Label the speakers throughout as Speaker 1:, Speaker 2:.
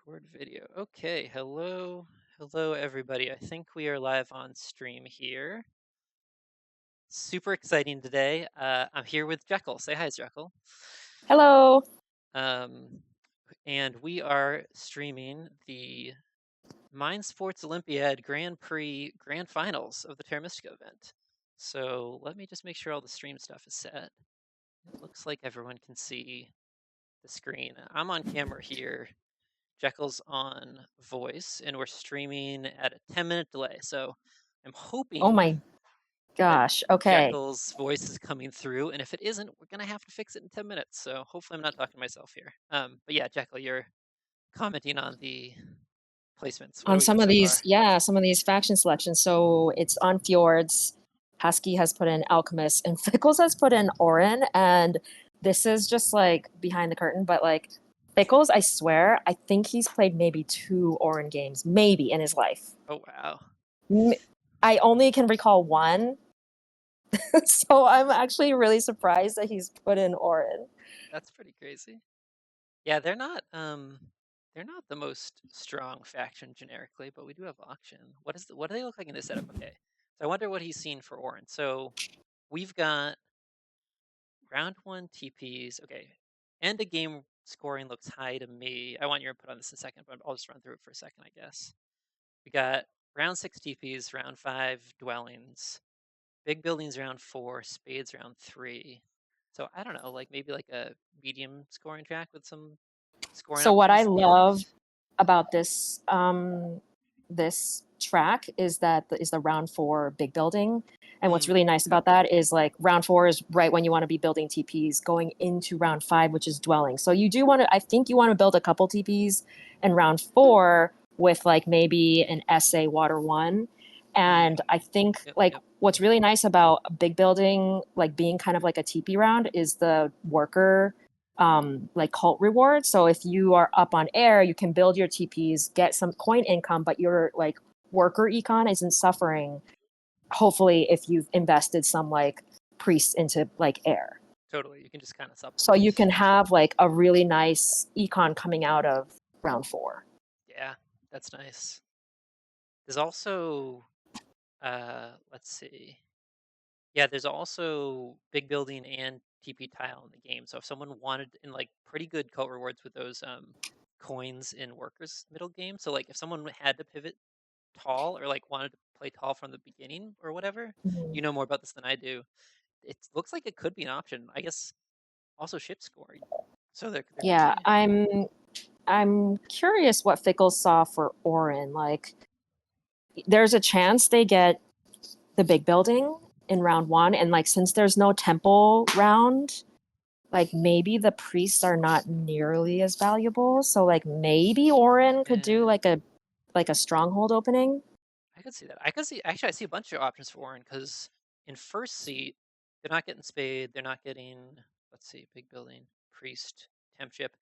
Speaker 1: Record video. Okay, hello everybody. I think we are live on stream here. Super exciting today. I'm here with Jekyll. Say hi, Jekyll.
Speaker 2: Hello.
Speaker 1: Um, and we are streaming the Mind Sports Olympiad Grand Prix Grand Finals of the Terra Mystica event. So let me just make sure all the stream stuff is set. It looks like everyone can see the screen. I'm on camera here. Jekyll's on voice, and we're streaming at a 10-minute delay. So I'm
Speaker 2: Oh
Speaker 1: hoping
Speaker 2: my
Speaker 1: that
Speaker 2: gosh. Okay.
Speaker 1: Jekyll's voice is coming through, and if it isn't, we're gonna have to fix it in 10 minutes. So hopefully I'm not talking to myself here. But yeah, Jekyll, you're commenting on the placements. What do
Speaker 2: On
Speaker 1: we got
Speaker 2: some of
Speaker 1: so
Speaker 2: these,
Speaker 1: far?
Speaker 2: yeah, some of these faction selections. So it's on Fjords. Haski has put in Alchemists, and Fickles has put in Auren. And this is just like behind the curtain, but like Fickles, I swear, I think he's played maybe 2 Auren games, maybe in his life.
Speaker 1: Oh wow,
Speaker 2: I only can recall one. So I'm actually really surprised that he's put in Auren.
Speaker 1: that's pretty crazy. Yeah, they're not the most strong faction generically, but we do have auction. What do they look like in this setup? Okay, so I wonder what he's seen for Auren. So we've got round one TPs. Okay. End of game scoring looks high to me. I want your input on this in a second, but I'll just run through it for a second, I guess. We got round 6 TPs, round 5 dwellings, big buildings round 4, spades round 3. So I don't know, like maybe like a medium scoring track with some scoring
Speaker 2: So what I
Speaker 1: opportunities at the end.
Speaker 2: love about this track is that is the round 4 big building. And what's really nice about that is like round 4 is right when you want to be building TPs going into round 5, which is dwelling. So you do want to, I think you want to build a couple TPs in round 4 with like maybe an SA water 1. And I think like
Speaker 1: Yep.
Speaker 2: what's really nice about a big building, like being kind of like a TP round, is the worker like cult rewards. So if you are up on air, you can build your TPs, get some coin income, but your like worker econ isn't suffering. Hopefully, if you've invested some like priests into like air.
Speaker 1: Totally. You can just kind of
Speaker 2: So
Speaker 1: supplement.
Speaker 2: you can have like a really nice econ coming out of round 4.
Speaker 1: Yeah, that's nice. There's also let's see. Yeah, there's also big building and TP tile in the game. So if someone wanted in like pretty good cult rewards with those coins in workers middle game. So like if someone had to pivot tall or like wanted to play tall from the beginning or whatever,
Speaker 2: Mhm.
Speaker 1: you know more about this than I do. It looks like it could be an option. I guess also ship scoring. So there could
Speaker 2: Yeah,
Speaker 1: be.
Speaker 2: I'm curious what Fickle saw for Auren. Like, there's a chance they get the big building in round 1, and like since there's no temple round, like maybe the priests are not nearly as valuable. So like maybe Auren could do
Speaker 1: Yeah,
Speaker 2: like a stronghold opening.
Speaker 1: I could see that. I could see actually I see a bunch of options for Warren because in first seat they're not getting spade. They're not getting let's see big building priest temp ship.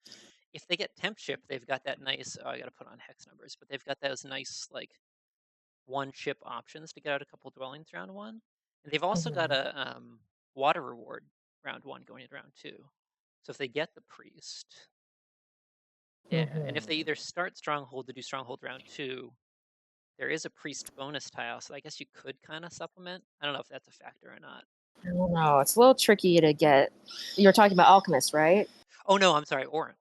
Speaker 1: If they get temp ship, they've got that nice. Oh, I got to put on hex numbers, but they've got those nice like one ship options to get out a couple dwellings round one, and they've also got
Speaker 2: Mhm.
Speaker 1: a water reward round one going into round two. So if they get the priest, yeah, and if they
Speaker 2: Mhm.
Speaker 1: either start stronghold to do stronghold round two, there is a priest bonus tile, so I guess you could kind of supplement. I don't know if that's a factor or not.
Speaker 2: I don't know. It's a little tricky to get. You're talking about Alchemist, right?
Speaker 1: Oh no, I'm sorry, Auren.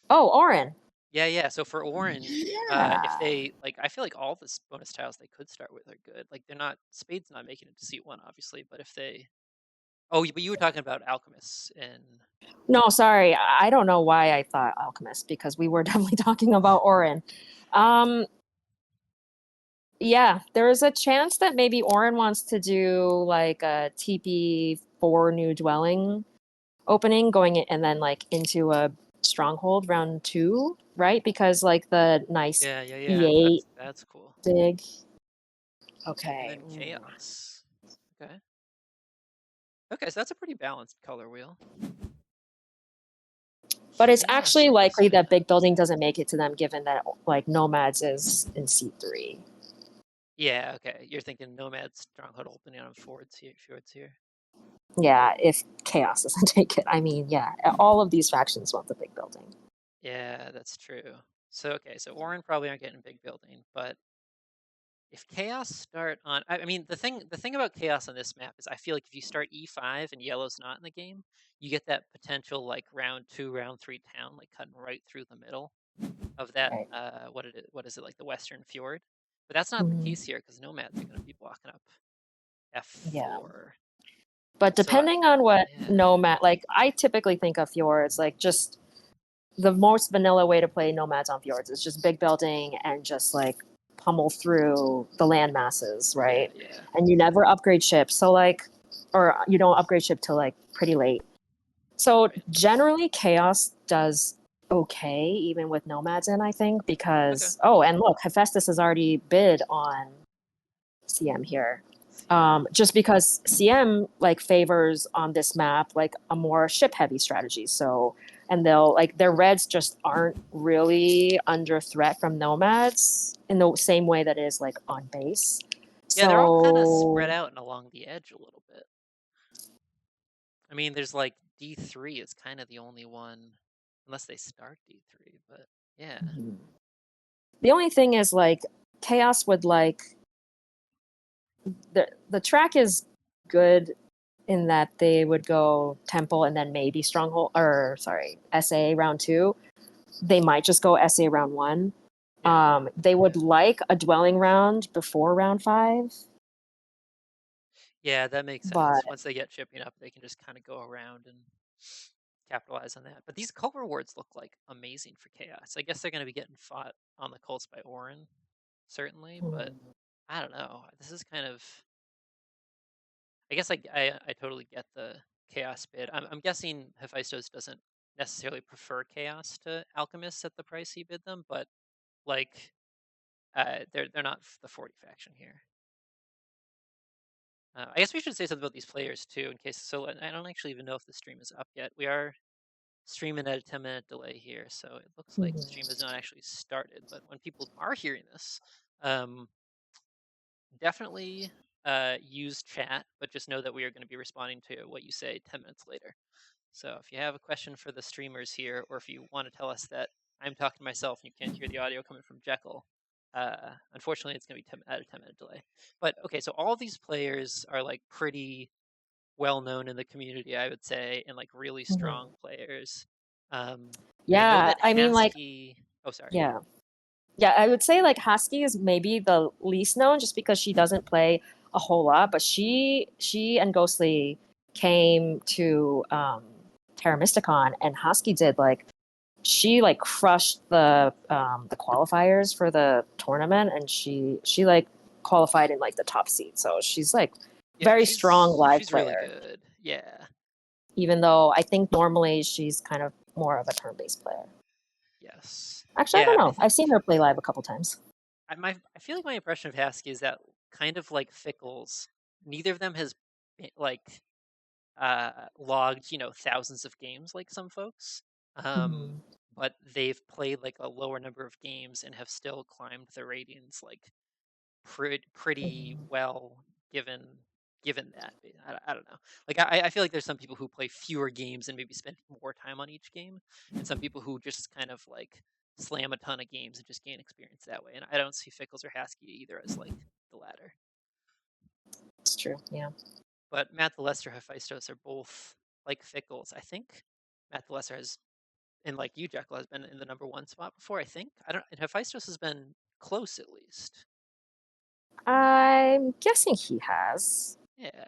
Speaker 2: Oh, Auren.
Speaker 1: Yeah, yeah. So for Auren, if
Speaker 2: Yeah.
Speaker 1: they like, I feel like all the bonus tiles they could start with are good. Like they're not spades not making it to seat one, obviously, but if they, oh, but you were talking about alchemists and
Speaker 2: No, sorry. I don't know why I thought Alchemist because we were definitely talking about Auren. Um, yeah, there is a chance that maybe Auren wants to do like a TP 4 new dwelling opening going and then like into a stronghold round 2, right? Because like the nice
Speaker 1: yeah, yeah, yeah.
Speaker 2: E8
Speaker 1: That's cool.
Speaker 2: dig.
Speaker 1: And
Speaker 2: Okay.
Speaker 1: then chaos. Okay, okay. So that's a pretty balanced color wheel.
Speaker 2: But it's
Speaker 1: Chaos
Speaker 2: actually likely that
Speaker 1: placement.
Speaker 2: big building doesn't make it to them given that like Nomads is in C3.
Speaker 1: Yeah, okay. You're thinking Nomads stronghold opening on Fjords here.
Speaker 2: Yeah, if Chaos doesn't take it. I mean, yeah, all of these factions want the big building.
Speaker 1: Yeah, that's true. So okay, so Auren probably aren't getting big building, but if Chaos start on, I mean, the thing about Chaos on this map is I feel like if you start E5 and yellow's not in the game, you get that potential like round 2, round 3 town like cutting right through the middle of that.
Speaker 2: Right.
Speaker 1: What is it like the Western Fjord? But that's not the
Speaker 2: Mhm.
Speaker 1: case here because Nomads are going to be blocking up
Speaker 2: Yeah.
Speaker 1: F4.
Speaker 2: But
Speaker 1: So
Speaker 2: depending on what
Speaker 1: yeah,
Speaker 2: Nomad, like I typically think of Fjords, like just the most vanilla way to play Nomads on Fjords is just big building and just like pummel through the land masses,
Speaker 1: yeah,
Speaker 2: right?
Speaker 1: yeah,
Speaker 2: And you never upgrade ships. So like, or you don't upgrade ship till like pretty late. So
Speaker 1: right.
Speaker 2: generally chaos does okay, even with Nomads in, I think,
Speaker 1: Okay.
Speaker 2: because, oh, and look, Hefaistos has already bid on CM here.
Speaker 1: CM.
Speaker 2: Just because CM like favors on this map like a more ship heavy strategy. So and they'll like their reds just aren't really under threat from Nomads in the same way that is like on base.
Speaker 1: Yeah, they're all kind of spread
Speaker 2: So
Speaker 1: out and along the edge a little bit. I mean, there's like D3 is kind of the only one, unless they start D3. But yeah,
Speaker 2: mhm. The only thing is like Chaos would like the track is good in that they would go Temple and then maybe Stronghold or sorry, SA round 2. They might just go SA round 1.
Speaker 1: yeah,
Speaker 2: They would like a dwelling round before round 5,
Speaker 1: yeah. That makes sense.
Speaker 2: but
Speaker 1: Once they get shipping up, they can just kind of go around and capitalize on that. But these cult rewards look like amazing for chaos. I guess they're going to be getting fought on the cults by Auren, certainly. But I don't know. This is kind of. I guess I totally get the chaos bid. I'm guessing Hephaestus doesn't necessarily prefer chaos to alchemists at the price he bid them, but like they're not the 40 faction here. I guess we should say something about these players too, in case. So I don't actually even know if the stream is up yet. We are streaming at a 10-minute delay here, so it looks like the stream has not actually started. But when people are hearing this, um, definitely use chat, but just know that we are going to be responding to what you say 10 minutes later. So if you have a question for the streamers here, or if you want to tell us that I'm talking to myself and you can't hear the audio coming from Jekyll, unfortunately it's going to be at a 10-minute delay. But okay, so all these players are like pretty well known in the community, I would say, and like really strong
Speaker 2: mhm.
Speaker 1: players. Um, I know
Speaker 2: Yeah,
Speaker 1: that
Speaker 2: I mean like
Speaker 1: Haski. Oh, sorry.
Speaker 2: yeah. Yeah, I would say like Haski is maybe the least known just because she doesn't play a whole lot, but she and Ghostly came to Terra Mysticon and Haski did like she like crushed the qualifiers for the tournament and she like qualified in like the top seed. So she's like
Speaker 1: Yeah,
Speaker 2: very strong live
Speaker 1: she's really
Speaker 2: player,
Speaker 1: good. Yeah.
Speaker 2: even though I think normally she's kind of more of a turn-based player.
Speaker 1: Yes.
Speaker 2: Actually, I don't
Speaker 1: Yeah, I
Speaker 2: know. I've
Speaker 1: think
Speaker 2: seen her play live a couple times.
Speaker 1: I feel like my impression of Haski is that kind of like Fickles, neither of them has like logged, thousands of games like some folks. Um,
Speaker 2: Mhm.
Speaker 1: but they've played like a lower number of games and have still climbed the ratings like pretty
Speaker 2: Mhm.
Speaker 1: well given that. I don't know. Like I feel like there's some people who play fewer games and maybe spend more time on each game, and some people who just kind of like slam a ton of games and just gain experience that way. And I don't see Fickles or Haski either as like the latter.
Speaker 2: It's true. Yeah.
Speaker 1: But Matt the Lesser, Hefaistos are both like Fickles. I think Matt the Lesser has, and like you, Jekyll, has been in the number one spot before. I think I don't. And Hefaistos has been close at least.
Speaker 2: I'm guessing he has.
Speaker 1: Yeah,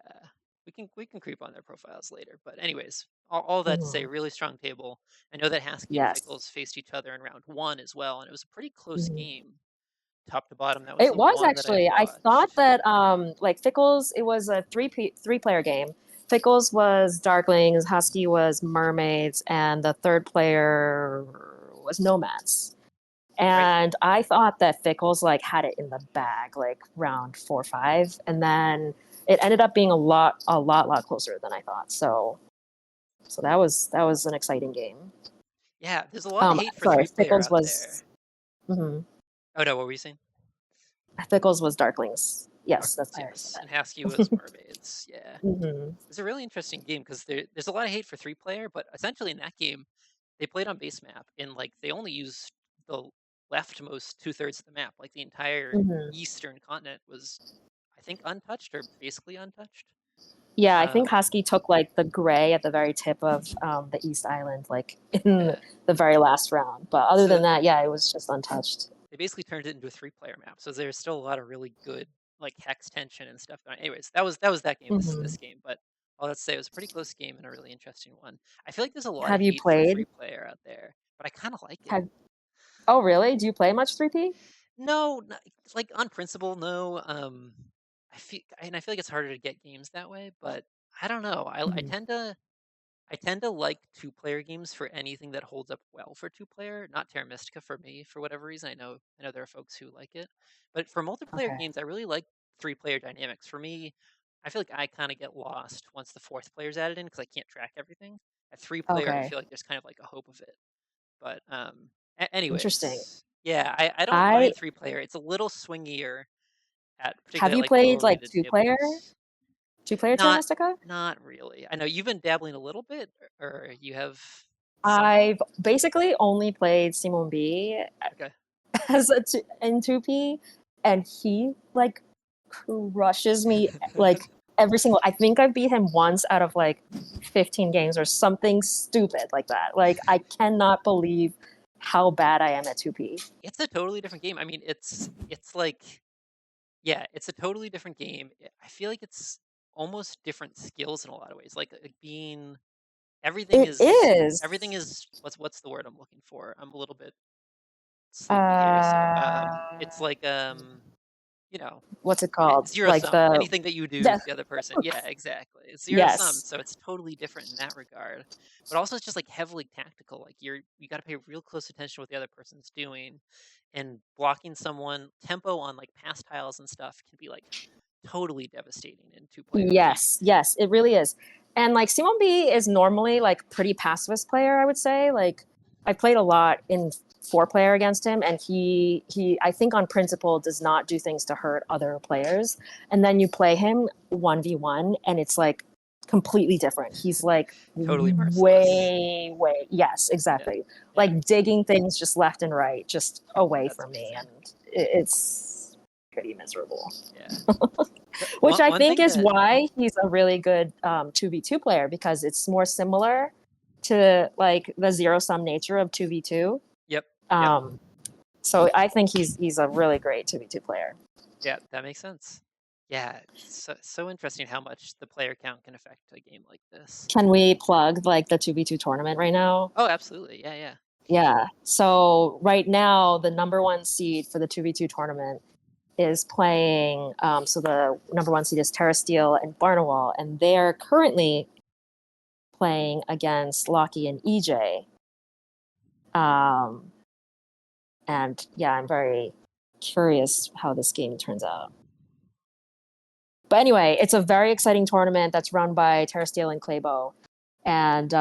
Speaker 1: we can creep on their profiles later. But anyways, all that to say,
Speaker 2: Mhm.
Speaker 1: really strong table. I know that Haski and
Speaker 2: Yes.
Speaker 1: Fickles faced each other in round one as well, and it was a pretty close
Speaker 2: Mhm.
Speaker 1: game, top to bottom. That was
Speaker 2: It
Speaker 1: the
Speaker 2: was
Speaker 1: one that I
Speaker 2: actually. I thought
Speaker 1: watched.
Speaker 2: that like Fickles, it was a three player game. Fickles was Darklings, Husky was Mermaids, and the third player was Nomads.
Speaker 1: Right?
Speaker 2: And I thought that Fickles like had it in the bag, like round 4 or 5, and then it ended up being lot closer than I thought. So that was an exciting game.
Speaker 1: Yeah, there's a lot of hate for
Speaker 2: Sorry,
Speaker 1: three player
Speaker 2: Fickles
Speaker 1: out there.
Speaker 2: was. Mhm.
Speaker 1: Oh no, what were you saying?
Speaker 2: Fickles was Darklings. Yes, that's
Speaker 1: Darklings,
Speaker 2: I already said
Speaker 1: yes, and
Speaker 2: that.
Speaker 1: Haski was Mermaids. Yeah,
Speaker 2: hmm
Speaker 1: it's a really interesting game because there's a lot of hate for three player, but essentially in that game they played on base map and like they only used the leftmost 2/3 of the map. Like the entire
Speaker 2: Mhm.
Speaker 1: eastern continent was, I think, untouched or basically untouched.
Speaker 2: Yeah, I think
Speaker 1: Um,
Speaker 2: Haski took like the gray at the very tip of the East Island, like in
Speaker 1: yeah.
Speaker 2: the very last round. But other than
Speaker 1: So
Speaker 2: that, yeah, it was just untouched.
Speaker 1: they basically turned it into a three-player map. So there's still a lot of really good like hex tension and stuff going on. Anyways, that was that game. This
Speaker 2: Mhm.
Speaker 1: game, but all that to say, it was a pretty close game and a really interesting one. I feel like there's a lot of
Speaker 2: Have you
Speaker 1: hate for
Speaker 2: played?
Speaker 1: three-player out there, but I kind of like it.
Speaker 2: Have Oh, really? Do you play much 3P?
Speaker 1: No, like on principle, no. I feel like it's harder to get games that way, but I don't know.
Speaker 2: Mhm.
Speaker 1: I tend to like two-player games for anything that holds up well for two-player. Not Terra Mystica for me for whatever reason. I know there are folks who like it, but for multiplayer
Speaker 2: Okay.
Speaker 1: games, I really like three-player dynamics. For me, I feel like I kind of get lost once the fourth player's added in because I can't track everything. At three-player, I
Speaker 2: Okay.
Speaker 1: feel like there's kind of like a hope of it. But
Speaker 2: Interesting.
Speaker 1: anyways, yeah, I don't
Speaker 2: I
Speaker 1: mind three-player. It's a little swingier at
Speaker 2: Have
Speaker 1: particularly at,
Speaker 2: you
Speaker 1: like
Speaker 2: played
Speaker 1: lower
Speaker 2: like
Speaker 1: rated
Speaker 2: two-player?
Speaker 1: tables.
Speaker 2: Two-player Terra
Speaker 1: Not
Speaker 2: Mystica?
Speaker 1: not really. I know you've been dabbling a little bit, or you have somewhat.
Speaker 2: I've basically only played Simon B
Speaker 1: Okay.
Speaker 2: as in 2P, and he like crushes me like every single. I think I beat him once out of like 15 games or something stupid like that. Like I cannot believe how bad I am at 2P.
Speaker 1: It's a totally different game. I mean, it's like yeah, it's a totally different game. I feel like it's almost different skills in a lot of ways. Like being everything
Speaker 2: It
Speaker 1: is everything
Speaker 2: is.
Speaker 1: is what's the word I'm looking for? I'm a little bit sleepy here, so it's
Speaker 2: Uh,
Speaker 1: like you know,
Speaker 2: what's it called?
Speaker 1: zero
Speaker 2: Like
Speaker 1: sum.
Speaker 2: the
Speaker 1: Anything that you do
Speaker 2: yeah,
Speaker 1: to the other person. Yeah, exactly. It's zero sum,
Speaker 2: yes,
Speaker 1: so it's totally different in that regard. But also it's just like heavily tactical. Like you got to pay real close attention to what the other person's doing, and blocking someone tempo on like pass tiles and stuff can be like totally devastating in two-player.
Speaker 2: yes, it really is. And like Simon B is normally like pretty pacifist player, I would say. Like I played a lot in 4-player against him, and he I think on principle does not do things to hurt other players. And then you play him 1v1, and it's like completely different. He's like
Speaker 1: Totally merciless.
Speaker 2: way yes,
Speaker 1: Yeah,
Speaker 2: exactly.
Speaker 1: yeah.
Speaker 2: Like digging things just left and right, just away
Speaker 1: That's
Speaker 2: from me,
Speaker 1: amazing.
Speaker 2: and it's pretty miserable.
Speaker 1: Yeah.
Speaker 2: Which I
Speaker 1: One
Speaker 2: think
Speaker 1: thing
Speaker 2: is
Speaker 1: that
Speaker 2: why he's a really good 2v2 player because it's more similar to like the zero sum nature of 2v2.
Speaker 1: yep, yep.
Speaker 2: Um, so I think he's a really great 2v2 player.
Speaker 1: Yeah, that makes sense. Yeah, it's so interesting how much the player count can affect a game like this.
Speaker 2: Can we plug like the 2v2 tournament right now?
Speaker 1: Oh, absolutely. Yeah, yeah.
Speaker 2: Yeah. So right now the number one seed for the 2v2 tournament is playing. So the number one seed is Terra Steel and Barnawal, and they're currently playing against Lockie and EJ. Um, and yeah, I'm very curious how this game turns out. But anyway, it's a very exciting tournament that's run by Terra Steel and Claybo, and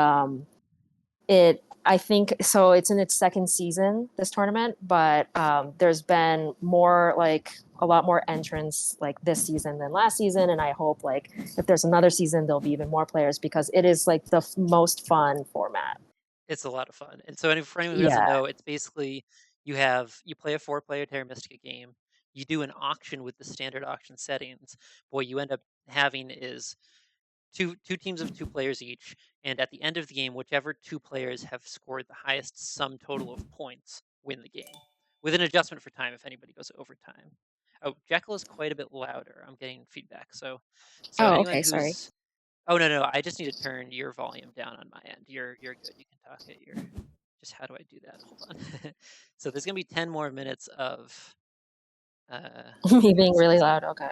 Speaker 2: it I think so. It's in its second season this tournament, but there's been more like a lot more entrants like this season than last season, and I hope like if there's another season, there'll be even more players because it is like the most fun format.
Speaker 1: It's a lot of fun. And so for anyone who doesn't
Speaker 2: Yeah.
Speaker 1: know, it's basically you play a four-player Terra Mystica game. You do an auction with the standard auction settings. What you end up having is two teams of two players each, and at the end of the game, whichever two players have scored the highest sum total of points win the game, with an adjustment for time if anybody goes overtime. Oh, Jekyll is quite a bit louder. I'm getting feedback. So
Speaker 2: Oh,
Speaker 1: anyone
Speaker 2: okay. Sorry.
Speaker 1: who's oh no, I just need to turn your volume down on my end. You're good. You can talk at your just how do I do that? Hold on. So there's gonna be 10 more minutes of
Speaker 2: Me being
Speaker 1: let's see,
Speaker 2: really loud. Okay.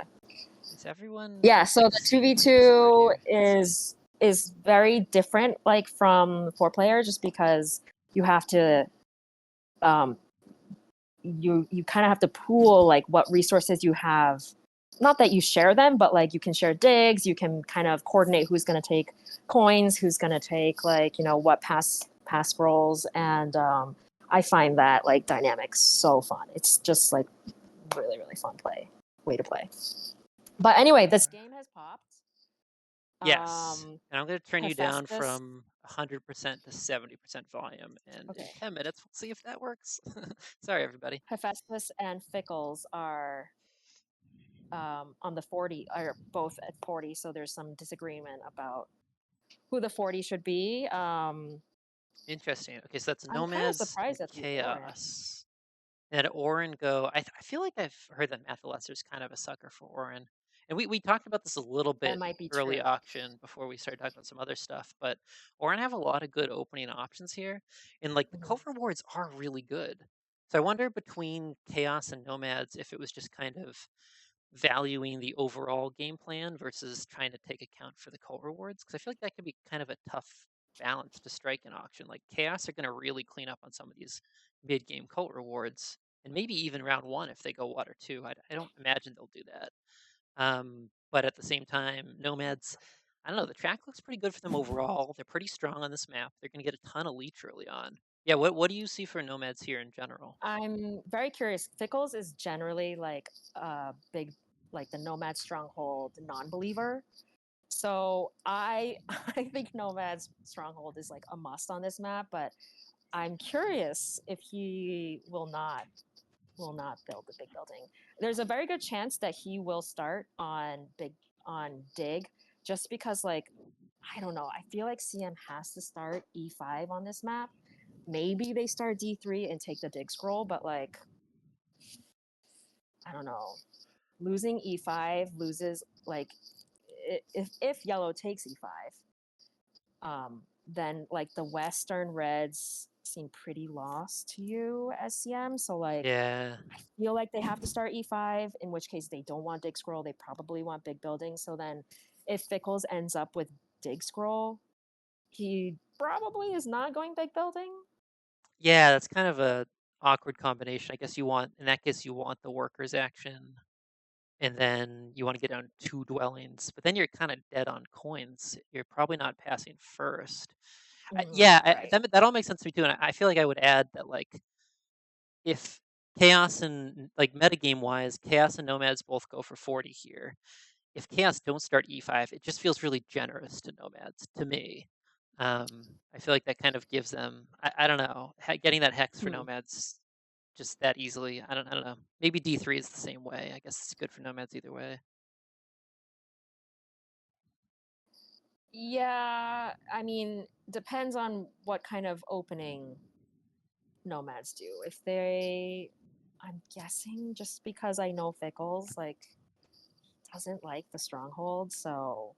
Speaker 1: is everyone
Speaker 2: Yeah, so
Speaker 1: like
Speaker 2: the two v
Speaker 1: like squared
Speaker 2: two
Speaker 1: here? Let's see.
Speaker 2: is very different, like from 4-player, just because you have to um, you kind of have to pool like what resources you have. Not that you share them, but like you can share digs. You can kind of coordinate who's going to take coins, who's going to take like what pass rolls, and I find that like dynamic so fun. It's just like really fun way to play. But anyway, this game has popped.
Speaker 1: Yes,
Speaker 2: Um,
Speaker 1: and I'm gonna turn you down
Speaker 2: Hefaistos.
Speaker 1: from 100% to 70% volume, and in
Speaker 2: Okay.
Speaker 1: 10 minutes, we'll see if that works. Sorry, everybody.
Speaker 2: Hefaistos and Fickles are on the 40, are both at 40, so there's some disagreement about who the 40 should be.
Speaker 1: Interesting. Okay, so that's
Speaker 2: I'm kind of
Speaker 1: Nomads and
Speaker 2: surprised at the Auren.
Speaker 1: Chaos. And Auren go. I feel like I've heard that Matt the Lesser's kind of a sucker for Auren. And we talked about this a little
Speaker 2: That
Speaker 1: bit
Speaker 2: might be
Speaker 1: early
Speaker 2: true.
Speaker 1: auction before we started talking about some other stuff. But Auren have a lot of good opening options here. And like the
Speaker 2: Mhm.
Speaker 1: cult rewards are really good. So I wonder between Chaos and Nomads if it was just kind of valuing the overall game plan versus trying to take account for the cult rewards. Because I feel like that could be kind of a tough balance to strike in auction. Like Chaos are going to really clean up on some of these mid game cult rewards, and maybe even round one if they go water two. I don't imagine they'll do that. But at the same time, Nomads, I don't know, the track looks pretty good for them overall. They're pretty strong on this map. They're going to get a ton of leech early on. Yeah, what do you see for Nomads here in general?
Speaker 2: I'm very curious. Fickles is generally like a big, like the Nomad Stronghold non-believer. So I I think Nomad's Stronghold is like a must on this map, but I'm curious if he will not build the big building. There's a very good chance that he will start on dig, just because like I don't know. I feel like CM has to start E5 on this map. Maybe they start D3 and take the dig scroll, but like I don't know. Losing E5 loses like if yellow takes E5, then like the Western Reds seem pretty lost to you as CM. So like
Speaker 1: Yeah.
Speaker 2: I feel like they have to start E5, in which case they don't want dig scroll. They probably want big building. So then if Fickles ends up with dig scroll, he probably is not going big building.
Speaker 1: Yeah, that's kind of a awkward combination. I guess you want in that case you want the workers action, and then you want to get down two dwellings, but then you're kind of dead on coins. You're probably not passing first. Yeah,
Speaker 2: Right.
Speaker 1: that all makes sense to me too. And I feel like I would add that like if Chaos and like metagame wise, Chaos and Nomads both go for 40 here. If Chaos don't start E5, it just feels really generous to Nomads to me. I feel like that kind of gives them. I don't know, getting that hex for
Speaker 2: Hmm.
Speaker 1: Nomads just that easily. I don't know. Maybe D3 is the same way. I guess it's good for Nomads either way.
Speaker 2: Yeah, I mean, depends on what kind of opening Nomads do. If they, I'm guessing just because I know Fickles, like, doesn't like the stronghold, so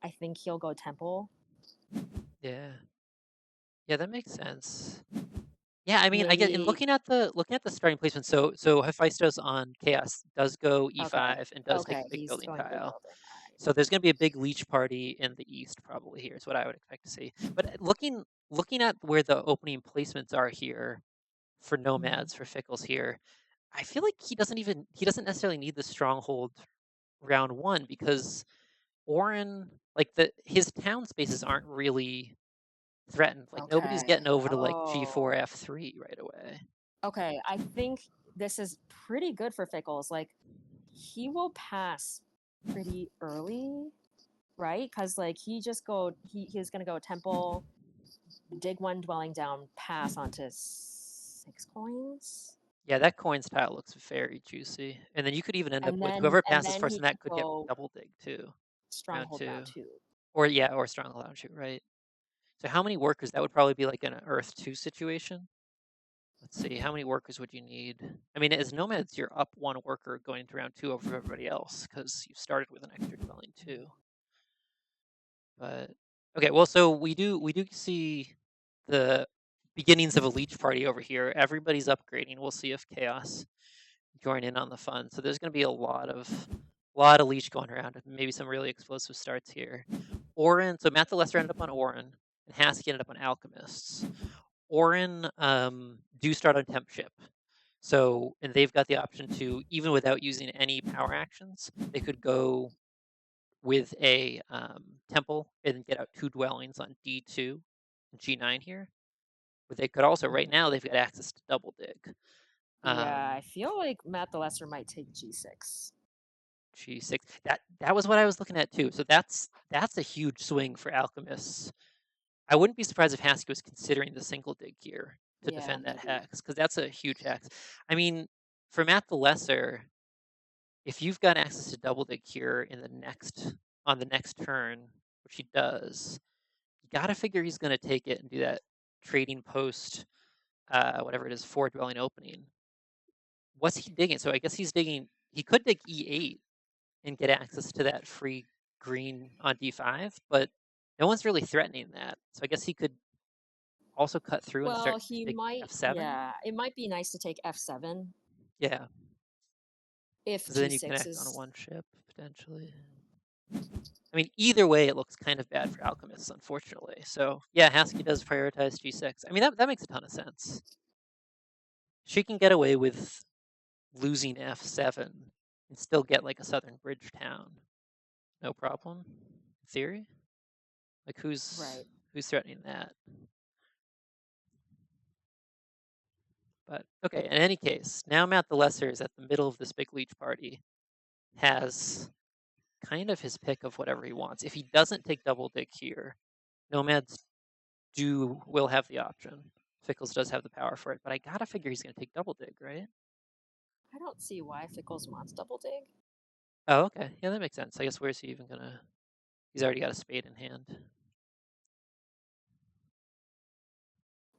Speaker 2: I think he'll go Temple.
Speaker 1: Yeah. Yeah, that makes sense. Yeah, I mean, I get in
Speaker 2: Maybe,
Speaker 1: looking at the starting placement. So Hefaistos on Chaos does go
Speaker 2: okay,
Speaker 1: E5 and does take
Speaker 2: okay,
Speaker 1: a big
Speaker 2: he's
Speaker 1: building
Speaker 2: going big
Speaker 1: tile.
Speaker 2: building. All right.
Speaker 1: So there's going to be a big leech party in the east probably here is what I would expect to see. But looking at where the opening placements are here for
Speaker 2: Mm-hmm.
Speaker 1: Nomads for Fickles here, I feel like he doesn't necessarily need the stronghold round one because Auren like the his town spaces aren't really threatened. Like nobody's
Speaker 2: Okay.
Speaker 1: getting over to like G4
Speaker 2: Oh,
Speaker 1: F3 right away.
Speaker 2: okay. I think this is pretty good for Fickles. Like, he will pass pretty early, right? Because like he's gonna go Temple, dig one dwelling down, pass onto 6 coins,
Speaker 1: Yeah, that coins tile looks very juicy. And then you could even end up
Speaker 2: and
Speaker 1: with
Speaker 2: then
Speaker 1: whoever
Speaker 2: and
Speaker 1: passes
Speaker 2: then
Speaker 1: first
Speaker 2: he
Speaker 1: and
Speaker 2: can
Speaker 1: that could get
Speaker 2: go
Speaker 1: double dig too. Round
Speaker 2: Stronghold round
Speaker 1: two.
Speaker 2: two.
Speaker 1: Or yeah, or strong lounge shoot, right. So how many workers? That would probably be like an Earth 2 situation. Let's see, how many workers would you need? I mean, as Nomads, you're up one worker going into round two over everybody else because you started with an extra dwelling too. But okay, well, so we do see the beginnings of a leech party over here. Everybody's upgrading. We'll see if Chaos join in on the fun. So there's going to be a lot of leech going around, and maybe some really explosive starts here. Auren, so Matt the Lesser ended up on Auren, and Haski ended up on Alchemists. Auren do start on Temp Ship. So, and they've got the option to, even without using any power actions, they could go with a temple and get out two dwellings on D2 and G9 here. But they could also, right
Speaker 2: Mhm.
Speaker 1: now, they've got access to double dig.
Speaker 2: Yeah, I
Speaker 1: Um,
Speaker 2: feel like Matt the Lesser might take G6.
Speaker 1: G6. That was what I was looking at too. So that's a huge swing for Alchemists. I wouldn't be surprised if Haski was considering the single dig here to
Speaker 2: Yeah,
Speaker 1: defend that
Speaker 2: maybe.
Speaker 1: hex, because that's a huge hex. I mean, for Matt the Lesser, if you've got access to double dig here on the next turn, which he does, you gotta figure he's gonna take it and do that trading post, whatever it is, 4 dwelling opening. What's he digging? So I guess he's digging. He could dig E8 and get access to that free green on D5, but no one's really threatening that. So I guess he could also cut through and
Speaker 2: Well,
Speaker 1: start
Speaker 2: he
Speaker 1: take
Speaker 2: might,
Speaker 1: F7.
Speaker 2: yeah, it might be nice to take F7
Speaker 1: Yeah,
Speaker 2: if
Speaker 1: because then you
Speaker 2: G6
Speaker 1: connect on
Speaker 2: is.
Speaker 1: one ship potentially. I mean, either way, it looks kind of bad for Alchemists, unfortunately. So yeah, Haski does prioritize G6. I mean, that makes a ton of sense. She can get away with losing F7 and still get like a southern bridge town, no problem. In theory, like
Speaker 2: Right.
Speaker 1: who's threatening that? But okay, in any case, now Matt the Lesser is at the middle of this big leech party, has kind of his pick of whatever he wants. If he doesn't take double dig here, Nomads will have the option. Fickles does have the power for it, but I gotta figure he's gonna take double dig, right?
Speaker 2: I don't see why Fickles wants double dig.
Speaker 1: Oh, okay. Yeah, that makes sense. I guess where's he even gonna? He's already got a spade in hand.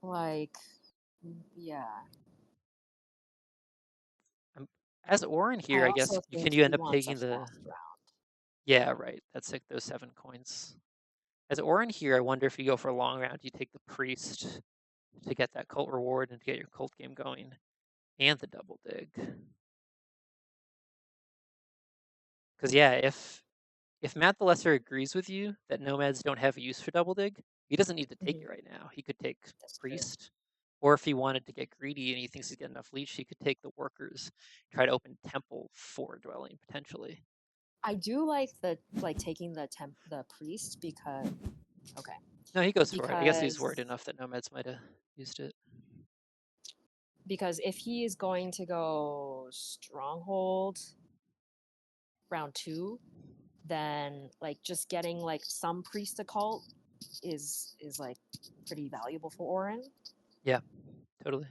Speaker 2: Like, yeah.
Speaker 1: As Auren
Speaker 2: I
Speaker 1: here, I guess
Speaker 2: also think
Speaker 1: can you
Speaker 2: he
Speaker 1: end up
Speaker 2: wants a
Speaker 1: taking the?
Speaker 2: fast round.
Speaker 1: Yeah, right. That's like those 7 coins. As Auren here, I wonder if you go for a long round, you take the priest to get that cult reward and to get your cult game going, and the double dig. Because yeah, if Matt the Lesser agrees with you that nomads don't have use for double dig, he doesn't need to take
Speaker 2: Hmm.
Speaker 1: it right now. He could take
Speaker 2: That's true.
Speaker 1: priest, or if he wanted to get greedy and he thinks he's got enough leech, he could take the workers, try to open temple for dwelling potentially.
Speaker 2: I do like taking the priest because okay
Speaker 1: No, he goes for it. I guess he's
Speaker 2: because
Speaker 1: worried enough that nomads might have used it.
Speaker 2: because if he is going to go stronghold round 2, then like just getting like some priest occult is like pretty valuable for Auren.
Speaker 1: Yeah, totally.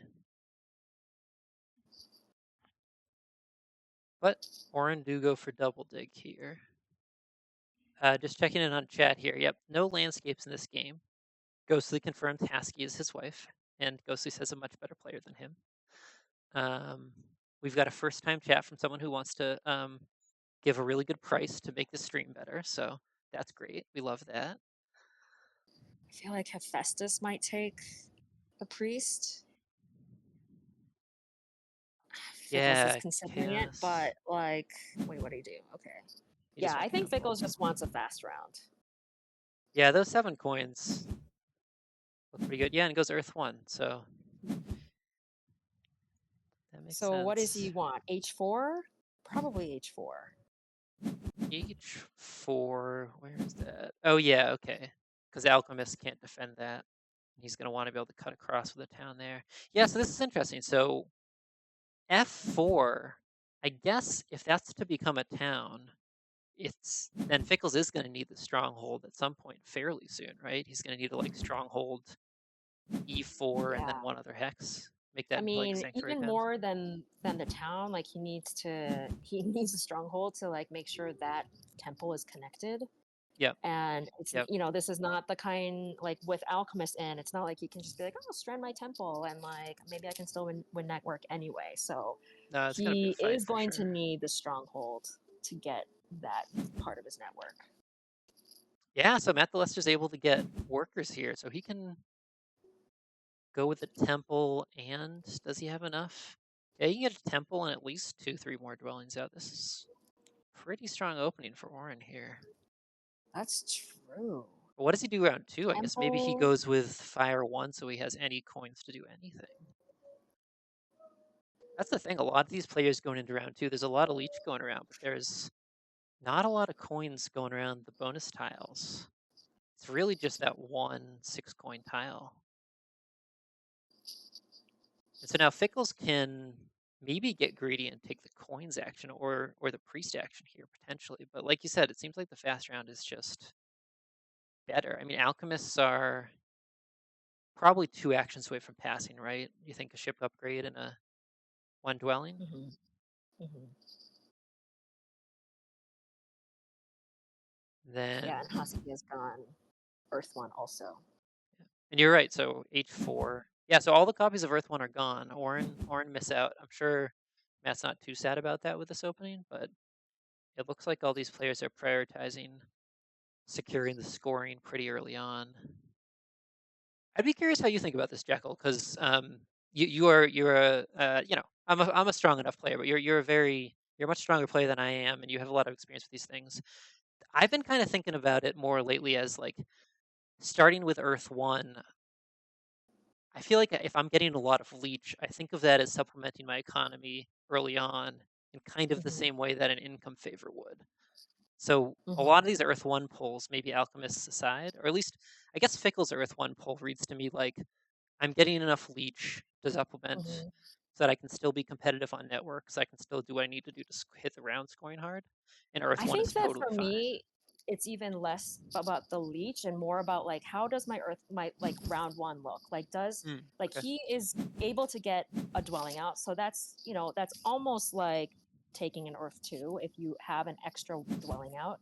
Speaker 1: But Auren do go for double dig here. Just checking in on chat here. Yep, no landscapes in this game. Ghostly confirmed Haski is his wife, and Ghostly says a much better player than him. We've got a first time chat from someone who wants to give a really good price to make the stream better, so that's great. We love that.
Speaker 2: I feel like Hefaistos might take a priest. Fickles is
Speaker 1: Yeah,
Speaker 2: considering it,
Speaker 1: chaos.
Speaker 2: but like, wait, what do you do? Okay.
Speaker 1: You
Speaker 2: Yeah,
Speaker 1: just
Speaker 2: I
Speaker 1: want
Speaker 2: think
Speaker 1: temple.
Speaker 2: Fickles just wants a fast round.
Speaker 1: Yeah, those 7 coins look pretty good. Yeah, and it goes Earth 1, so that makes
Speaker 2: So what does he
Speaker 1: sense.
Speaker 2: want? H4? Probably H4.
Speaker 1: H4, where is that? Oh yeah, okay. Because Alchemist can't defend that. He's going to want to be able to cut across with a town there. Yeah, so this is interesting. So F4, I guess if that's to become a town, it's then Fickles is going to need the stronghold at some point fairly soon, right? He's going to need to like stronghold E4 and then
Speaker 2: Yeah.
Speaker 1: one other hex, make that
Speaker 2: I
Speaker 1: into like a
Speaker 2: mean,
Speaker 1: sanctuary
Speaker 2: even
Speaker 1: town.
Speaker 2: more than the town, like he needs a stronghold to like make sure that temple is connected.
Speaker 1: Yep,
Speaker 2: And it's
Speaker 1: yep.
Speaker 2: this is not the kind like with Alchemist in, it's not like you can just be like, oh, strand my temple and like maybe I can still win network anyway. So
Speaker 1: No, it's going to be a
Speaker 2: he
Speaker 1: fight
Speaker 2: is
Speaker 1: for
Speaker 2: going to
Speaker 1: sure.
Speaker 2: need the stronghold to get that part of his network.
Speaker 1: Yeah, so Matt the Lester's able to get workers here, so he can go with the temple. And does he have enough? Yeah, you can get a temple and at least 2, 3 more dwellings out. This is pretty strong opening for Auren here.
Speaker 2: That's true.
Speaker 1: But what does he do round 2? I guess maybe he
Speaker 2: Temple.
Speaker 1: goes with Fire 1 so he has any coins to do anything. That's the thing. A lot of these players going into round 2, there's a lot of leech going around, but there's not a lot of coins going around the bonus tiles. It's really just that one 6 coin tile. And so now Fickles can maybe get greedy and take the coins action or the priest action here potentially. But like you said, it seems like the fast round is just better. I mean, alchemists are probably 2 actions away from passing, right? You think a ship upgrade and a 1 dwelling?
Speaker 2: Hmm. Hmm. Yeah,
Speaker 1: Then
Speaker 2: and Husky has gone Earth One also.
Speaker 1: yeah. And you're right, so H4. Yeah, so all the copies of Earth 1 are gone. Auren miss out. I'm sure Matt's not too sad about that with this opening, but it looks like all these players are prioritizing securing the scoring pretty early on. I'd be curious how you think about this, Jekyll, because you're a I'm a strong enough player, but you're a much stronger player than I am, and you have a lot of experience with these things. I've been kind of thinking about it more lately as like starting with Earth One. I feel like if I'm getting a lot of leech, I think of that as supplementing my economy early on in kind of the
Speaker 2: Hmm.
Speaker 1: same way that an income favor would. So a lot
Speaker 2: Hmm.
Speaker 1: of these Earth One pulls, maybe Alchemists aside, or at least I guess Fickle's Earth One pull reads to me like I'm getting enough leech to supplement
Speaker 2: Hmm.
Speaker 1: so that I can still be competitive on networks. I can still do what I need to do to hit the round scoring hard. And Earth
Speaker 2: I
Speaker 1: One
Speaker 2: think
Speaker 1: is
Speaker 2: that
Speaker 1: totally
Speaker 2: for
Speaker 1: fine.
Speaker 2: me, it's even less about the leech and more about like how does my like round one look? Like does like
Speaker 1: Okay.
Speaker 2: he is able to get a dwelling out, so that's that's almost like taking an Earth Two if you have an extra dwelling out.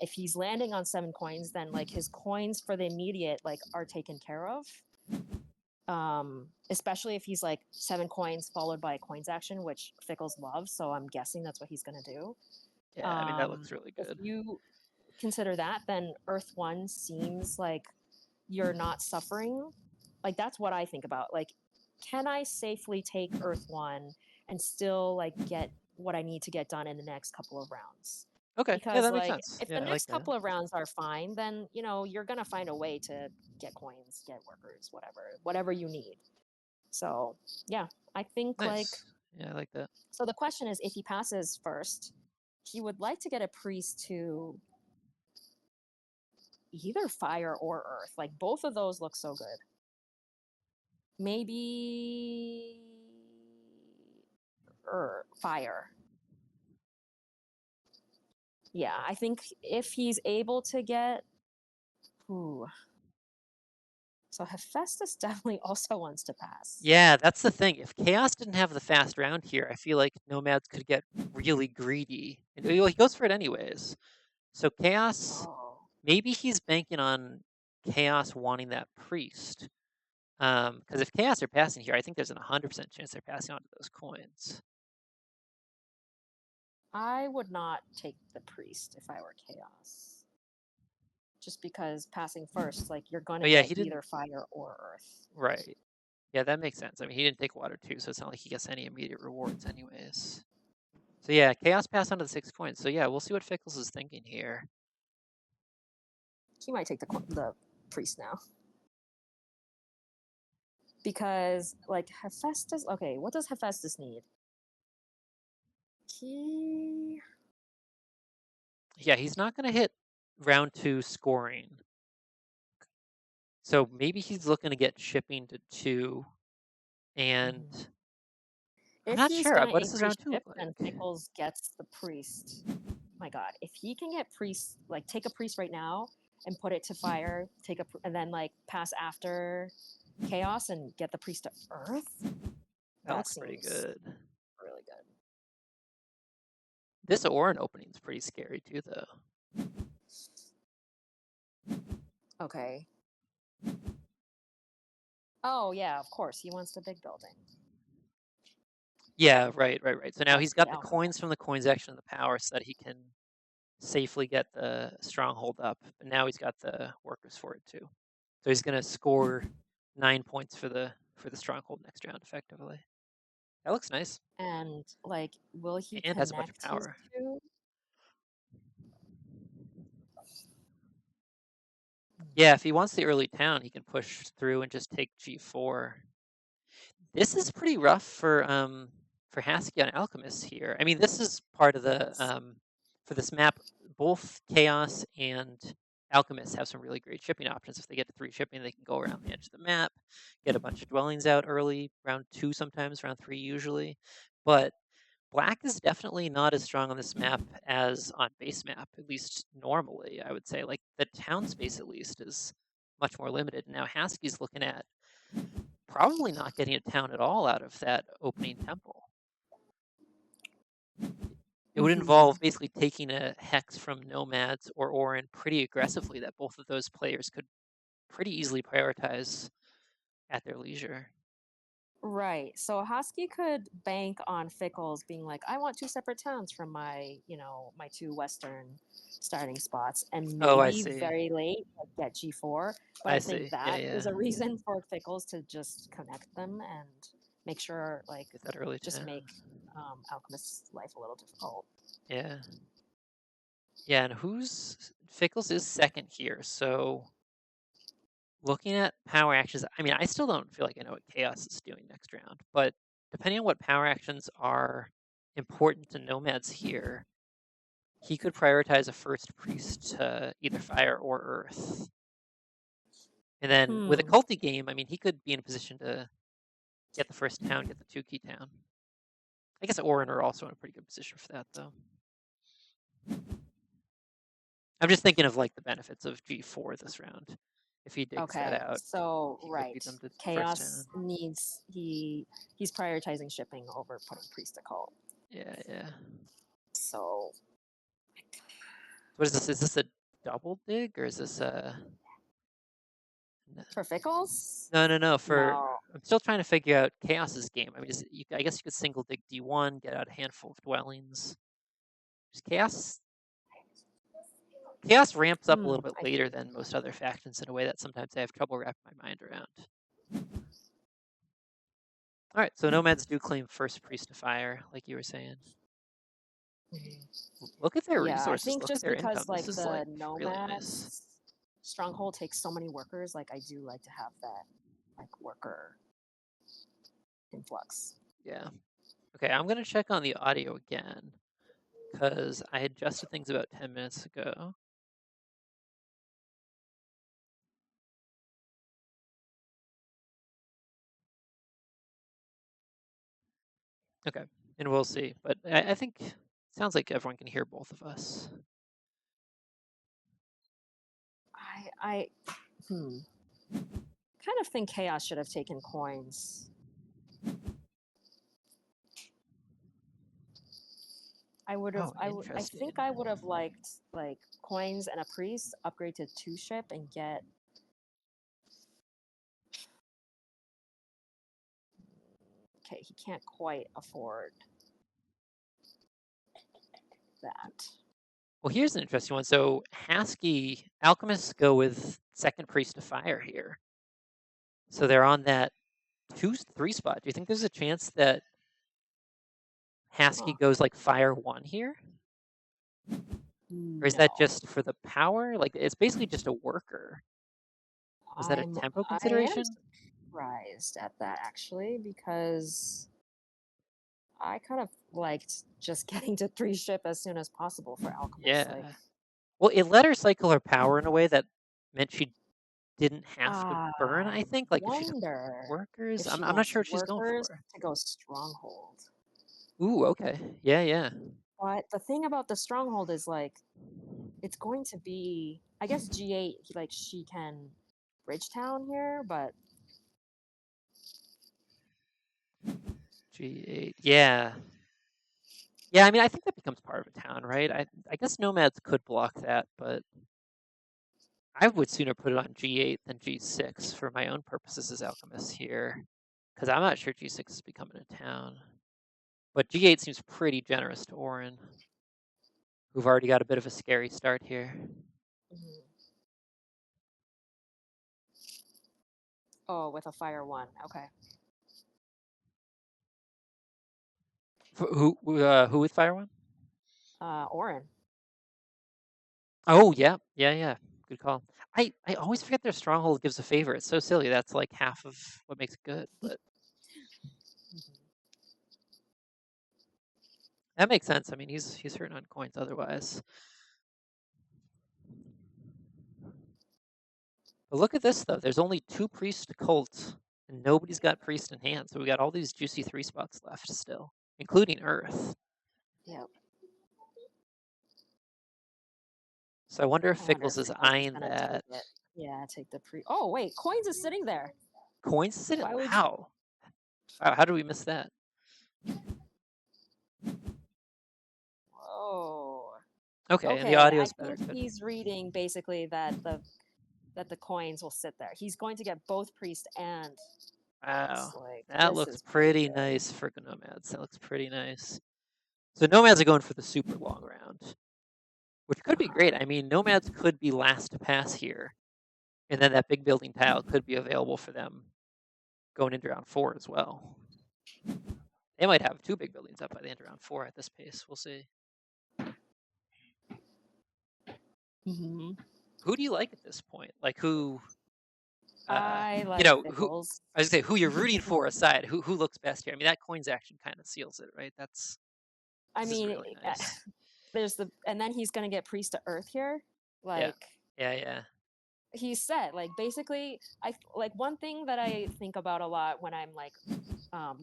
Speaker 2: If he's landing on 7 coins, then like his coins for the immediate like are taken care of. Especially if he's like 7 coins followed by a coins action, which Fickles loves, so I'm guessing that's what he's gonna do.
Speaker 1: Yeah, I mean that looks really
Speaker 2: If
Speaker 1: good.
Speaker 2: you consider that, then Earth One seems like you're not suffering. Like that's what I think about. Like, can I safely take Earth One and still like get what I need to get done in the next couple of rounds?
Speaker 1: Okay. Yeah,
Speaker 2: Because
Speaker 1: that makes
Speaker 2: like
Speaker 1: sense.
Speaker 2: if the
Speaker 1: Yeah, I like
Speaker 2: next
Speaker 1: that.
Speaker 2: couple of rounds are fine, then you're gonna find a way to get coins, get workers, whatever you need. So yeah, I think like
Speaker 1: Nice. Yeah, I like that.
Speaker 2: so the question is if he passes first, he would like to get a priest to either fire or earth. Like both of those look so good. Maybe fire. Yeah, I think if he's able to get ooh. So Hefaistos definitely also wants to pass.
Speaker 1: Yeah, that's the thing. If Chaos didn't have the fast round here, I feel like Nomads could get really greedy. And well, he goes for it anyways. So Chaos,
Speaker 2: Oh.
Speaker 1: maybe he's banking on Chaos wanting that priest. Because if Chaos are passing here, I think there's an 100% chance they're passing on to those coins.
Speaker 2: I would not take the priest if I were chaos. Just because passing first, like you're gonna
Speaker 1: Oh yeah,
Speaker 2: get
Speaker 1: he didn't.
Speaker 2: either fire or earth.
Speaker 1: Right. Yeah, that makes sense. I mean, he didn't take water too, so it's not like he gets any immediate rewards anyways. So yeah, Chaos passed on to the 6 coins. So yeah, we'll see what Fickles is thinking here.
Speaker 2: He might take the priest now. Because like Hephaestus, okay, what does Hephaestus need? He
Speaker 1: Yeah, he's not going to hit round 2 scoring. So maybe he's looking to get shipping to 2. And
Speaker 2: Mhm.
Speaker 1: I'm
Speaker 2: If
Speaker 1: not
Speaker 2: he's
Speaker 1: sure.
Speaker 2: gonna
Speaker 1: What does his
Speaker 2: increase
Speaker 1: round 2
Speaker 2: ship,
Speaker 1: look
Speaker 2: then
Speaker 1: like?
Speaker 2: Pickles gets the priest. My God, if he can get priest, like take a priest right now and put it to fire, and then like pass after chaos and get the priest to earth,
Speaker 1: That
Speaker 2: that
Speaker 1: looks pretty
Speaker 2: seems
Speaker 1: good.
Speaker 2: really good.
Speaker 1: This Auren opening is pretty scary too, though.
Speaker 2: Okay. Oh yeah, of course he wants the big building.
Speaker 1: Yeah, right. So now
Speaker 2: That's
Speaker 1: he's
Speaker 2: the
Speaker 1: got the coins from
Speaker 2: alchemist.
Speaker 1: the coins action and the power so that he can safely get the stronghold up. But now he's got the workers for it too. So he's gonna score 9 points for the stronghold next round effectively. That looks nice.
Speaker 2: And like, will he
Speaker 1: And has a bunch of
Speaker 2: connect his
Speaker 1: power.
Speaker 2: two?
Speaker 1: Yeah, if he wants the early town, he can push through and just take G4. This is pretty rough for Haski on Alchemists here. I mean, this is part of the
Speaker 2: Yes.
Speaker 1: for this map, both Chaos and Alchemists have some really great shipping options. If they get to 3 shipping, they can go around the edge of the map, get a bunch of dwellings out early, round 2 sometimes, round 3 usually. But black is definitely not as strong on this map as on base map, at least normally, I would say. Like, the town space, at least, is much more limited. Now, Haski's looking at probably not getting a town at all out of that opening temple. It would involve basically taking a hex from Nomads or Auren pretty aggressively that both of those players could pretty easily prioritize at their leisure.
Speaker 2: Right. So Haski could bank on Fickles being like, I want 2 separate towns from my, my 2 western starting spots, and
Speaker 1: Oh, I
Speaker 2: maybe
Speaker 1: see.
Speaker 2: very late like, get G4. But
Speaker 1: I
Speaker 2: I think
Speaker 1: see. Yeah,
Speaker 2: that is
Speaker 1: yeah.
Speaker 2: a reason for Fickles to just connect them and make sure, like,
Speaker 1: Get that early
Speaker 2: just
Speaker 1: town.
Speaker 2: make Alchemist's life a little difficult.
Speaker 1: Yeah. Yeah, and Fickles is second here, so looking at power actions, I mean, I still don't feel like I know what Chaos is doing next round, but depending on what power actions are important to Nomads here, he could prioritize a first priest to either fire or earth. And then with a
Speaker 2: Hmm.
Speaker 1: culty game, I mean, he could be in a position to get the first town, get the 2-key town. I guess Auren are also in a pretty good position for that, though. I'm just thinking of like the benefits of G4 this round. If he digs that
Speaker 2: Okay.
Speaker 1: out,
Speaker 2: So
Speaker 1: he could
Speaker 2: right.
Speaker 1: beat them to first town.
Speaker 2: Chaos needs he's prioritizing shipping over putting priest to cult.
Speaker 1: Yeah, yeah.
Speaker 2: So
Speaker 1: What is this? Is this a double dig or is this a?
Speaker 2: for Fickles?
Speaker 1: No, no, no.
Speaker 2: No.
Speaker 1: I'm still trying to figure out Chaos's game. I mean, I guess you could single dig D1, get out a handful of dwellings. Just Chaos ramps up a little bit
Speaker 2: I
Speaker 1: later than most other factions in a way that sometimes I have trouble wrapping my mind around. All right, so Nomads do claim first priest to fire, like you were saying. Look at their
Speaker 2: Yeah, I
Speaker 1: resources.
Speaker 2: think
Speaker 1: Look at
Speaker 2: just
Speaker 1: their income.
Speaker 2: because
Speaker 1: This
Speaker 2: like
Speaker 1: is
Speaker 2: the
Speaker 1: like really nice.
Speaker 2: Nomads stronghold takes so many workers, like I do like to have that like worker influx.
Speaker 1: Yeah. Okay, I'm gonna check on the audio again because I adjusted things about 10 minutes ago. Okay, and we'll see. But I think it sounds like everyone can hear both of us.
Speaker 2: I kind of think Chaos should have taken coins.
Speaker 1: Oh,
Speaker 2: I
Speaker 1: interesting.
Speaker 2: think I would have liked like coins and a priest, upgrade to 2 ship and get okay, he can't quite afford that.
Speaker 1: Well, here's an interesting one. So Haski Alchemists go with second priest to fire here. So they're on that 2-3 spot. Do you think there's a chance that Haski
Speaker 2: Huh.
Speaker 1: goes like fire 1 here? Or is that
Speaker 2: No.
Speaker 1: just for the power? Like it's basically just a worker. Was that a tempo
Speaker 2: I am
Speaker 1: consideration?
Speaker 2: surprised at that actually because I kind of liked just getting to 3 ship as soon as possible for Alchemist. Like,
Speaker 1: Yeah. Well, it let her cycle her power in a way that meant she didn't have to burn,
Speaker 2: I
Speaker 1: I think. Like if she's
Speaker 2: wonder
Speaker 1: workers,
Speaker 2: if she
Speaker 1: I'm not
Speaker 2: wants
Speaker 1: sure what she's going
Speaker 2: workers
Speaker 1: for.
Speaker 2: to go stronghold.
Speaker 1: Ooh, okay. Yeah, yeah.
Speaker 2: But the thing about the stronghold is like it's going to be I guess G8 like she can Bridgetown here, but
Speaker 1: G8. Yeah. Yeah, I mean, I think that becomes part of a town, right? I guess Nomads could block that, but I would sooner put it on G8 than G6 for my own purposes as Alchemist here, because I'm not sure G6 is becoming a town. But G8 seems pretty generous to Auren, who've already got a bit of a scary start here.
Speaker 2: mhm. Oh, with a fire 1. Okay.
Speaker 1: Who with Fire One?
Speaker 2: Auren.
Speaker 1: Oh, yeah, yeah, yeah. Good call. I always forget their stronghold gives a favor. It's so silly. That's like half of what makes it good, but that makes sense. I mean, he's hurting on coins otherwise. But look at this though. There's only 2 priest cult, and nobody's got priest in hand. So we got all these juicy 3 spots left still, including Earth.
Speaker 2: Yep.
Speaker 1: So I wonder if
Speaker 2: I wonder
Speaker 1: Fickles
Speaker 2: if
Speaker 1: is
Speaker 2: Fickles is
Speaker 1: eyeing
Speaker 2: gonna take
Speaker 1: that.
Speaker 2: it. Yeah, take the pre. Oh wait, coins is sitting there.
Speaker 1: Coins sit.
Speaker 2: Why would you?
Speaker 1: How? How did we miss that?
Speaker 2: Oh.
Speaker 1: Okay, and the
Speaker 2: Okay, I
Speaker 1: audio's better.
Speaker 2: think
Speaker 1: Good.
Speaker 2: he's reading basically that the coins will sit there. He's going to get both priest and
Speaker 1: Wow.
Speaker 2: like
Speaker 1: That
Speaker 2: this
Speaker 1: looks
Speaker 2: is pretty
Speaker 1: pretty
Speaker 2: good.
Speaker 1: nice for Nomads. That looks pretty nice. So Nomads are going for the super long round, which could be
Speaker 2: Uh-huh.
Speaker 1: great. I mean, Nomads could be last to pass here, and then that big building tile could be available for them going into round 4 as well. They might have 2 big buildings up by the end of round 4 at this pace. We'll see.
Speaker 2: Hmm.
Speaker 1: Who do you like at this point? Like who?
Speaker 2: I
Speaker 1: You
Speaker 2: like
Speaker 1: know who?
Speaker 2: Fickles.
Speaker 1: I was gonna say who you're rooting for aside. Who looks best here? I mean, that coins action kind of seals it, right?
Speaker 2: I
Speaker 1: This is
Speaker 2: mean,
Speaker 1: really nice.
Speaker 2: there's and then he's gonna get priest to earth here.
Speaker 1: Yeah,
Speaker 2: Like
Speaker 1: yeah.
Speaker 2: he said, like basically, I like one thing that I think about a lot when I'm like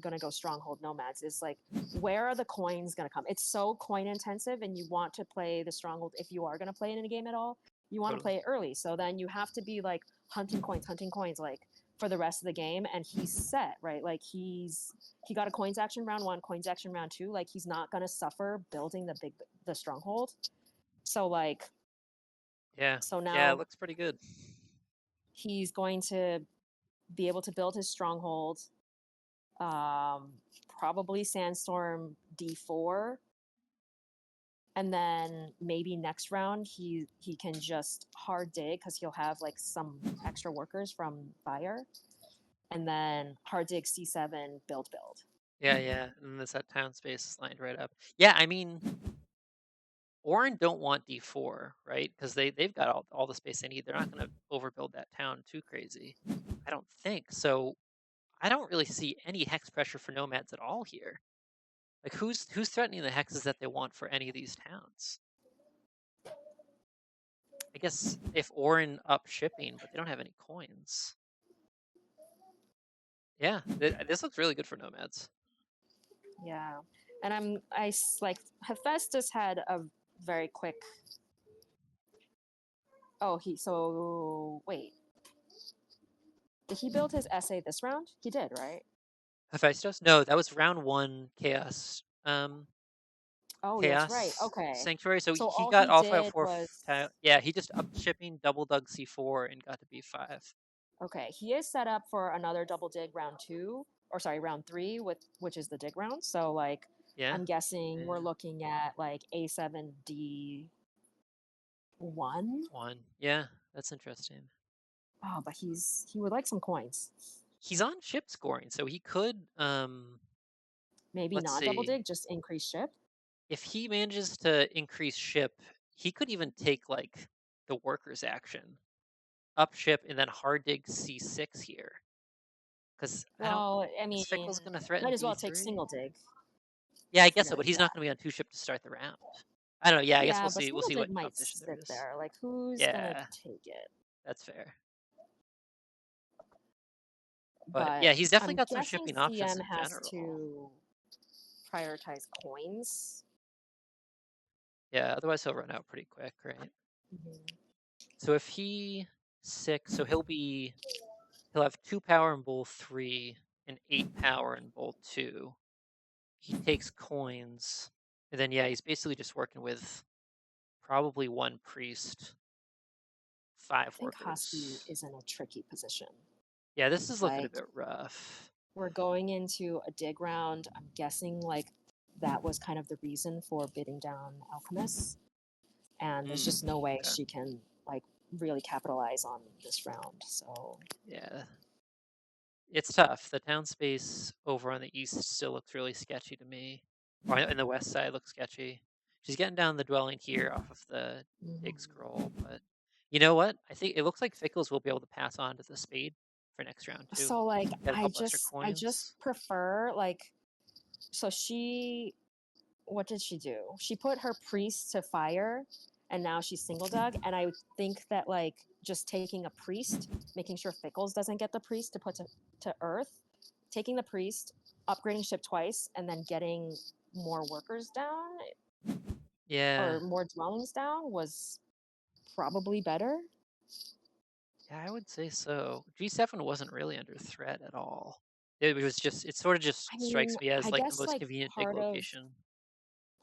Speaker 2: gonna go stronghold nomads is like where are the coins gonna come? It's so coin intensive, and you want to play the stronghold if you are gonna play it in a game at all. You want to
Speaker 1: Totally.
Speaker 2: play it early, so then you have to be like hunting coins, like for the rest of the game. And he's set, right? Like he got a coins action round 1, coins action round 2. Like he's not gonna suffer building the stronghold. So like
Speaker 1: Yeah,
Speaker 2: so
Speaker 1: yeah. It
Speaker 2: now
Speaker 1: looks pretty good.
Speaker 2: he's going to be able to build his stronghold. Um, Probably Sandstorm D4, and then maybe next round he can just hard dig because he'll have like some extra workers from fire, and then hard dig C7 build.
Speaker 1: Yeah. And there's that town space lined right up. Yeah, I mean, Auren don't want D4, right? Because they've got all the space they need. They're not going to overbuild that town too crazy. I don't think so. I don't really see any hex pressure for nomads at all here. Like who's threatening the hexes that they want for any of these towns? I guess if Auren up shipping, but they don't have any coins. Yeah, this looks really good for nomads.
Speaker 2: Yeah, and like Hefaistos had a very quick. Oh, wait. Did he build his essay this round? He did, right?
Speaker 1: Hefaistos? No, that was round 1 chaos.
Speaker 2: Oh, that's right.
Speaker 1: Chaos
Speaker 2: Okay.
Speaker 1: Sanctuary. So
Speaker 2: So
Speaker 1: he
Speaker 2: all
Speaker 1: got
Speaker 2: he
Speaker 1: Alpha at
Speaker 2: did
Speaker 1: 4
Speaker 2: was
Speaker 1: tile. Yeah, he just upped shipping, double dug C4, and got to B5.
Speaker 2: okay. He is set up for another double dig round 2, or sorry, round 3, which is the dig round. So like,
Speaker 1: Yeah,
Speaker 2: I'm guessing we're
Speaker 1: yeah.
Speaker 2: looking at like A7D1.
Speaker 1: 1. Yeah, that's interesting.
Speaker 2: Oh, but he would like some coins.
Speaker 1: He's on ship scoring, so he could.
Speaker 2: Maybe
Speaker 1: Let's
Speaker 2: not double
Speaker 1: see.
Speaker 2: dig, just increase ship.
Speaker 1: If he manages to increase ship, he could even take like the workers action, up ship, and then hard dig C6 here. Because I don't.
Speaker 2: Well, I
Speaker 1: Is
Speaker 2: mean,
Speaker 1: Fickle's gonna threaten
Speaker 2: might as well take
Speaker 1: B3?
Speaker 2: single dig.
Speaker 1: Yeah, I guess so, but
Speaker 2: Forgetting
Speaker 1: he's not
Speaker 2: that.
Speaker 1: gonna be on 2 ship to start the round. I don't know. Yeah, I guess
Speaker 2: Yeah,
Speaker 1: we'll
Speaker 2: but
Speaker 1: see. We'll
Speaker 2: single
Speaker 1: see
Speaker 2: dig
Speaker 1: what
Speaker 2: might
Speaker 1: competition there
Speaker 2: sit
Speaker 1: is.
Speaker 2: there. Like, who's gonna
Speaker 1: Yeah,
Speaker 2: take it?
Speaker 1: that's fair. But
Speaker 2: But
Speaker 1: yeah, he's definitely
Speaker 2: I'm
Speaker 1: got some
Speaker 2: guessing
Speaker 1: shipping options
Speaker 2: CM
Speaker 1: in
Speaker 2: has
Speaker 1: general.
Speaker 2: to prioritize coins.
Speaker 1: Yeah, otherwise he'll run out pretty quick, right?
Speaker 2: Mhm.
Speaker 1: So if he 6, so he'll have 2 power in bowl 3 and 8 power in bowl 2. He takes coins, and then yeah, he's basically just working with probably 1 priest,
Speaker 2: I
Speaker 1: 5
Speaker 2: think Haski
Speaker 1: workers.
Speaker 2: is in a tricky position.
Speaker 1: Yeah, this is looking a
Speaker 2: Like,
Speaker 1: bit rough.
Speaker 2: we're going into a dig round. I'm guessing like that was kind of the reason for bidding down Alchemists. And there's
Speaker 1: Mm,
Speaker 2: just no way
Speaker 1: okay.
Speaker 2: she can like really capitalize on this round. So
Speaker 1: Yeah, it's tough. The town space over on the east still looks really sketchy to me. Or in the west side looks sketchy. She's getting down the dwelling here off of the dig
Speaker 2: mhm.
Speaker 1: scroll, but you know what? I think it looks like Fickles will be able to pass on to the spade for next round too.
Speaker 2: So like
Speaker 1: Get a couple extra
Speaker 2: I just
Speaker 1: coins.
Speaker 2: prefer like so she what did she do? She put her priest to fire, and now she's single dug. And I think that like just taking a priest, making sure Fickles doesn't get the priest to put to Earth, taking the priest, upgrading ship twice, and then getting more workers down
Speaker 1: Yeah.
Speaker 2: or more dwellings down was probably better.
Speaker 1: Yeah, I would say so. G7 wasn't really under threat at all. It was just, it sort of just
Speaker 2: I
Speaker 1: strikes
Speaker 2: mean,
Speaker 1: me as
Speaker 2: I
Speaker 1: like the
Speaker 2: guess
Speaker 1: most
Speaker 2: like
Speaker 1: convenient big
Speaker 2: part of
Speaker 1: location.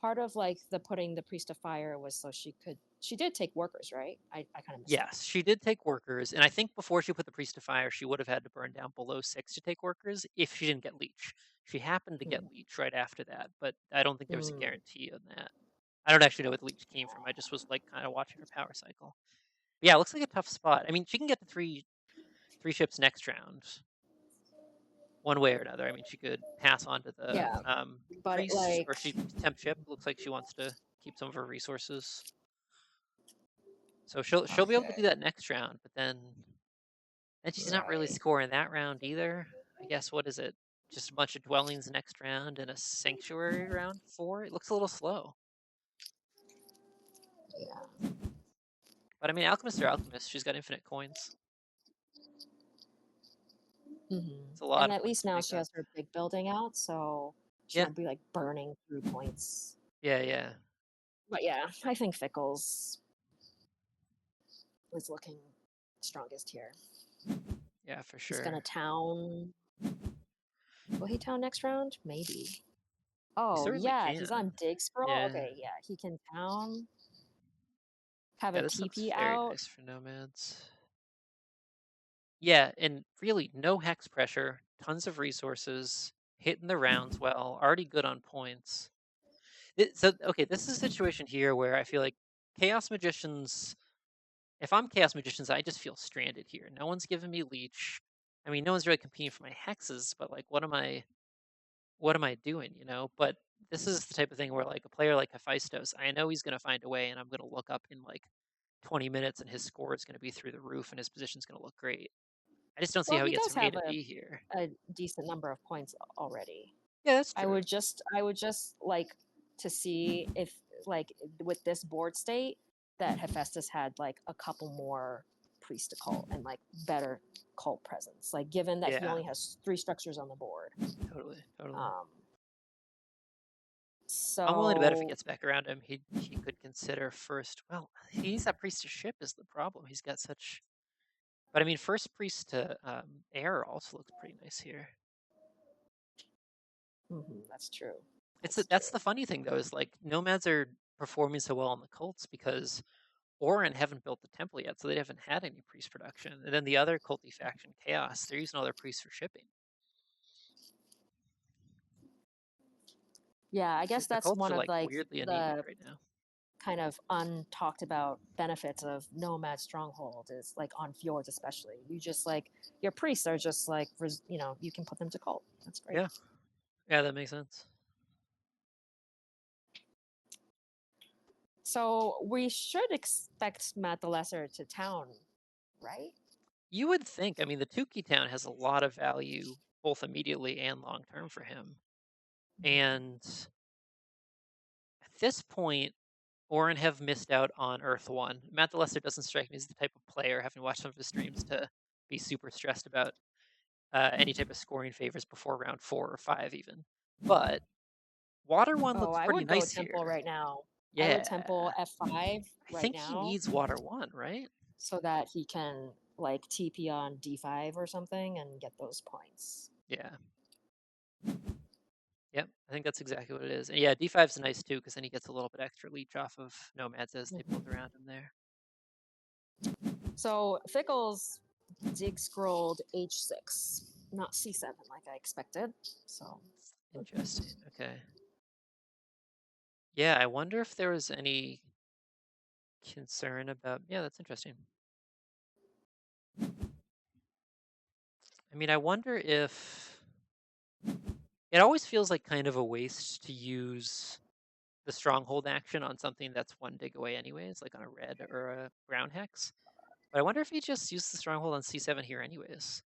Speaker 2: part of like the putting the priest of fire was so she did take workers, right? I kind of missed that.
Speaker 1: Yes, she did take workers, and I think before she put the priest to fire, she would have had to burn down below 6 to take workers if she didn't get leech. She happened to get
Speaker 2: Mm.
Speaker 1: leech right after that, but I don't think there was a
Speaker 2: Mm.
Speaker 1: guarantee on that. I don't actually know where the leech came from. I just was like kind of watching her power cycle. Yeah, it looks like a tough spot. I mean, she can get to three ships next round, one way or another. I mean, she could pass on to the
Speaker 2: Yeah, but
Speaker 1: priest,
Speaker 2: like
Speaker 1: or she temp ship. Looks like she wants to keep some of her resources, so she'll be able to do
Speaker 2: okay,
Speaker 1: that next round. But then she's not really
Speaker 2: right.
Speaker 1: scoring that round either. I guess what is it? Just a bunch of dwellings next round and a sanctuary round 4. It looks a little slow.
Speaker 2: Yeah.
Speaker 1: But I mean, alchemists are alchemists. She's got infinite coins. It's a lot
Speaker 2: And
Speaker 1: of
Speaker 2: at
Speaker 1: points
Speaker 2: least
Speaker 1: to
Speaker 2: now
Speaker 1: make
Speaker 2: she
Speaker 1: up.
Speaker 2: has her big building out, so she
Speaker 1: Yeah,
Speaker 2: won't be like burning through points.
Speaker 1: yeah, yeah,
Speaker 2: But yeah, I think Fickles is looking strongest here.
Speaker 1: yeah, for
Speaker 2: He's
Speaker 1: sure.
Speaker 2: gonna town. Will he town next round? Maybe.
Speaker 1: He
Speaker 2: Oh
Speaker 1: certainly
Speaker 2: yeah, he's on
Speaker 1: can.
Speaker 2: dig scroll.
Speaker 1: Yeah,
Speaker 2: Okay, yeah, he can town. Have
Speaker 1: yeah.
Speaker 2: a
Speaker 1: This looks
Speaker 2: TP
Speaker 1: very
Speaker 2: out.
Speaker 1: nice for nomads. Yeah, and really no hex pressure, tons of resources, hitting the rounds well, already good on points. So okay, this is a situation here where I feel like chaos magicians. If I'm chaos magicians, I just feel stranded here. No one's giving me leech. I mean, no one's really competing for my hexes, but like, what am I doing? But this is the type of thing where like a player like Hefaistos, I know he's going to find a way, and I'm going to look up in like 20 minutes, and his score is going to be through the roof, and his position's going to look great. I just don't see
Speaker 2: Well,
Speaker 1: how he
Speaker 2: he
Speaker 1: gets
Speaker 2: does
Speaker 1: from A
Speaker 2: have
Speaker 1: to B here.
Speaker 2: a decent number of points already.
Speaker 1: Yeah, that's
Speaker 2: I
Speaker 1: true.
Speaker 2: would just like to see if like with this board state that Hephaestus had like a couple more priest to cult and like better cult presence. Like given that he
Speaker 1: Yeah,
Speaker 2: only has 3 structures on the board.
Speaker 1: totally, totally.
Speaker 2: Um
Speaker 1: I'm willing to bet if it
Speaker 2: so
Speaker 1: gets back around him, he could consider first. Well, he's that priest to ship is the problem. He's got such. But I mean, first priest to air also looks pretty nice here.
Speaker 2: that's true.
Speaker 1: It's
Speaker 2: That's
Speaker 1: that's
Speaker 2: true.
Speaker 1: the funny thing though is like nomads are performing so well on the cults because Auren haven't built the temple yet, so they haven't had any priest production. And then the other culty faction, Chaos, they're using all their priests for shipping.
Speaker 2: Yeah, I guess
Speaker 1: The
Speaker 2: that's
Speaker 1: cults
Speaker 2: one
Speaker 1: are
Speaker 2: of
Speaker 1: like
Speaker 2: like
Speaker 1: weirdly anemic
Speaker 2: the
Speaker 1: right now.
Speaker 2: kind of untalked about benefits of nomad stronghold is like on fjords especially you just like your priests are just like you can put them to cult. That's great.
Speaker 1: Yeah, yeah, that makes sense.
Speaker 2: So we should expect Matt the Lesser to town, right?
Speaker 1: You would think. I mean, the Tukey town has a lot of value both immediately and long term for him. And at this point, Auren have missed out on Earth One. Matt the Lesser doesn't strike me as the type of player, having watched some of his streams, to be super stressed about any type of scoring favors before round 4 or 5, even. But Water One
Speaker 2: Oh,
Speaker 1: looks
Speaker 2: I
Speaker 1: pretty
Speaker 2: would go
Speaker 1: nice
Speaker 2: temple
Speaker 1: here.
Speaker 2: right now. I would
Speaker 1: Yeah,
Speaker 2: temple F5
Speaker 1: I
Speaker 2: right
Speaker 1: think he
Speaker 2: now
Speaker 1: needs Water One, right?
Speaker 2: so that he can like TP on D5 or something and get those points.
Speaker 1: Yeah. Yep, I think that's exactly what it is. And yeah, D5's nice too, because then he gets a little bit extra leech off of Nomads as they build
Speaker 2: Mhm.
Speaker 1: around him there.
Speaker 2: So Fickles dig scrolled H6, not C7 like I expected. So
Speaker 1: Interesting. Okay. Yeah, I wonder if there was any concern about. Yeah, that's interesting. I mean, I wonder if it always feels like kind of a waste to use the stronghold action on something that's 1 dig away, anyways, like on a red or a brown hex. But I wonder if he just used the stronghold on C7 here, anyways.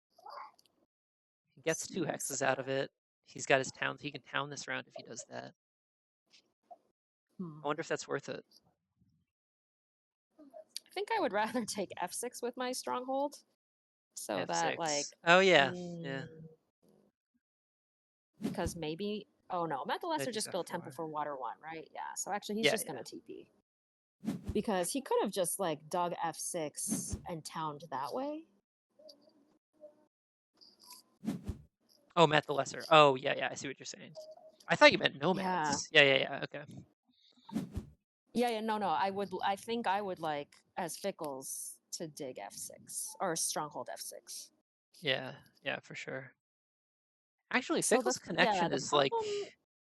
Speaker 1: He gets 2 hexes out of
Speaker 2: C7.
Speaker 1: it. He's got his town. He can town this round if he does that.
Speaker 2: Hmm.
Speaker 1: I wonder if that's worth it.
Speaker 2: think I would rather take f6 with my stronghold so that like
Speaker 1: F6. Oh yeah,
Speaker 2: mm,
Speaker 1: yeah.
Speaker 2: because maybe oh no,
Speaker 1: Knight
Speaker 2: Methalesser
Speaker 1: takes
Speaker 2: just built temple
Speaker 1: F4.
Speaker 2: for water one, right? Yeah. So actually he's
Speaker 1: Yeah,
Speaker 2: just
Speaker 1: yeah.
Speaker 2: gonna TP. Because he could have just like dug f6 and towned that way.
Speaker 1: Oh, Matt the Lesser. Oh yeah, yeah. I see what you're saying. I thought you meant
Speaker 2: Yeah.
Speaker 1: Nomads. Yeah, yeah, yeah. Okay.
Speaker 2: Yeah, no. I think I would like as Fickles to dig f6 or stronghold f6.
Speaker 1: Yeah, yeah, for sure. Actually,
Speaker 2: So
Speaker 1: Fickle's
Speaker 2: yeah,
Speaker 1: connection
Speaker 2: the
Speaker 1: is like
Speaker 2: problem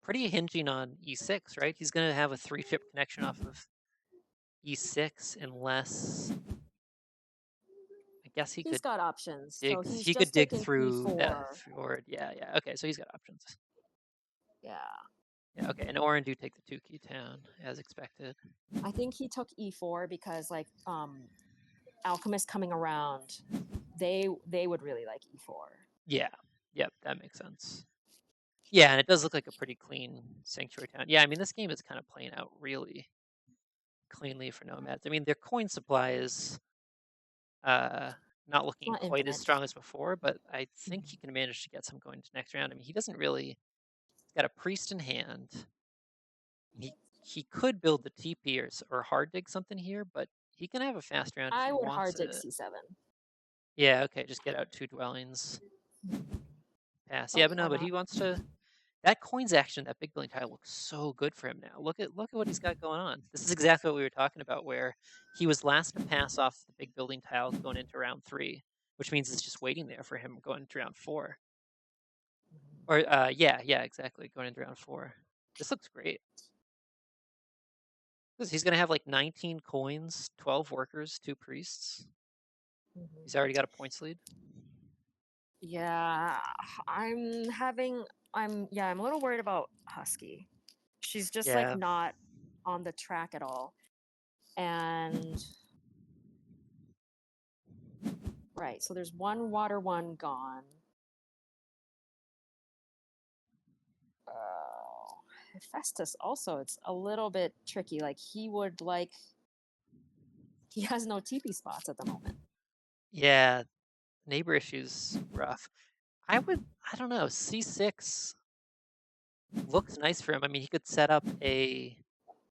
Speaker 1: pretty hinging on e6, right? He's gonna have a 3-chip connection off of e6 unless I guess he
Speaker 2: he's
Speaker 1: could
Speaker 2: got options. So
Speaker 1: dig.
Speaker 2: he's
Speaker 1: He could
Speaker 2: just
Speaker 1: dig
Speaker 2: taking
Speaker 1: through the
Speaker 2: e4.
Speaker 1: fjord. Yeah, yeah. Okay, so he's got options.
Speaker 2: Yeah.
Speaker 1: Yeah. Okay, and Auren do take the 2-key town as expected.
Speaker 2: I think he took e4 because like Alchemist coming around, they would really like e4.
Speaker 1: Yeah. Yep, that makes sense. Yeah, and it does look like a pretty clean sanctuary town. Yeah, I mean this game is kind of playing out really cleanly for Nomads. I mean their coin supply is uh not
Speaker 2: It's
Speaker 1: looking
Speaker 2: not
Speaker 1: quite as
Speaker 2: infinite.
Speaker 1: strong as before, but I think he
Speaker 2: Mhm.
Speaker 1: can manage to get some going to next round. I mean he doesn't really he's got a priest in hand. He could build the TP or hard dig something here, but he can have a fast round if
Speaker 2: I
Speaker 1: he
Speaker 2: would
Speaker 1: wants
Speaker 2: hard dig
Speaker 1: it.
Speaker 2: c7.
Speaker 1: Yeah, okay, just get out 2 dwellings. Pass.
Speaker 2: Oh,
Speaker 1: Yeah, but no,
Speaker 2: why
Speaker 1: but
Speaker 2: not?
Speaker 1: he wants to. That coins action, that big building tile looks so good for him now. Look at what he's got going on. This is exactly what we were talking about, where he was last to pass off the big building tiles going into round 3, which means it's just waiting there for him going into round 4. Or yeah, yeah, exactly, going into round 4. This looks great. He's gonna have like 19 coins, 12 workers, 2 priests. He's
Speaker 2: Mhm.
Speaker 1: already got a points lead.
Speaker 2: Yeah, I'm having I'm a little worried about Husky. She's just like
Speaker 1: Yeah,
Speaker 2: not on the track at all. And right, so there's one water one gone. Oh, Hefaistos also it's a little bit tricky. Like he would like he has no TP spots at the moment.
Speaker 1: yeah, neighbor issues rough. I don't know, C6 looks nice for him. I mean, he could set up a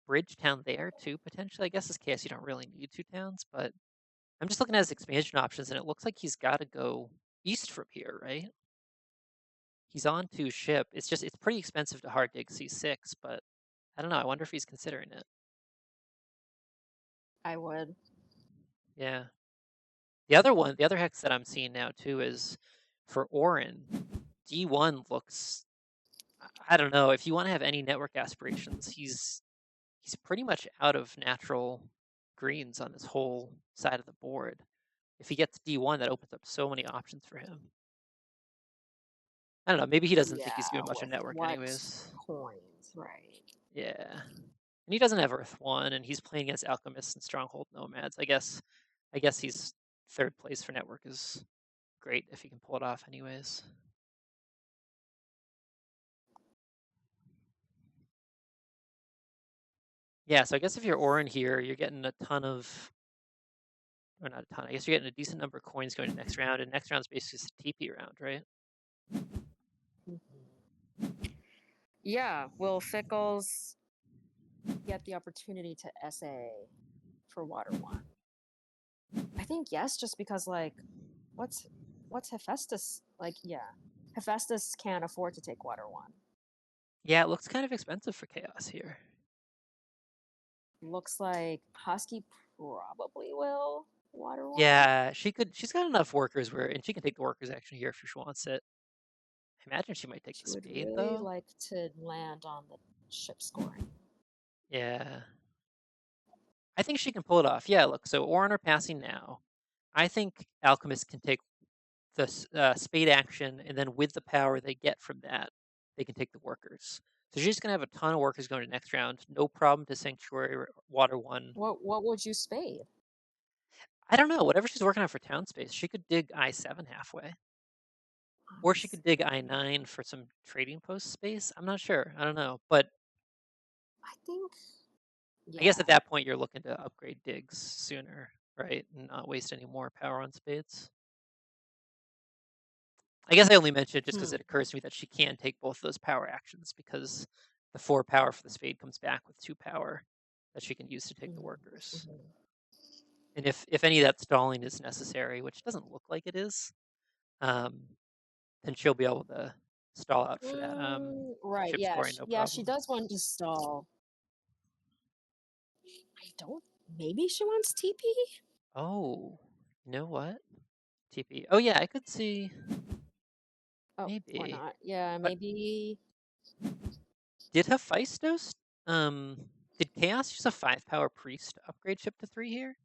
Speaker 1: bridge town there too, potentially. I guess this case you don't really need 2 towns, but I'm just looking at his expansion options, and it looks like he's got to go east from here, right? He's on 2 ship. It's pretty expensive to hard dig C6, but I don't know. I wonder if he's considering it.
Speaker 2: I would.
Speaker 1: Yeah. The other hex that I'm seeing now too is for Auren. D1 looks. I don't know if you want to have any network aspirations. He's pretty much out of natural greens on this whole side of the board. If he gets D1, that opens up so many options for him. I don't know. Maybe he doesn't think he's
Speaker 2: Yeah,
Speaker 1: doing much of
Speaker 2: with
Speaker 1: network
Speaker 2: what
Speaker 1: anyways.
Speaker 2: coins, right?
Speaker 1: Yeah. And he doesn't have Earth 1, and he's playing against Alchemists and Stronghold Nomads. I guess he's third place for network is great if he can pull it off anyways. Yeah, so I guess if you're Auren here, you're getting a ton of, or not a ton, I guess you're getting a decent number of coins going to next round, and next round's basically just a TP round, right?
Speaker 2: Mhm. Yeah, will Fickles get the opportunity to SA for water one? I think yes, just because like what's Hefaistos like? Yeah, Hefaistos can't afford to take water one.
Speaker 1: Yeah, it looks kind of expensive for Chaos here.
Speaker 2: Looks like Haski probably will water one.
Speaker 1: Yeah, she's got enough workers and she can take the workers action here if she wants it. I imagine she might take the
Speaker 2: She would
Speaker 1: spade
Speaker 2: really
Speaker 1: though.
Speaker 2: like to land on the ship scoring.
Speaker 1: Yeah. I think she can pull it off. Yeah, look, so Auren are passing now. I think Alchemist can take the spade action, and then with the power they get from that, they can take the workers. So she's just gonna have a ton of workers going to next round. No problem to Sanctuary Water 1.
Speaker 2: What would you spade?
Speaker 1: I don't know, whatever she's working on for town space, she could dig I7 halfway. Or she could dig I9 for some trading post space. I'm not sure. I don't know. But
Speaker 2: I think.
Speaker 1: I guess
Speaker 2: Yeah.
Speaker 1: at that point you're looking to upgrade digs sooner, right, and not waste any more power on spades. I guess I only mention it just because
Speaker 2: Hmm.
Speaker 1: it occurs to me that she can take both of those power actions because the 4 power for the spade comes back with 2 power that she can use to take the
Speaker 2: Mhm.
Speaker 1: workers.
Speaker 2: Mhm.
Speaker 1: And if any of that stalling is necessary, which doesn't look like it is, um, then she'll be able to stall out for that
Speaker 2: Right.
Speaker 1: chip
Speaker 2: Yeah.
Speaker 1: scoring, no
Speaker 2: Yeah. She
Speaker 1: problem.
Speaker 2: does want to stall. I don't. Maybe she wants TP.
Speaker 1: Oh, you know what? TP. Oh yeah, I could see
Speaker 2: Oh, or
Speaker 1: maybe.
Speaker 2: not. Yeah.
Speaker 1: But
Speaker 2: Maybe.
Speaker 1: did Hefaistos did Chaos use a 5 power priest upgrade chip to 3 here?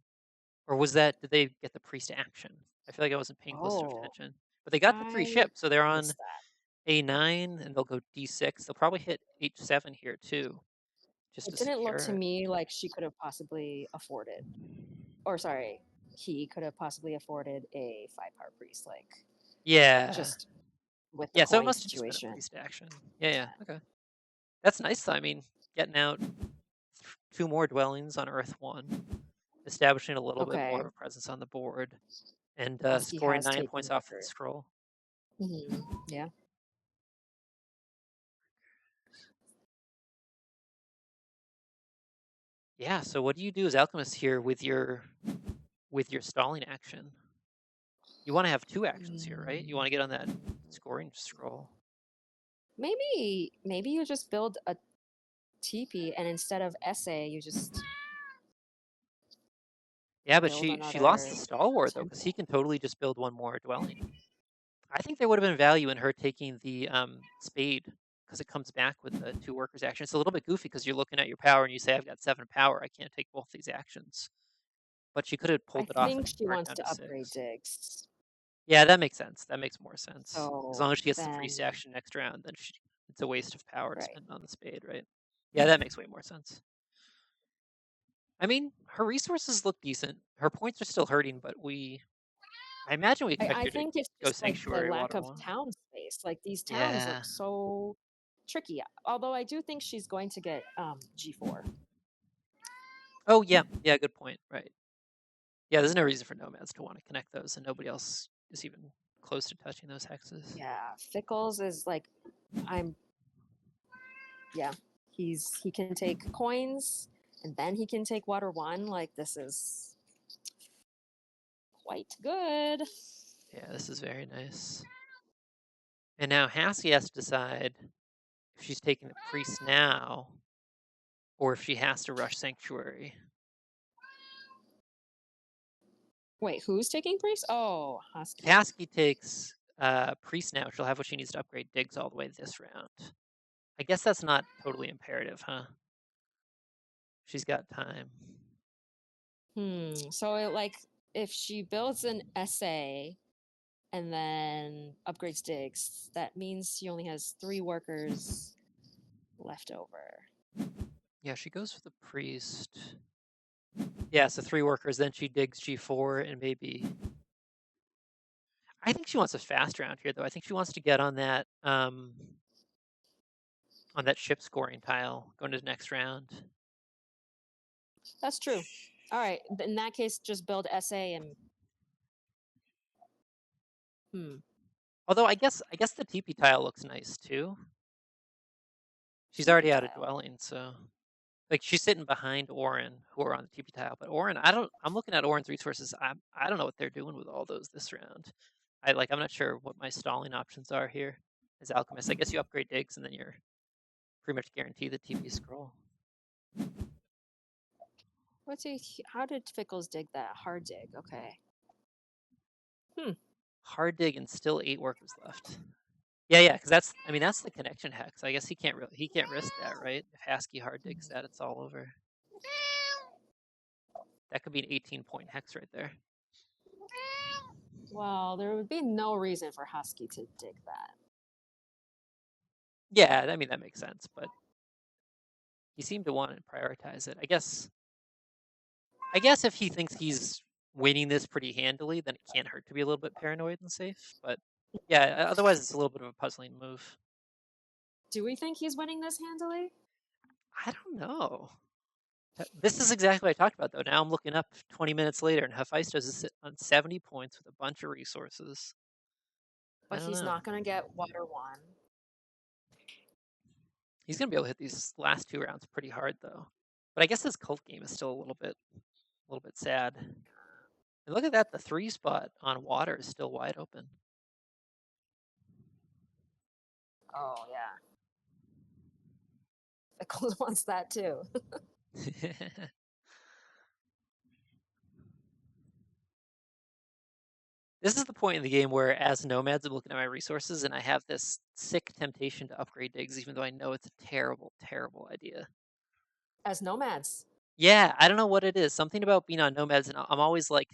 Speaker 1: Or was that did they get the priest action? I feel like I wasn't paying close enough
Speaker 2: Oh,
Speaker 1: attention. But they got the 3
Speaker 2: I
Speaker 1: ship, so they're on
Speaker 2: missed that.
Speaker 1: A9 and they'll go D6. They'll probably hit H7 here too, just
Speaker 2: It
Speaker 1: to
Speaker 2: didn't look
Speaker 1: secure
Speaker 2: to
Speaker 1: it.
Speaker 2: me like she could have possibly afforded, or sorry, he could have possibly afforded a 5 power priest, like
Speaker 1: Yeah.
Speaker 2: just with the
Speaker 1: Yeah, so it
Speaker 2: coin
Speaker 1: must have just been a
Speaker 2: situation.
Speaker 1: priest action. Yeah, yeah. Okay. That's nice though. I mean, getting out 2 more dwellings on Earth 1, establishing a little bit more
Speaker 2: Okay,
Speaker 1: of a presence on the board, and
Speaker 2: Haski
Speaker 1: scoring
Speaker 2: has
Speaker 1: 9 points
Speaker 2: taken
Speaker 1: off of the
Speaker 2: workers.
Speaker 1: scroll.
Speaker 2: Yeah.
Speaker 1: Yeah, so what do you do as Alchemist here with your stalling action? You want to have 2 actions here, right? You
Speaker 2: Mm,
Speaker 1: want to get on that scoring scroll.
Speaker 2: maybe you just build a TP and instead of essay, you just
Speaker 1: Yeah, but
Speaker 2: build
Speaker 1: she lost
Speaker 2: another
Speaker 1: the stalwart though, because he
Speaker 2: temple.
Speaker 1: can totally just build 1 more dwelling. I think there would have been value in her taking the spade because it comes back with the 2 workers action. It's a little bit goofy because you're looking at your power and you say I've got 7 power. I can't take both these actions. But she could have
Speaker 2: I
Speaker 1: pulled it off
Speaker 2: think
Speaker 1: and
Speaker 2: she
Speaker 1: brought it
Speaker 2: wants
Speaker 1: down
Speaker 2: to
Speaker 1: to
Speaker 2: upgrade
Speaker 1: 6.
Speaker 2: digs.
Speaker 1: Yeah, that makes sense. That makes more sense. As
Speaker 2: So
Speaker 1: long as she gets the priest
Speaker 2: then,
Speaker 1: action next round, then it's a waste of power to
Speaker 2: right.
Speaker 1: spend on the spade, right? Yeah, that makes way more sense. I mean, her resources look decent. Her points are still hurting, but I imagine we expect
Speaker 2: I
Speaker 1: her to
Speaker 2: think it's
Speaker 1: go
Speaker 2: just like the
Speaker 1: Sanctuary
Speaker 2: lack
Speaker 1: Water
Speaker 2: of
Speaker 1: 1.
Speaker 2: town space. Like these towns
Speaker 1: Yeah.
Speaker 2: look so tricky. Although I do think she's going to get G4.
Speaker 1: Oh, yeah. Yeah, good point. Right. Yeah, there's no reason for Nomads to want to connect those, and nobody else is even close to touching those hexes.
Speaker 2: Yeah, Fickles is like I'm yeah. He can take coins and then he can take water one. Like this is quite good.
Speaker 1: Yeah, this is very nice. And now Haski has to decide if she's taking the priest now or if she has to rush Sanctuary.
Speaker 2: Wait, who's taking priest? Oh,
Speaker 1: If
Speaker 2: Husky.
Speaker 1: Haski takes priest now, she'll have what she needs to upgrade digs all the way this round. I guess that's not totally imperative, huh? She's got time.
Speaker 2: So like if she builds an SA and then upgrades digs, that means she only has 3 workers left over.
Speaker 1: Yeah, she goes for the priest. Yeah, so 3 workers, then she digs G4 and maybe I think she wants a fast round here though. I think she wants to get on that ship scoring tile going to the next round.
Speaker 2: That's true. All right. In that case, just build SA and hmm.
Speaker 1: Although I guess the TP tile looks nice too. She's
Speaker 2: TP
Speaker 1: already out of
Speaker 2: tile.
Speaker 1: dwelling, so like she's sitting behind Auren, who are on the TP tile. But Auren, I'm looking at Auren's resources. I don't know what they're doing with all those this round. I'm not sure what my stalling options are here as Alchemist. I guess you upgrade digs and then you're pretty much guaranteed the TP scroll.
Speaker 2: What's he? How did Fickles dig that? Hard dig. Okay. Hmm.
Speaker 1: Hard dig and still 8 workers left. Yeah, because that's the connection hex. I guess he can't risk that, right? If Haski hard digs that, it's all over. That could be an 18-point hex right there.
Speaker 2: Well, there would be no reason for Husky to dig that.
Speaker 1: Yeah, I mean that makes sense, but he seemed to want to prioritize it. I guess if he thinks he's winning this pretty handily, then it can't hurt to be a little bit paranoid and safe. But yeah, otherwise it's a little bit of a puzzling move.
Speaker 2: Do we think he's winning this handily?
Speaker 1: I don't know. This is exactly what I talked about, though. Now I'm looking up 20 minutes later, and Hefaistos is sitting on 70 points with a bunch of resources. I
Speaker 2: But
Speaker 1: don't
Speaker 2: he's
Speaker 1: know.
Speaker 2: not gonna get water one.
Speaker 1: He's gonna be able to hit these last 2 rounds pretty hard, though. But I guess his cult game is still a little bit sad. And look at that, the 3 spot on water is still wide open.
Speaker 2: Oh yeah. Fickles wants that too.
Speaker 1: This is the point in the game where, as Nomads, I'm looking at my resources, and I have this sick temptation to upgrade digs, even though I know it's a terrible, terrible idea.
Speaker 2: As Nomads.
Speaker 1: Yeah, I don't know what it is. Something about being on Nomads, and I'm always like,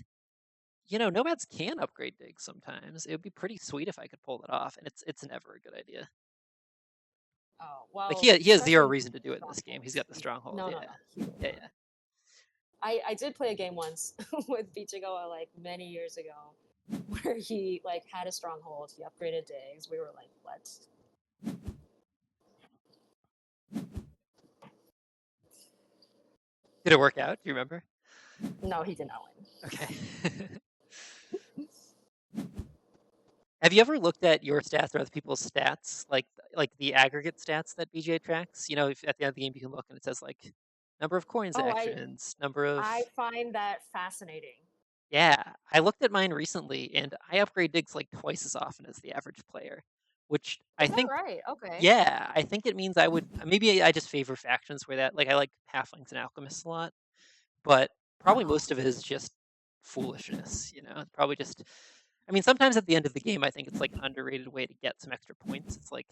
Speaker 1: Nomads can upgrade digs sometimes. It would be pretty sweet if I could pull that off, and it's never a good idea.
Speaker 2: Oh
Speaker 1: Like
Speaker 2: well,
Speaker 1: he has zero
Speaker 2: especially
Speaker 1: reason to do it in this game. He's
Speaker 2: strongholds.
Speaker 1: got the stronghold.
Speaker 2: No, no,
Speaker 1: Yeah,
Speaker 2: no. He would
Speaker 1: yeah,
Speaker 2: not.
Speaker 1: yeah.
Speaker 2: I did play a game once with Bichigoa like many years ago, where he like had a stronghold. He upgraded digs. We were like, what?
Speaker 1: Did it work out? Do you remember?
Speaker 2: No, he did not win.
Speaker 1: Okay. Have you ever looked at your stats or other people's stats, like the aggregate stats that BJ tracks? If at the end of the game you can look and it says like number of coins
Speaker 2: Oh,
Speaker 1: actions, number of
Speaker 2: I find that fascinating.
Speaker 1: yeah. I looked at mine recently and I upgrade digs like twice as often as the average player, which I
Speaker 2: Is that
Speaker 1: think
Speaker 2: right? Okay.
Speaker 1: yeah, I think it means I would maybe I just favor factions where that like I like halflings and alchemists a lot, but probably
Speaker 2: Oh.
Speaker 1: most of it is just foolishness. It's probably just I mean, sometimes at the end of the game, I think it's like an underrated way to get some extra points. It's like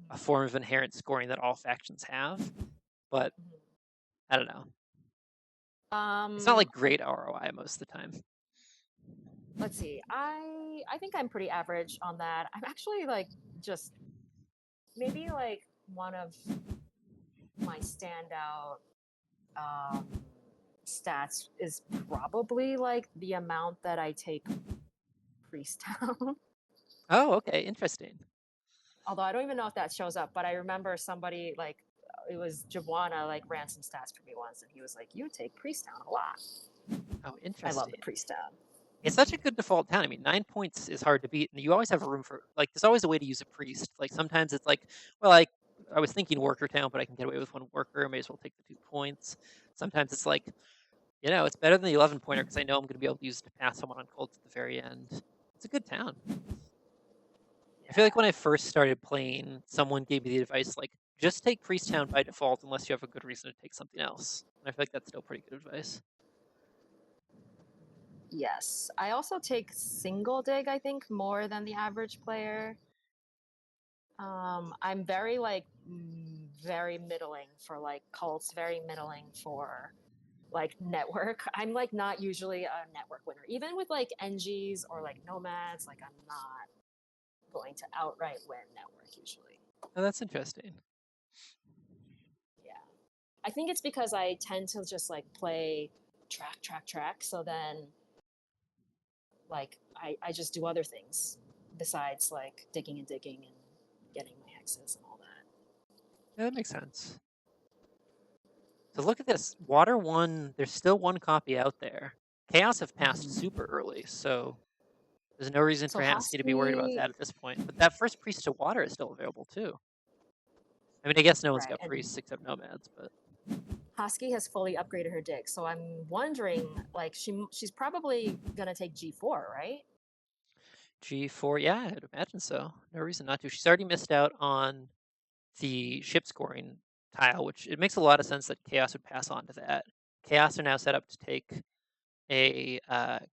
Speaker 1: a
Speaker 2: Mhm,
Speaker 1: form of inherent scoring that all factions have, but
Speaker 2: mhm.
Speaker 1: I don't know. It's not
Speaker 2: Um,
Speaker 1: like great ROI most of the time.
Speaker 2: let's see. I think I'm pretty average on that. I'm actually like just maybe like one of my standout um, stats is probably like the amount that I take priest down.
Speaker 1: Oh, okay, interesting.
Speaker 2: Although I don't even know if that shows up, but I remember somebody like it was Jawana like ran some stats for me once, and he was like, "You take priest down a lot."
Speaker 1: Oh,
Speaker 2: I love
Speaker 1: interesting.
Speaker 2: the priest down.
Speaker 1: It's such a good default town. I mean, 9 points is hard to beat, and you always have a room for like. There's always a way to use a priest. Like sometimes it's like, well, I was thinking worker town, but I can get away with one worker. I may as well take the 2 points. Sometimes it's like, it's better than the 11 pointer because I know I'm going to be able to use it to pass someone on colds at the very end. It's a good town. I feel like when
Speaker 2: Yeah.
Speaker 1: I first started playing, someone gave me the advice like, just take priest town by default unless you have a good reason to take something else. And I feel like that's still pretty good advice.
Speaker 2: Yes. I also take single dig, I think, more than the average player. I'm very like very middling for like cults, very middling for like network. I'm like not usually a network winner. Even with like NGs or like nomads, like I'm not going to outright win network usually.
Speaker 1: Oh, that's interesting.
Speaker 2: Yeah. I think it's because I tend to just like play track. So then like I just do other things besides like digging and getting my hexes and all that.
Speaker 1: Yeah, that makes sense. So look at this. Water 1, there's still one copy out there. Chaos have passed
Speaker 2: Mhm.
Speaker 1: super early, so there's no reason
Speaker 2: So
Speaker 1: for Haski to be worried about
Speaker 2: Haski,
Speaker 1: that at this point. But that first priest to water is still available too. I mean, I guess no one's
Speaker 2: right,
Speaker 1: got
Speaker 2: and
Speaker 1: priests except nomads, but
Speaker 2: Haski has fully upgraded her dig. So I'm wondering, like, she's probably gonna take G4, right?
Speaker 1: G4, yeah, I'd imagine so. No reason not to. She's already missed out on the ship scoring tile, which it makes a lot of sense that Chaos would pass on to that. Chaos are now set up to take a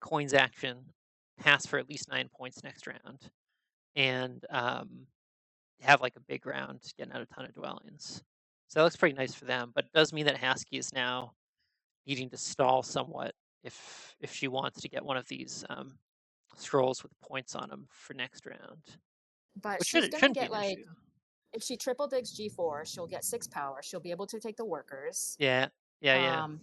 Speaker 1: coins action, pass for at least 9 points next round, and have like a big round, getting out a ton of dwellings. So that looks pretty nice for them, but it does mean that Haski is now needing to stall somewhat if she wants to get one of these scrolls with points on them for next round,
Speaker 2: But
Speaker 1: which
Speaker 2: she's gonna
Speaker 1: shouldn't be
Speaker 2: get
Speaker 1: an
Speaker 2: like,
Speaker 1: issue.
Speaker 2: if she triple digs G4, she'll get 6 power. She'll be able to take the workers.
Speaker 1: Yeah, yeah, yeah.
Speaker 2: Um,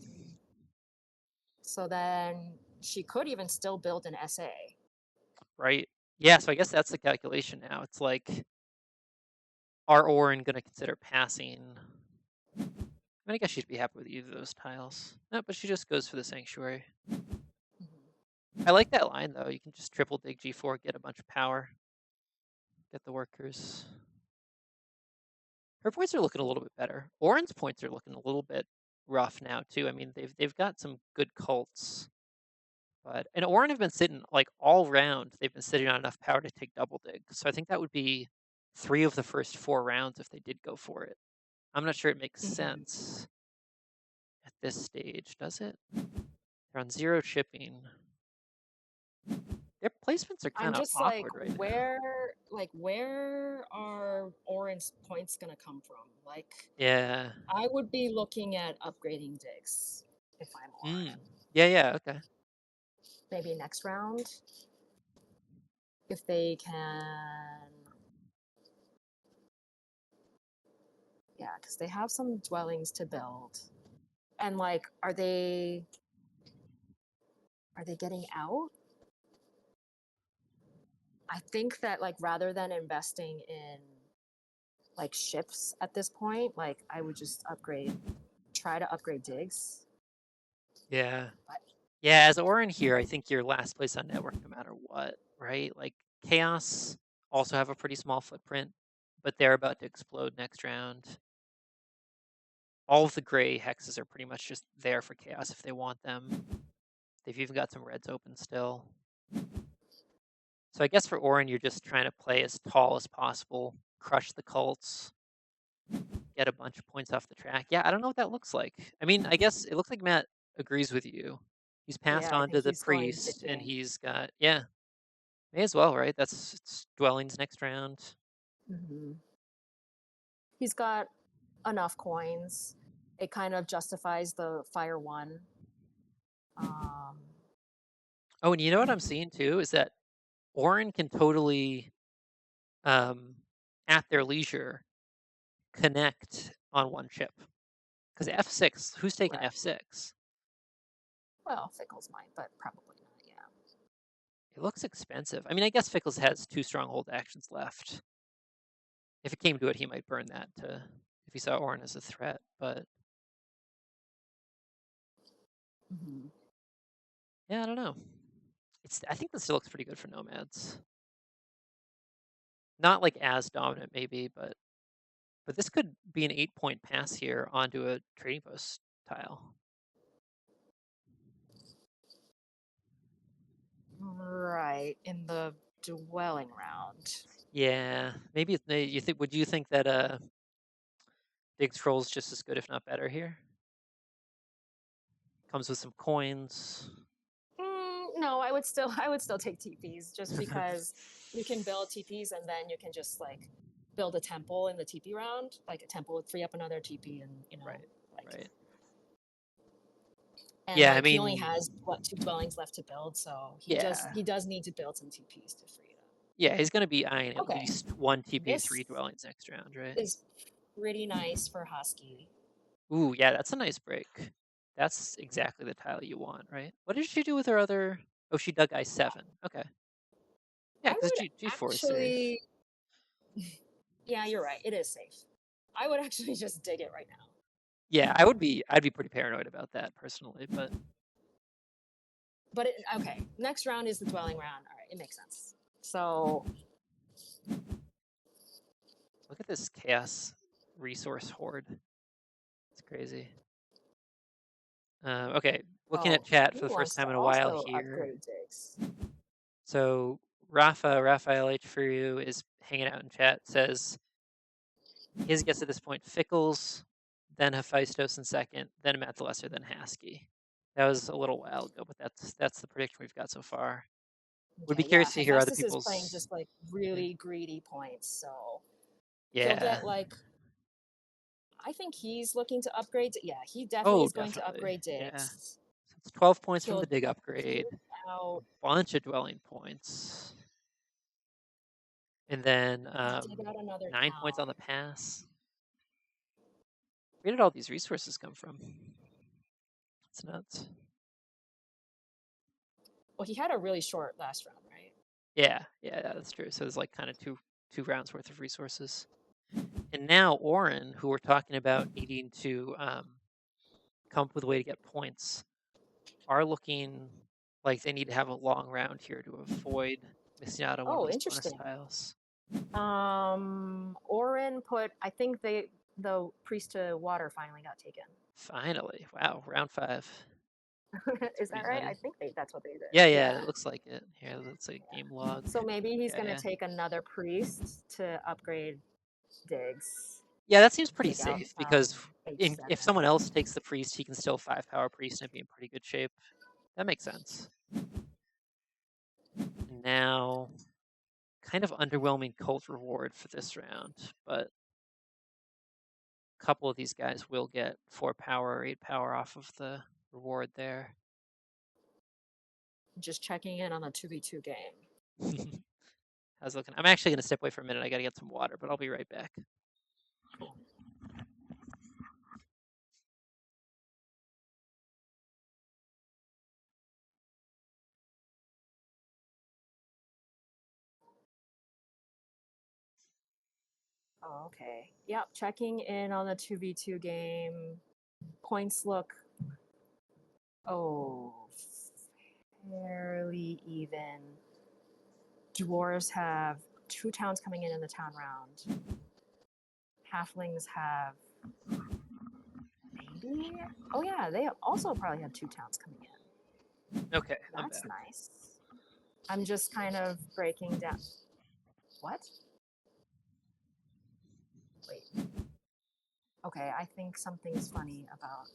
Speaker 2: so then she could even still build an SA.
Speaker 1: Right. Yeah, so I guess that's the calculation now. It's like, are Auren going to consider passing I mean, I guess she'd be happy with either of those tiles. No, but she just goes for the Sanctuary. I like that line, though. You can just triple dig G4, get a bunch of power, get the workers. Her points are looking a little bit better. Auren's points are looking a little bit rough now, too. I mean, they've got some good cults. And Auren have been sitting, like, all round, they've been sitting on enough power to take double dig. So I think that would be 3 of the first 4 rounds if they did go for it. I'm not sure it makes
Speaker 2: Mm-hmm.
Speaker 1: sense at this stage, does it? They're on 0 chipping. Their placements are
Speaker 2: I'm
Speaker 1: kind of
Speaker 2: just like,
Speaker 1: awkward right now.
Speaker 2: where are Oren's points gonna come from? Like,
Speaker 1: Yeah.
Speaker 2: I would be looking at upgrading digs if I'm
Speaker 1: Mm.
Speaker 2: Oren.
Speaker 1: Yeah, okay.
Speaker 2: Maybe next round, if they can. Yeah, because they have some dwellings to build, and like, are they getting out? I think that like rather than investing in like ships at this point, like I would just try to upgrade digs.
Speaker 1: Yeah.
Speaker 2: But
Speaker 1: Yeah, as Auren here, I think you're last place on network no matter what, right? Like, Chaos also have a pretty small footprint, but they're about to explode next round. All of the gray hexes are pretty much just there for Chaos if they want them. They've even got some reds open still. So I guess for Auren, you're just trying to play as tall as possible, crush the cults, get a bunch of points off the track. Yeah, I don't know what that looks like. I mean, I guess it looks like Matt agrees with you. He's passed
Speaker 2: yeah, I
Speaker 1: on
Speaker 2: think
Speaker 1: to the
Speaker 2: he's going
Speaker 1: priest, and
Speaker 2: digging.
Speaker 1: he's got, yeah, may as well, right? It's dwellings next round.
Speaker 2: Hmm. He's got enough coins. It kind of justifies the fire one. Um,
Speaker 1: Oh, and you know what I'm seeing too is that Auren can totally, um, at their leisure, connect on one chip. Because F6, who's taking
Speaker 2: right.
Speaker 1: F6?
Speaker 2: Well, Fickles might, but probably not. Yeah.
Speaker 1: It looks expensive. I mean, I guess Fickles has 2 stronghold actions left. If it came to it, he might burn that to if he saw Auren as a threat. But
Speaker 2: Hmm.
Speaker 1: yeah, I don't know. I think this still looks pretty good for Nomads. Not like as dominant, maybe, but this could be an 8-point pass here onto a trading post tile.
Speaker 2: Right in the dwelling round.
Speaker 1: Yeah, maybe you think. Would you think that Dig Scroll's just as good, if not better, here? Comes with some coins.
Speaker 2: No, I would still take TPs just because you can build TPs and then you can just like build a temple in the TP round. Like a temple would free up another TP, and
Speaker 1: Right,
Speaker 2: like,
Speaker 1: right.
Speaker 2: and
Speaker 1: Yeah, I
Speaker 2: like he only
Speaker 1: mean,
Speaker 2: has what, 2 dwellings left to build, so
Speaker 1: yeah,
Speaker 2: he does need to build some TPs to free it
Speaker 1: yeah. He's gonna be eyeing
Speaker 2: up.
Speaker 1: at
Speaker 2: Okay,
Speaker 1: least 1 TP,
Speaker 2: this
Speaker 1: 3 dwellings next round, right?
Speaker 2: is pretty nice for Husky.
Speaker 1: Ooh, yeah, that's a nice break. That's exactly the tile you want, right? What did she do with her other? Oh, she dug
Speaker 2: Yeah,
Speaker 1: I7. Okay. Yeah,
Speaker 2: I
Speaker 1: because
Speaker 2: would
Speaker 1: G4 is safe.
Speaker 2: actually. Yeah, you're right. It is safe. I would actually just dig it right now.
Speaker 1: Yeah, I'd be pretty paranoid about that personally, but
Speaker 2: But okay, next round is the dwelling round. All right, it makes sense. So
Speaker 1: look at this chaos resource horde. It's crazy. Okay, looking at
Speaker 2: oh,
Speaker 1: chat
Speaker 2: he
Speaker 1: for the first
Speaker 2: wants to
Speaker 1: time in a while
Speaker 2: also
Speaker 1: here.
Speaker 2: upgrade digs.
Speaker 1: So Raphael H for you is hanging out in chat. Says his guess at this point: Fickles, then Hefaistos in second, then Matt the Lesser, then Haski. That was a little while ago, but that's the prediction we've got so far. Would be
Speaker 2: Okay, yeah,
Speaker 1: curious to hear other
Speaker 2: Hefaistos is playing
Speaker 1: people's.
Speaker 2: just like
Speaker 1: Yeah.
Speaker 2: really greedy points, so he'll
Speaker 1: Yeah.
Speaker 2: get like. I think he's looking to upgrade. Yeah, he definitely
Speaker 1: Oh,
Speaker 2: is going to
Speaker 1: definitely.
Speaker 2: upgrade
Speaker 1: Yeah.
Speaker 2: digs.
Speaker 1: So it's 12 points from
Speaker 2: He'll
Speaker 1: the dig
Speaker 2: dig
Speaker 1: upgrade,
Speaker 2: out.
Speaker 1: a bunch of dwelling points, and then
Speaker 2: Dig out another
Speaker 1: 9 points on
Speaker 2: town.
Speaker 1: the pass. Where did all these resources come from? It's nuts.
Speaker 2: Well, he had a really short last round, right?
Speaker 1: Yeah, that's true. So there's like kind of two rounds worth of resources. And now Auren, who we're talking about needing to come up with a way to get points are looking like they need to have a long round here to avoid missing out on one of
Speaker 2: Oh,
Speaker 1: these bonus
Speaker 2: interesting.
Speaker 1: tiles.
Speaker 2: Auren put. I think the priest to water finally got taken.
Speaker 1: Finally, wow, round 5. That's
Speaker 2: Is that
Speaker 1: pretty
Speaker 2: right? I
Speaker 1: nutty.
Speaker 2: think that's what they did.
Speaker 1: Yeah, yeah,
Speaker 2: Yeah.
Speaker 1: it looks like it. Here, let's say game log.
Speaker 2: So maybe he's
Speaker 1: Yeah,
Speaker 2: gonna
Speaker 1: yeah.
Speaker 2: take another priest to upgrade digs.
Speaker 1: Yeah, that seems pretty
Speaker 2: Dig out
Speaker 1: safe
Speaker 2: some
Speaker 1: because if
Speaker 2: H7.
Speaker 1: someone else takes the priest, he can still 5 power priest and be in pretty good shape. That makes sense. Now, kind of underwhelming cult reward for this round, but a couple of these guys will get 4 power or 8 power off of the reward there.
Speaker 2: Just checking in on the 2v2 game.
Speaker 1: How's it looking? I'm actually going to step away for a minute. I got to get some water, but I'll be right back.
Speaker 2: Cool. Oh, okay. Yep, checking in on the 2v2 game. Points look, oh, fairly even. Dwarves have 2 towns coming in the town round. Halflings have maybe. Oh yeah, they also probably have 2 towns coming in.
Speaker 1: Okay, I'm
Speaker 2: That's
Speaker 1: back.
Speaker 2: nice. I'm just kind of breaking down. What? Wait. Okay, I think something's funny about.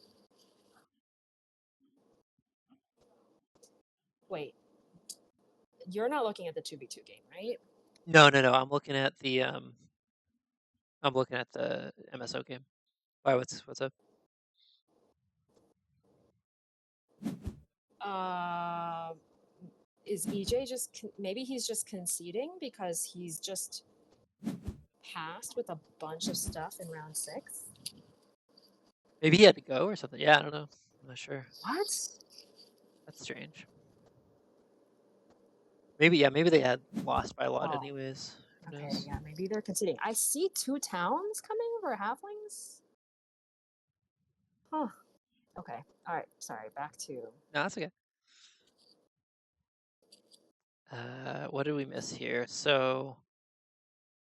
Speaker 2: Wait, you're not looking at the 2v2 game, right?
Speaker 1: No, no, no. I'm looking at the MSO game. Why? What's up?
Speaker 2: Uh, is EJ just maybe he's just conceding because he's just passed with a bunch of stuff in round 6?
Speaker 1: Maybe he had to go or something. Yeah, I don't know. I'm not sure.
Speaker 2: What?
Speaker 1: That's strange. Maybe maybe they had lost by a lot
Speaker 2: Oh,
Speaker 1: anyways. Who
Speaker 2: okay,
Speaker 1: knows?
Speaker 2: yeah, maybe they're conceding. I see 2 towns coming for halflings. Huh. Okay. All right. Sorry. Back to.
Speaker 1: No, that's okay. What did we miss here? So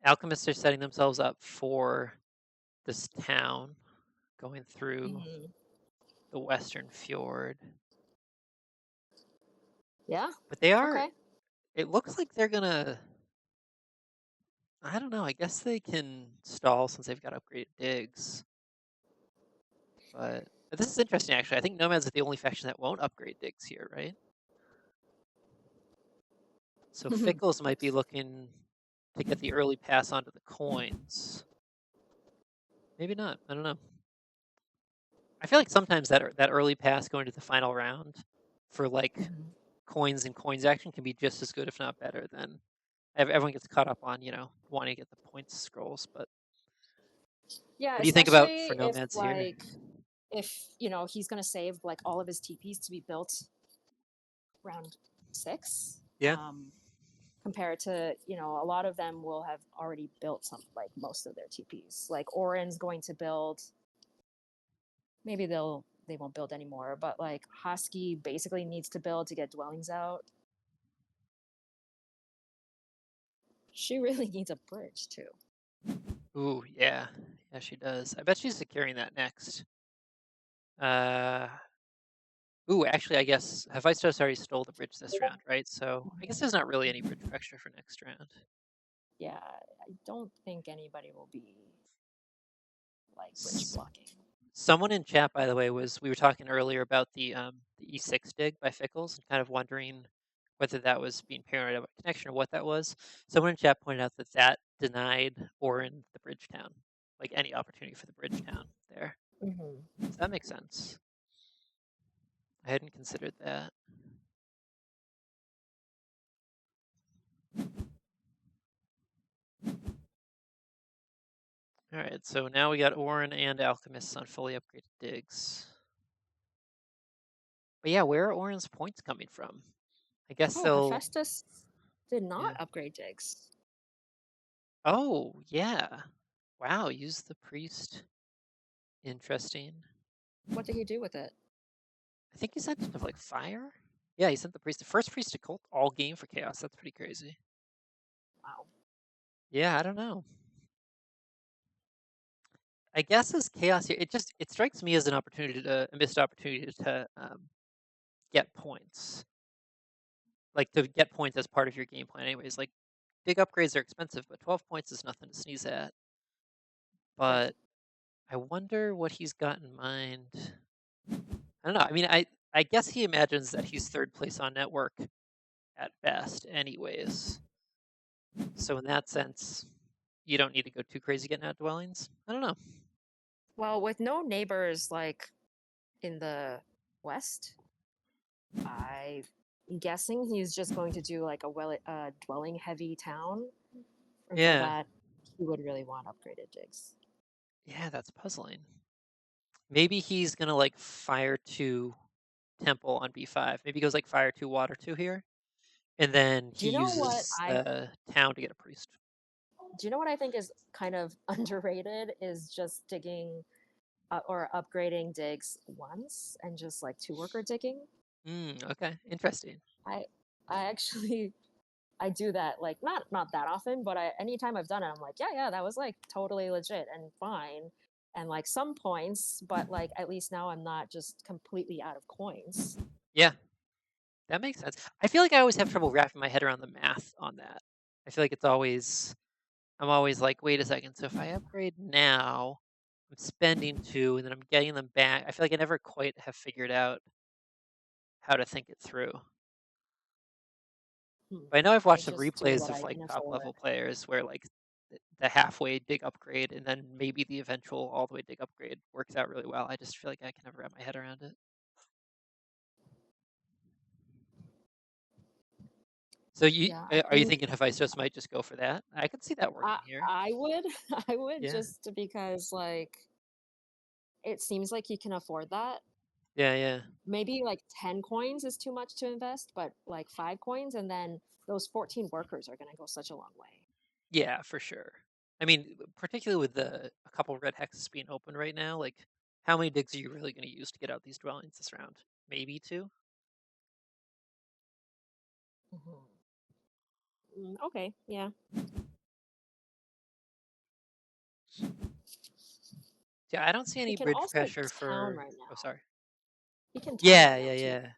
Speaker 1: alchemists are setting themselves up for this town going through
Speaker 2: Mhm.
Speaker 1: the western fjord.
Speaker 2: Yeah.
Speaker 1: But they are
Speaker 2: Okay.
Speaker 1: it looks like they're gonna I don't know, I guess they can stall since they've got upgraded digs. But this is interesting actually. I think Nomads is the only faction that won't upgrade digs here, right? So Fickles might be looking to get the early pass onto the coins. Maybe not. I don't know. I feel like sometimes that early pass going to the final round for like
Speaker 2: Mhm.
Speaker 1: coins and coins action can be just as good, if not better, than everyone gets caught up on, wanting to get the points scrolls. But
Speaker 2: Yeah,
Speaker 1: what do you think about
Speaker 2: especially
Speaker 1: for
Speaker 2: if
Speaker 1: Nomads here?
Speaker 2: like if he's gonna save like all of his TPs to be built round 6.
Speaker 1: Yeah.
Speaker 2: Compared to a lot of them will have already built some like most of their TPs. Like Auren's going to build. Maybe they won't build anymore, but like Haski basically needs to build to get dwellings out. She really needs a bridge too.
Speaker 1: Ooh, yeah. Yeah, she does. I bet she's securing that next. Uh, ooh, actually, I guess Hefaistos already stole the bridge this round, right? So I guess there's not really any bridge pressure for next round.
Speaker 2: Yeah, I don't think anybody will be like bridge
Speaker 1: S-
Speaker 2: blocking.
Speaker 1: Someone in chat, by the way, we were talking earlier about the E6 dig by Fickles and kind of wondering whether that was being paranoid about connection or what that was. Someone in chat pointed out that denied Auren the bridge town, like any opportunity for the bridge town there.
Speaker 2: Mm-hmm.
Speaker 1: So that makes sense. I hadn't considered that. All right, so now we got Auren and Alchemists on fully upgraded digs. But yeah, where are Auren's points coming from? I guess
Speaker 2: Oh,
Speaker 1: they'll.
Speaker 2: Hefaistos did not
Speaker 1: Yeah.
Speaker 2: upgrade digs.
Speaker 1: Oh, yeah. Wow, use the priest. Interesting.
Speaker 2: What did he do with it?
Speaker 1: I think he sent it to like fire. Yeah, he sent the first priest to cult all game for chaos. That's pretty crazy.
Speaker 2: Wow.
Speaker 1: Yeah, I don't know. I guess as chaos here, it strikes me as an opportunity to a missed opportunity to get points, like to get points as part of your game plan. Anyways, like big upgrades are expensive, but 12 points is nothing to sneeze at.
Speaker 2: Right.
Speaker 1: But I wonder what he's got in mind. I don't know. I mean, I guess he imagines that he's third place on network at best, anyways. So in that sense, you don't need to go too crazy getting out dwellings. I don't know.
Speaker 2: Well, with no neighbors like in the west, I'm guessing he's just going to do like a dwelling heavy town, and for
Speaker 1: Yeah,
Speaker 2: that, he would really want upgraded digs.
Speaker 1: yeah, that's puzzling. Maybe he's gonna like fire two temple on B5. Maybe he goes like fire two, water two here, and then
Speaker 2: Do
Speaker 1: he
Speaker 2: you know what
Speaker 1: uses
Speaker 2: I
Speaker 1: the town to get a priest.
Speaker 2: do you know what I think is kind of underrated is just digging or upgrading digs once and just like two worker digging.
Speaker 1: Okay, interesting.
Speaker 2: I I actually I do that like not that often, but anytime I've done it, I'm like, yeah, that was like totally legit and fine, and like some points, but like at least now I'm not just completely out of coins.
Speaker 1: Yeah, that makes sense. I feel like I always have trouble wrapping my head around the math on that. I feel like I'm always like, wait a second. So if I upgrade now, I'm spending two, and then I'm getting them back. I feel like I never quite have figured out how to think it through.
Speaker 2: Hmm.
Speaker 1: But I know I've
Speaker 2: I
Speaker 1: watched some
Speaker 2: just do
Speaker 1: replays
Speaker 2: what
Speaker 1: of
Speaker 2: I
Speaker 1: like
Speaker 2: can
Speaker 1: top
Speaker 2: afford.
Speaker 1: level players where like the halfway dig upgrade and then maybe the eventual all the way dig upgrade works out really well. I just feel like I can never wrap my head around it. So
Speaker 2: Yeah, I
Speaker 1: are you
Speaker 2: think
Speaker 1: thinking Hefaistos might just go for that? I could see that
Speaker 2: I
Speaker 1: working here.
Speaker 2: I would I would
Speaker 1: Yeah.
Speaker 2: just because like it seems like you can afford that.
Speaker 1: Yeah, yeah.
Speaker 2: Maybe like 10 coins is too much to invest, but like 5 coins and then those 14 workers are going to go such a long way.
Speaker 1: Yeah, for sure. I mean, particularly with a couple red hexes being open right now, like how many digs are you really going to use to get out these dwellings this round? Maybe two?
Speaker 2: Mhm. Okay, yeah.
Speaker 1: Yeah, I don't see
Speaker 2: He
Speaker 1: any
Speaker 2: can
Speaker 1: bridge
Speaker 2: also
Speaker 1: pressure
Speaker 2: town
Speaker 1: for
Speaker 2: right
Speaker 1: oh
Speaker 2: now.
Speaker 1: sorry.
Speaker 2: He can town
Speaker 1: Yeah,
Speaker 2: right
Speaker 1: yeah,
Speaker 2: now too.
Speaker 1: yeah.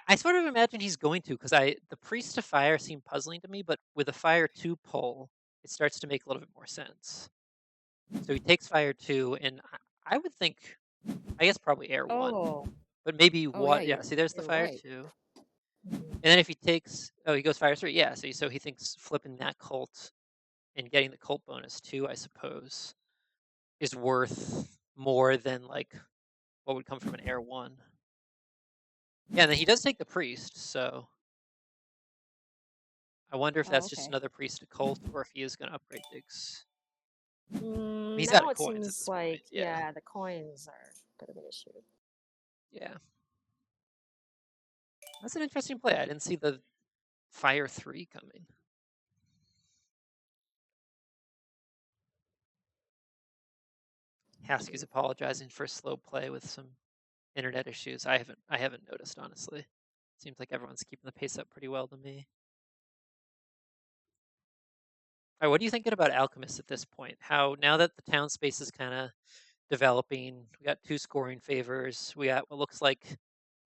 Speaker 1: I sort of imagine he's going to because I the priest to fire seemed puzzling to me, but with a fire two pull, it starts to make a little bit more sense. So he takes fire two, and I would think, I guess probably air one,
Speaker 2: Oh,
Speaker 1: but maybe
Speaker 2: oh yeah,
Speaker 1: what? Yeah, see, there's the
Speaker 2: you're
Speaker 1: fire
Speaker 2: right.
Speaker 1: two,
Speaker 2: Mhm.
Speaker 1: and then if he takes, oh, he goes fire three. Yeah, so he thinks flipping that cult and getting the cult bonus too, I suppose, is worth more than like what would come from an air one. Yeah, and then he does take the priest, so I wonder if
Speaker 2: Oh,
Speaker 1: that's just
Speaker 2: okay.
Speaker 1: another priest to cult or if he is going to upgrade digs. He's out
Speaker 2: Now
Speaker 1: of
Speaker 2: it
Speaker 1: coins at
Speaker 2: seems
Speaker 1: this point.
Speaker 2: like,
Speaker 1: Yeah,
Speaker 2: yeah, the coins are a bit of an issue.
Speaker 1: yeah. That's an interesting play. I didn't see the fire three coming. Haski's apologizing for slow play with some internet issues. I haven't noticed honestly. Seems like everyone's keeping the pace up pretty well to me. All right, what are you thinking about Alchemists at this point? How now that the town space is kind of developing, we got two scoring favors. We got what looks like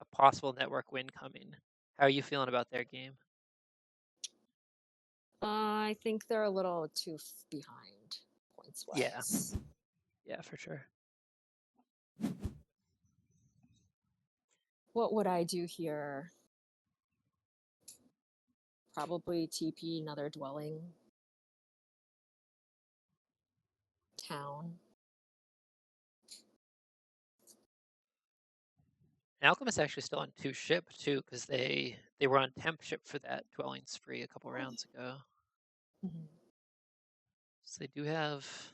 Speaker 1: a possible network win coming. How are you feeling about their game?
Speaker 2: I think they're a little too behind points
Speaker 1: Yeah,
Speaker 2: wise.
Speaker 1: yeah, for sure.
Speaker 2: What would I do here? Probably TP another dwelling town.
Speaker 1: And Alchemist actually still on two ship too, because they were on temp ship for that dwelling spree a couple rounds ago.
Speaker 2: Mhm.
Speaker 1: So they do have.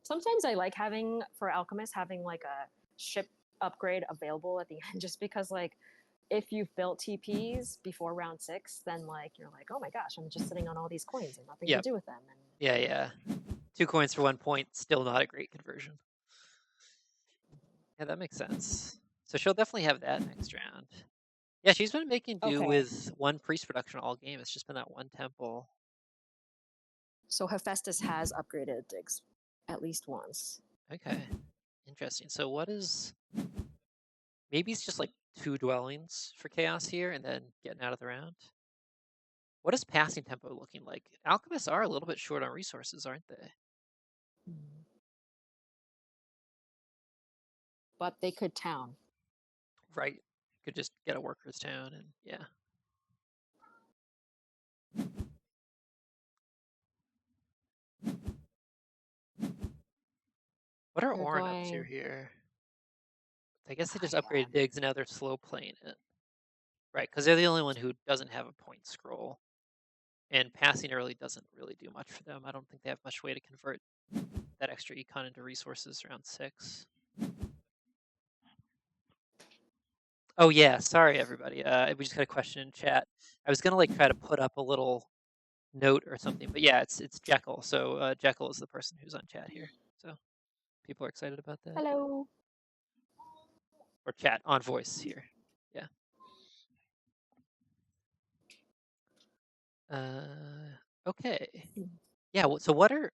Speaker 2: Sometimes I like having for alchemists having like a ship upgrade available at the end, just because like if you've built TPs before round 6, then like you're like, oh my gosh, I'm just sitting on all these coins and nothing to
Speaker 1: Yep.
Speaker 2: do with them. And
Speaker 1: Yeah, yeah. 2 coins for 1 point, still not a great conversion. Yeah, that makes sense. So she'll definitely have that next round. Yeah, she's been making do
Speaker 2: Okay.
Speaker 1: with one priest production all game. It's just been that one temple.
Speaker 2: So Hefaistos has upgraded digs at least once.
Speaker 1: Okay, interesting. So what is maybe it's just like 2 dwellings for chaos here, and then getting out of the round. What is passing tempo looking like? Alchemists are a little bit short on resources, aren't they?
Speaker 2: Mhm. But they could town.
Speaker 1: Right. Could just get a workers town and yeah. What are
Speaker 2: They're
Speaker 1: Auren up to
Speaker 2: going.
Speaker 1: here? I guess they
Speaker 2: Oh,
Speaker 1: just
Speaker 2: yeah.
Speaker 1: upgraded digs and now they're slow playing it. Right, because they're the only one who doesn't have a point scroll. And passing early doesn't really do much for them. I don't think they have much way to convert that extra econ into resources around 6. Oh yeah, sorry everybody. We just got a question in chat. I was gonna like try to put up a little note or something, but yeah, it's Jekyll. So Jekyll is the person who's on chat here. So people are excited about that.
Speaker 2: Hello.
Speaker 1: Or chat on voice here. Yeah. Okay. Yeah. So what are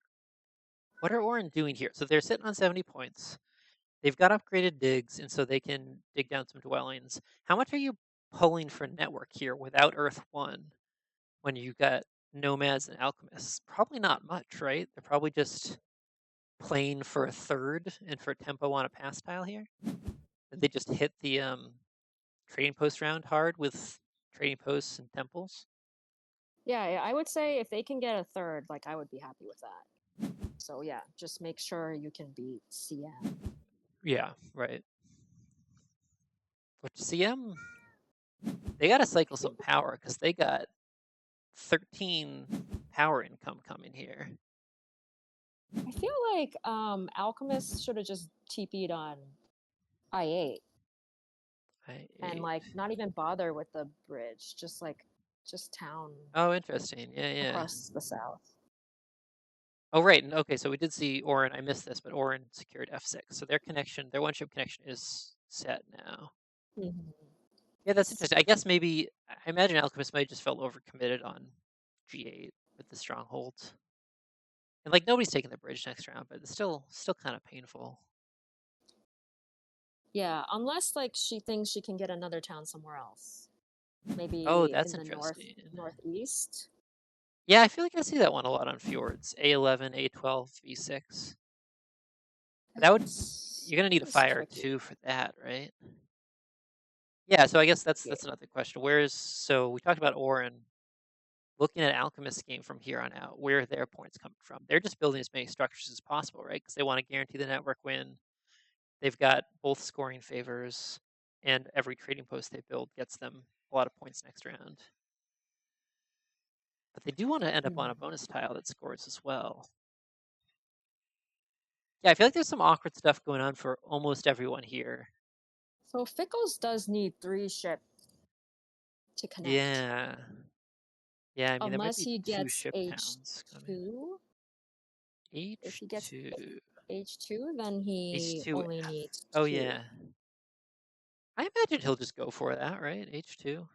Speaker 1: Auren doing here? So they're sitting on 70 points. They've got upgraded digs, and so they can dig down some dwellings. How much are you pulling for network here without Earth 1 when you've got Nomads and Alchemists? Probably not much, right? They're probably just playing for a third and for tempo on a pass tile here. They just hit the trading post round hard with trading posts and temples.
Speaker 2: Yeah, I would say if they can get a third, like I would be happy with that. So yeah, just make sure you can beat CM.
Speaker 1: Yeah, right. But CM, they got to cycle some power because they got 13 power income coming here.
Speaker 2: I feel like Alchemist should have just TP'd on I8 and like not even bother with the bridge, just town
Speaker 1: Oh, interesting. Yeah, yeah.
Speaker 2: across the south.
Speaker 1: Oh, right. And okay, so we did see Auren. I missed this, but Auren secured F6. So their one ship connection is set now.
Speaker 2: Mhm.
Speaker 1: Yeah, that's interesting. I guess maybe I imagine Alchemist might have just felt overcommitted on G8 with the stronghold. And like nobody's taking the bridge next round, but it's still kind of painful.
Speaker 2: Yeah, unless like she thinks she can get another town somewhere else.
Speaker 1: Oh,
Speaker 2: Maybe
Speaker 1: that's
Speaker 2: in the
Speaker 1: interesting.
Speaker 2: northeast.
Speaker 1: Yeah, I feel like I see that one a lot on Fjords. A11, A12, V6. That would you're gonna need a
Speaker 2: It's
Speaker 1: fire
Speaker 2: tricky.
Speaker 1: too for that, right? Yeah, so I guess
Speaker 2: Yeah.
Speaker 1: that's another question. So we talked about Auren. Looking at Alchemist's game from here on out, where are their points coming from? They're just building as many structures as possible, right? Because they want to guarantee the network win. They've got both scoring favors, and every trading post they build gets them a lot of points next round. But they do want to end up on a
Speaker 2: Hmm.
Speaker 1: bonus tile that scores as well. Yeah, I feel like there's some awkward stuff going on for almost everyone here.
Speaker 2: So Fickles does need 3 ship to connect.
Speaker 1: Yeah. Yeah, I mean, there might
Speaker 2: Unless
Speaker 1: be
Speaker 2: he
Speaker 1: two
Speaker 2: gets
Speaker 1: ship towns coming.
Speaker 2: H2. If he gets
Speaker 1: H2.
Speaker 2: H2, then he
Speaker 1: H2.
Speaker 2: only needs
Speaker 1: Oh,
Speaker 2: 2.
Speaker 1: yeah. I imagine he'll just go for that, right? H2.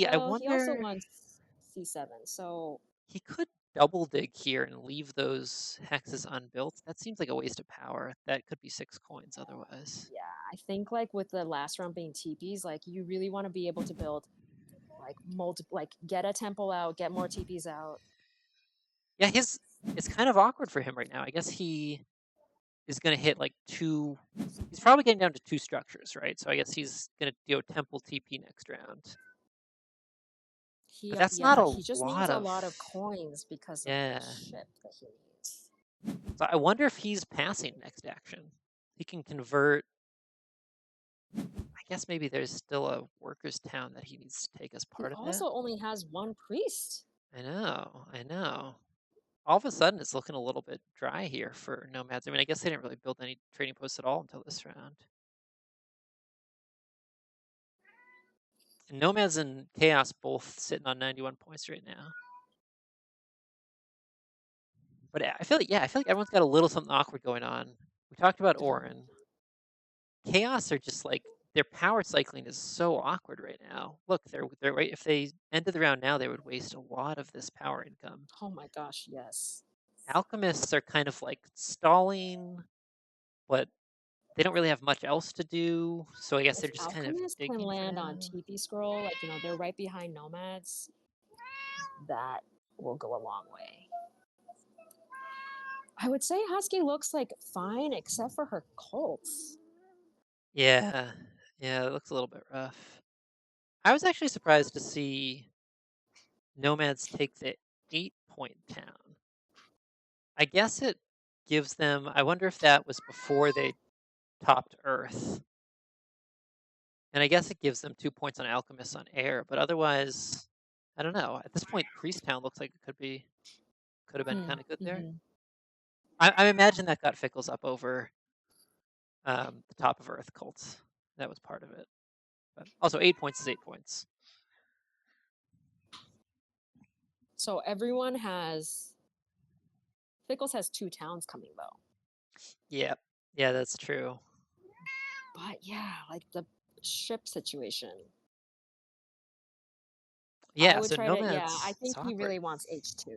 Speaker 1: I
Speaker 2: Well, he also
Speaker 1: wonder,
Speaker 2: wants C7, so
Speaker 1: he could double dig here and leave those hexes unbuilt. That seems like a waste of power. That could be 6 coins otherwise.
Speaker 2: yeah, I think like with the last round being TPs, like you really want to be able to build like like get a temple out, get more TPs out.
Speaker 1: Yeah, it's kind of awkward for him right now. I guess he is going to hit like two. He's probably getting down to 2 structures, right? So I guess he's going to do a temple TP next round. But that's not
Speaker 2: Yeah,
Speaker 1: a
Speaker 2: he just needs
Speaker 1: lot
Speaker 2: a
Speaker 1: of.
Speaker 2: lot of coins because of the
Speaker 1: Yeah.
Speaker 2: ship that he needs.
Speaker 1: So I wonder if he's passing next action. He can convert. I guess maybe there's still a workers' town that he needs to take as
Speaker 2: He
Speaker 1: part of that.
Speaker 2: also only has 1 priest.
Speaker 1: I know, I know. All of a sudden, it's looking a little bit dry here for Nomads. I mean, I guess they didn't really build any trading posts at all until this round. And Nomads and Chaos both sitting on 91 points right now. But I feel like, yeah, I feel like everyone's got a little something awkward going on. We talked about Auren. Chaos are just like their power cycling is so awkward right now. Look, they're right. If they ended the round now, they would waste a lot of this power income.
Speaker 2: Oh my gosh, yes.
Speaker 1: Alchemists are kind of like stalling, but they don't really have much else to do. So I guess
Speaker 2: If
Speaker 1: they're just kind of
Speaker 2: Alchemists can
Speaker 1: digging for
Speaker 2: land on
Speaker 1: now.
Speaker 2: TP scroll, like they're right behind Nomads, that will go a long way. I would say Haski looks like fine except for her cults.
Speaker 1: Yeah, yeah, it looks a little bit rough. I was actually surprised to see Nomads take the 8-point town. I guess it gives them. I wonder if that was before they topped Earth. And I guess it gives them 2 points on Alchemists on air, but otherwise, I don't know. At this point, Priest Town looks like it could have been kind of good there.
Speaker 2: Mm-hmm.
Speaker 1: I imagine that got Fickles up over the top of Earth cults. That was part of it. But also, 8 points is 8 points.
Speaker 2: So everyone has. Fickles has 2 towns coming though.
Speaker 1: Yeah, yeah, that's true.
Speaker 2: But yeah, like the ship situation. I
Speaker 1: Yeah,
Speaker 2: would
Speaker 1: so
Speaker 2: try to, yeah, I
Speaker 1: Nomads, it's
Speaker 2: think he
Speaker 1: awkward.
Speaker 2: really wants H2.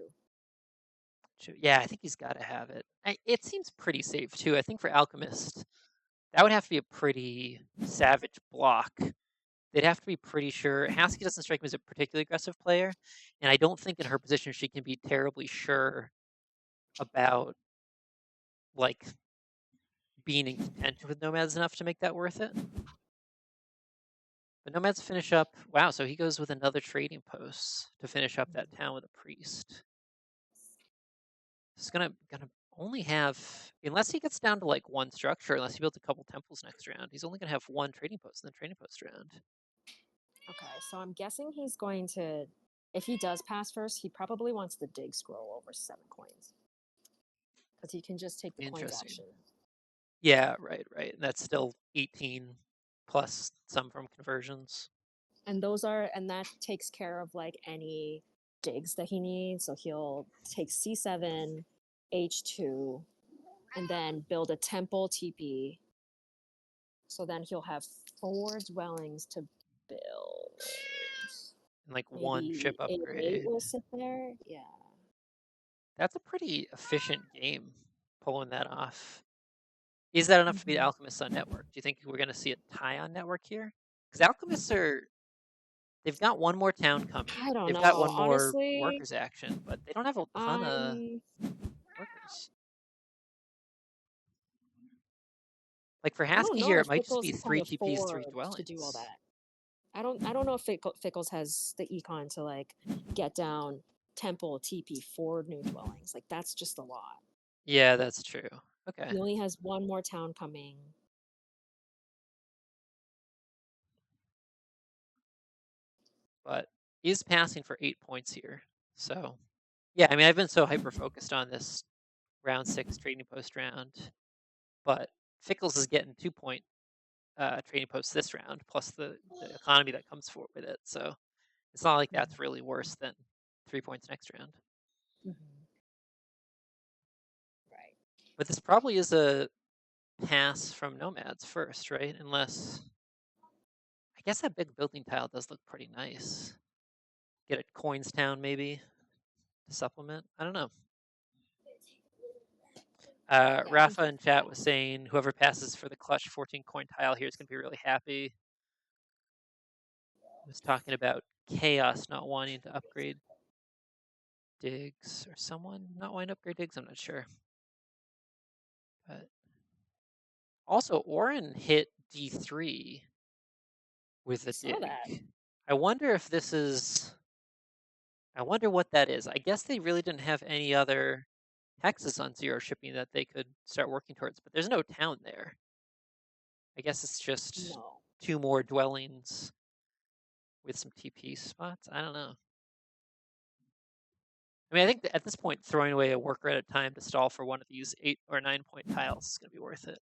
Speaker 1: Yeah, I think he's got to have it. It seems pretty safe too. I think for Alchemist, that would have to be a pretty savage block. They'd have to be pretty sure. Haski doesn't strike me as a particularly aggressive player, and I don't think in her position she can be terribly sure about like being in contention with Nomads enough to make that worth it. But Nomads finish up. Wow, so he goes with another trading post to finish up that town with a priest. He's gonna only have, unless he gets down to like one structure, unless he builds a couple temples next round, he's only gonna have one trading post in the trading post round.
Speaker 2: Okay, so I'm guessing he's going to, if he does pass first, he probably wants the dig scroll over 7 coins. Because he can just take the coins
Speaker 1: Interesting.
Speaker 2: option.
Speaker 1: Yeah, right. And that's still 18 plus some from conversions.
Speaker 2: And that takes care of like any digs that he needs. So he'll take C7, H2, and then build a temple TP. So then he'll have 4 dwellings to build.
Speaker 1: And like one ship
Speaker 2: Maybe A8
Speaker 1: upgrade.
Speaker 2: will sit there. Yeah.
Speaker 1: That's a pretty efficient game pulling that off. Is that enough to beat
Speaker 2: Mm-hmm.
Speaker 1: Alchemists on network? Do you think we're gonna see a tie on network here? Because Alchemists are, they've got one more town coming.
Speaker 2: I don't
Speaker 1: They've got
Speaker 2: know.
Speaker 1: one more
Speaker 2: Honestly,
Speaker 1: workers action, but they don't have a ton of
Speaker 2: I'm
Speaker 1: workers. Like for
Speaker 2: I don't
Speaker 1: Haski
Speaker 2: know
Speaker 1: here, it
Speaker 2: if
Speaker 1: might just
Speaker 2: Fickles
Speaker 1: be
Speaker 2: can
Speaker 1: 3 TPs, 3
Speaker 2: afford to do all
Speaker 1: dwellings.
Speaker 2: that. I don't know if Fickles has the econ to like get down temple TP 4 new dwellings. Like that's just a lot.
Speaker 1: Yeah, that's true. Okay.
Speaker 2: He only has one more town coming.
Speaker 1: But he's passing for 8 points here. So yeah, I mean I've been so hyper focused on this round 6 trading post round, but Fickles is getting 2 point trading posts this round, plus the economy that comes for with it. So it's not like that's really worse than 3 points next round.
Speaker 2: Mm-hmm. Right.
Speaker 1: But this probably is a pass from Nomads first, right? Unless I guess that big building tile does look pretty nice. Get a Coinstown maybe to supplement. I don't know.
Speaker 2: Yeah, I think
Speaker 1: Rafa
Speaker 2: that's
Speaker 1: in
Speaker 2: a
Speaker 1: chat was
Speaker 2: pass.
Speaker 1: saying whoever passes for the clutch 14 coin tile here is going to be really happy. He was talking about Chaos not wanting to upgrade digs or someone not wanting to upgrade digs. I'm not sure. But also, Auren hit D3 with
Speaker 2: I
Speaker 1: a
Speaker 2: saw that.
Speaker 1: dig. I wonder if this is. I wonder what that is. I guess they really didn't have any other hexes on zero shipping that they could start working towards, but there's no town there. I guess it's just
Speaker 2: No.
Speaker 1: 2 more dwellings with some TP spots. I don't know. I mean, I think that at this point, throwing away a worker at a time to stall for one of these 8 or 9 point tiles is going to be worth it.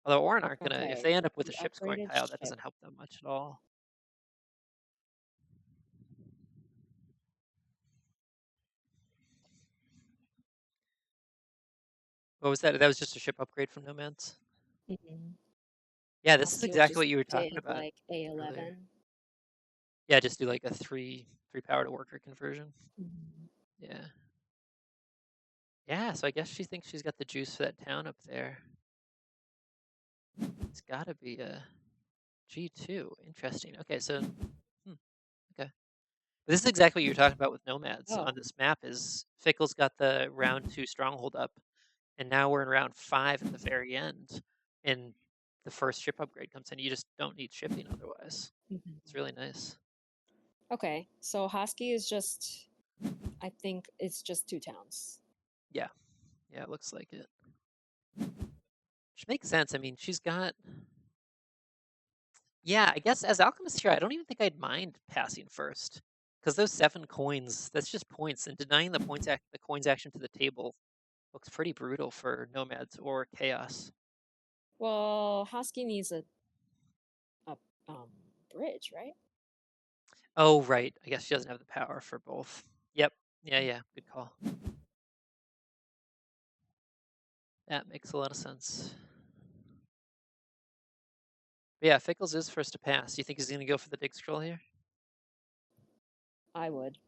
Speaker 1: Although Auren aren't going to, if
Speaker 2: Okay.
Speaker 1: they end up with a
Speaker 2: The
Speaker 1: ship scoring
Speaker 2: upgraded
Speaker 1: tile, that
Speaker 2: ship.
Speaker 1: doesn't help them much at all. What was that? That was just a ship upgrade from Nomads?
Speaker 2: Mhm.
Speaker 1: Yeah, this is
Speaker 2: Haski will
Speaker 1: exactly
Speaker 2: just
Speaker 1: what you were talking
Speaker 2: give
Speaker 1: about
Speaker 2: like
Speaker 1: earlier.
Speaker 2: A11.
Speaker 1: Yeah, just do like a three power to worker conversion.
Speaker 2: Mhm.
Speaker 1: Yeah. Yeah, so I guess she thinks she's got the juice for that town up there. It's gotta be a G2. Interesting. Okay, so okay. This is exactly what you were talking about with Nomads on
Speaker 2: Oh.
Speaker 1: this map is Fickle's got the round 2 stronghold up, and now we're in round 5 at the very end, and the first ship upgrade comes in. You just don't need shipping otherwise.
Speaker 2: Mhm.
Speaker 1: It's really nice.
Speaker 2: Okay, so Haski is just, I think it's just two towns.
Speaker 1: Yeah. Yeah, it looks like it. Which makes sense. I mean, she's got yeah, I guess as Alchemist here, I don't even think I'd mind passing first. Because those 7 coins, that's just points, and denying the coins action to the table looks pretty brutal for Nomads or Chaos.
Speaker 2: Well, Haski needs a um bridge, right?
Speaker 1: Oh, right. I guess she doesn't have the power for both. Yep. Yeah, yeah. Good call. That makes a lot of sense. But yeah, Fickles is first to pass. Do you think he's going to go for the dig scroll here?
Speaker 2: I would.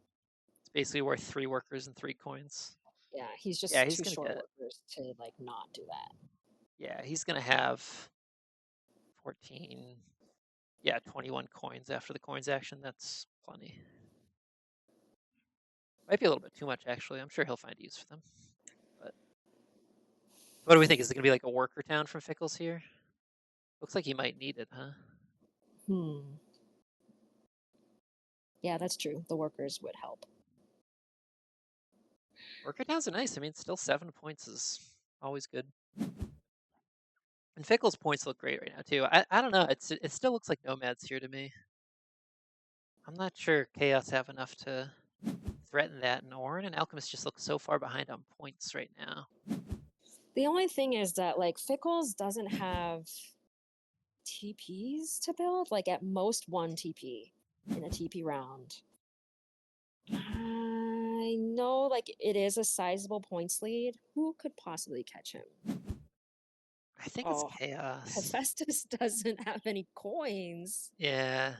Speaker 1: It's basically worth 3 workers and 3 coins.
Speaker 2: Yeah, he's
Speaker 1: Yeah,
Speaker 2: just
Speaker 1: he's
Speaker 2: too
Speaker 1: going to
Speaker 2: short
Speaker 1: get.
Speaker 2: workers to like not do that.
Speaker 1: Yeah, he's going to have 14. Yeah, 21 coins after the coins action. That's plenty. Might be a little bit too much, actually. I'm sure he'll find use for them. But what do we think? Is it going to be like a worker town from Fickles here? Looks like he might need it, huh?
Speaker 2: Hmm. Yeah, that's true. The workers would help.
Speaker 1: Worker towns are nice. I mean, still 7 points is always good. And Fickle's points look great right now too. I don't know. It still looks like Nomads here to me. I'm not sure Chaos have enough to threaten that, and Auren and Alchemist just look so far behind on points right now.
Speaker 2: The only thing is that like Fickles doesn't have TPs to build, like at most one TP in a TP round. I know like it is a sizable points lead. Who could possibly catch him?
Speaker 1: I think it's
Speaker 2: Oh,
Speaker 1: Chaos.
Speaker 2: Hefaistos doesn't have any coins.
Speaker 1: Yeah.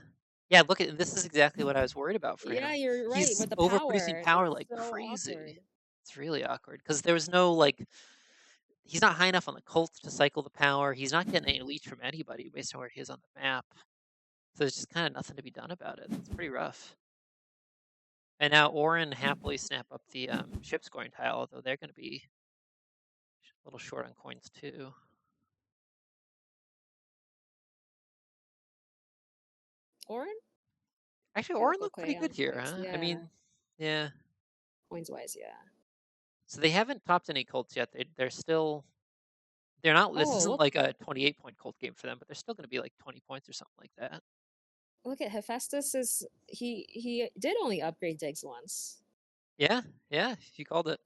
Speaker 1: Yeah, look at this is exactly what I was worried about for
Speaker 2: Yeah,
Speaker 1: him.
Speaker 2: you're right.
Speaker 1: He's
Speaker 2: With the
Speaker 1: overproducing
Speaker 2: power,
Speaker 1: power
Speaker 2: it's
Speaker 1: like
Speaker 2: so
Speaker 1: crazy.
Speaker 2: awkward.
Speaker 1: It's really awkward because there was no like he's not high enough on the cult to cycle the power. He's not getting any leech from anybody based on where he is on the map. So there's just kind of nothing to be done about it. It's pretty rough. And now Auren happily snap up the ship scoring tile, although they're going to be a little short on coins too.
Speaker 2: Auren?
Speaker 1: Actually,
Speaker 2: They
Speaker 1: Auren
Speaker 2: look
Speaker 1: looked pretty
Speaker 2: okay
Speaker 1: good
Speaker 2: on
Speaker 1: here,
Speaker 2: coins.
Speaker 1: huh? I
Speaker 2: Yeah,
Speaker 1: mean, yeah.
Speaker 2: coins wise, yeah.
Speaker 1: So they haven't topped any cults yet. They're still they're not. This
Speaker 2: Oh,
Speaker 1: isn't
Speaker 2: look,
Speaker 1: like a 28-point cult game for them, but they're still going to be like 20 points or something like that.
Speaker 2: look at Hephaestus is he did only upgrade digs once.
Speaker 1: Yeah, yeah. You called it.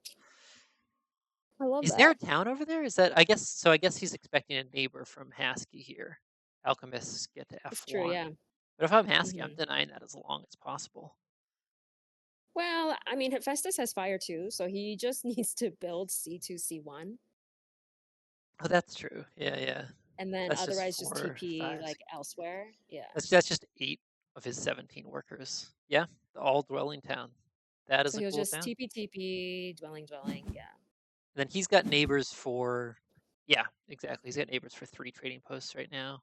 Speaker 2: I love
Speaker 1: Is there a
Speaker 2: that.
Speaker 1: town over there? Is that I guess so? I guess he's expecting a neighbor from Haski here. Alchemists get to
Speaker 2: It's true,
Speaker 1: F1,
Speaker 2: yeah.
Speaker 1: but if I'm Haski, I'm
Speaker 2: Hmm.
Speaker 1: denying that as long as possible.
Speaker 2: Well, I mean, Hephaestus has fire too, so he just needs to build C2, C1,
Speaker 1: Oh, that's true. Yeah, yeah.
Speaker 2: and then
Speaker 1: That's just
Speaker 2: otherwise just
Speaker 1: 4,
Speaker 2: TP
Speaker 1: 5,
Speaker 2: like
Speaker 1: 6.
Speaker 2: elsewhere. Yeah.
Speaker 1: That's just 8 of his 17 workers. Yeah, the all dwelling town. That is
Speaker 2: So
Speaker 1: a
Speaker 2: he'll
Speaker 1: cool
Speaker 2: just
Speaker 1: town.
Speaker 2: TP, dwelling. Yeah.
Speaker 1: And then he's got neighbors for, yeah, exactly. He's got neighbors for 3 trading posts right now.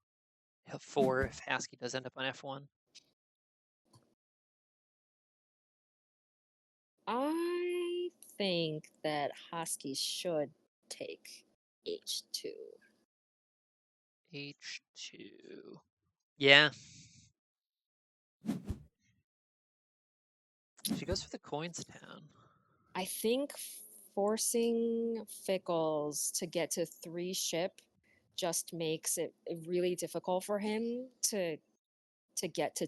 Speaker 1: He'll have 4 if Haski does end up on F1.
Speaker 2: I think that Husky should take H2.
Speaker 1: H2. Yeah, she goes for the coins town.
Speaker 2: I think forcing Fickles to get to 3 ship just makes it really difficult for him to get to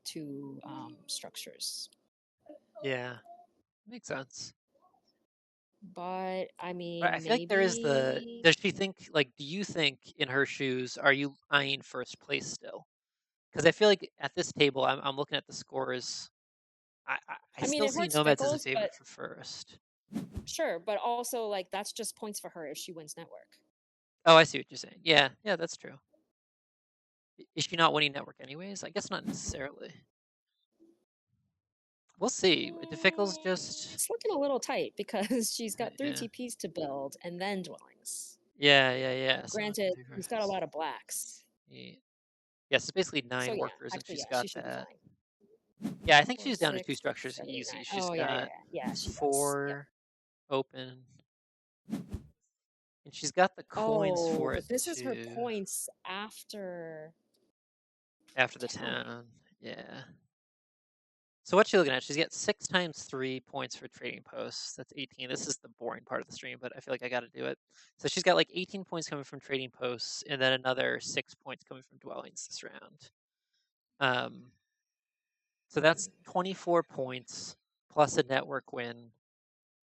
Speaker 2: two structures.
Speaker 1: Yeah, makes sense.
Speaker 2: But I
Speaker 1: But I
Speaker 2: mean,
Speaker 1: feel like there is the.
Speaker 2: maybe.
Speaker 1: Does she think like? Do you think in her shoes? Are you eyeing first place still? Because I feel like at this table, I'm looking at the scores. I
Speaker 2: I mean,
Speaker 1: still
Speaker 2: it
Speaker 1: see
Speaker 2: hurts
Speaker 1: Nomads as a
Speaker 2: Fickles, but
Speaker 1: favorite for first.
Speaker 2: sure. But also, like, that's just points for her if she wins network.
Speaker 1: Oh, I see what you're saying. Yeah, yeah, that's true. Is she not winning network anyways? I guess not necessarily. We'll see. Do Fickles just?
Speaker 2: It's looking a little tight because she's got 3
Speaker 1: Yeah,
Speaker 2: TPs to build and then dwellings.
Speaker 1: yeah. So it's
Speaker 2: Granted,
Speaker 1: three
Speaker 2: she's got a
Speaker 1: versus
Speaker 2: lot of blacks.
Speaker 1: eight. Yes, it's basically
Speaker 2: So
Speaker 1: 9
Speaker 2: yeah,
Speaker 1: workers if
Speaker 2: actually,
Speaker 1: she's
Speaker 2: yeah, she
Speaker 1: got
Speaker 2: should be
Speaker 1: that.
Speaker 2: fine.
Speaker 1: Yeah, I think
Speaker 2: 4,
Speaker 1: she's down to 2
Speaker 2: 6,
Speaker 1: structures
Speaker 2: 7, 8, 9.
Speaker 1: easy. She's
Speaker 2: Oh, yeah, yeah,
Speaker 1: got
Speaker 2: yeah. Yeah, she does. Yep.
Speaker 1: 4 open, and she's got the coins
Speaker 2: Oh,
Speaker 1: for it
Speaker 2: but this is her
Speaker 1: too
Speaker 2: points
Speaker 1: after the
Speaker 2: towning.
Speaker 1: town. Yeah. So what's she looking at? She's got 6 times 3 points for trading posts. That's 18. This is the boring part of the stream, but I feel like I got to do it. So she's got like 18 points coming from trading posts, and then another 6 points coming from dwellings this round. So that's 24 points plus a network win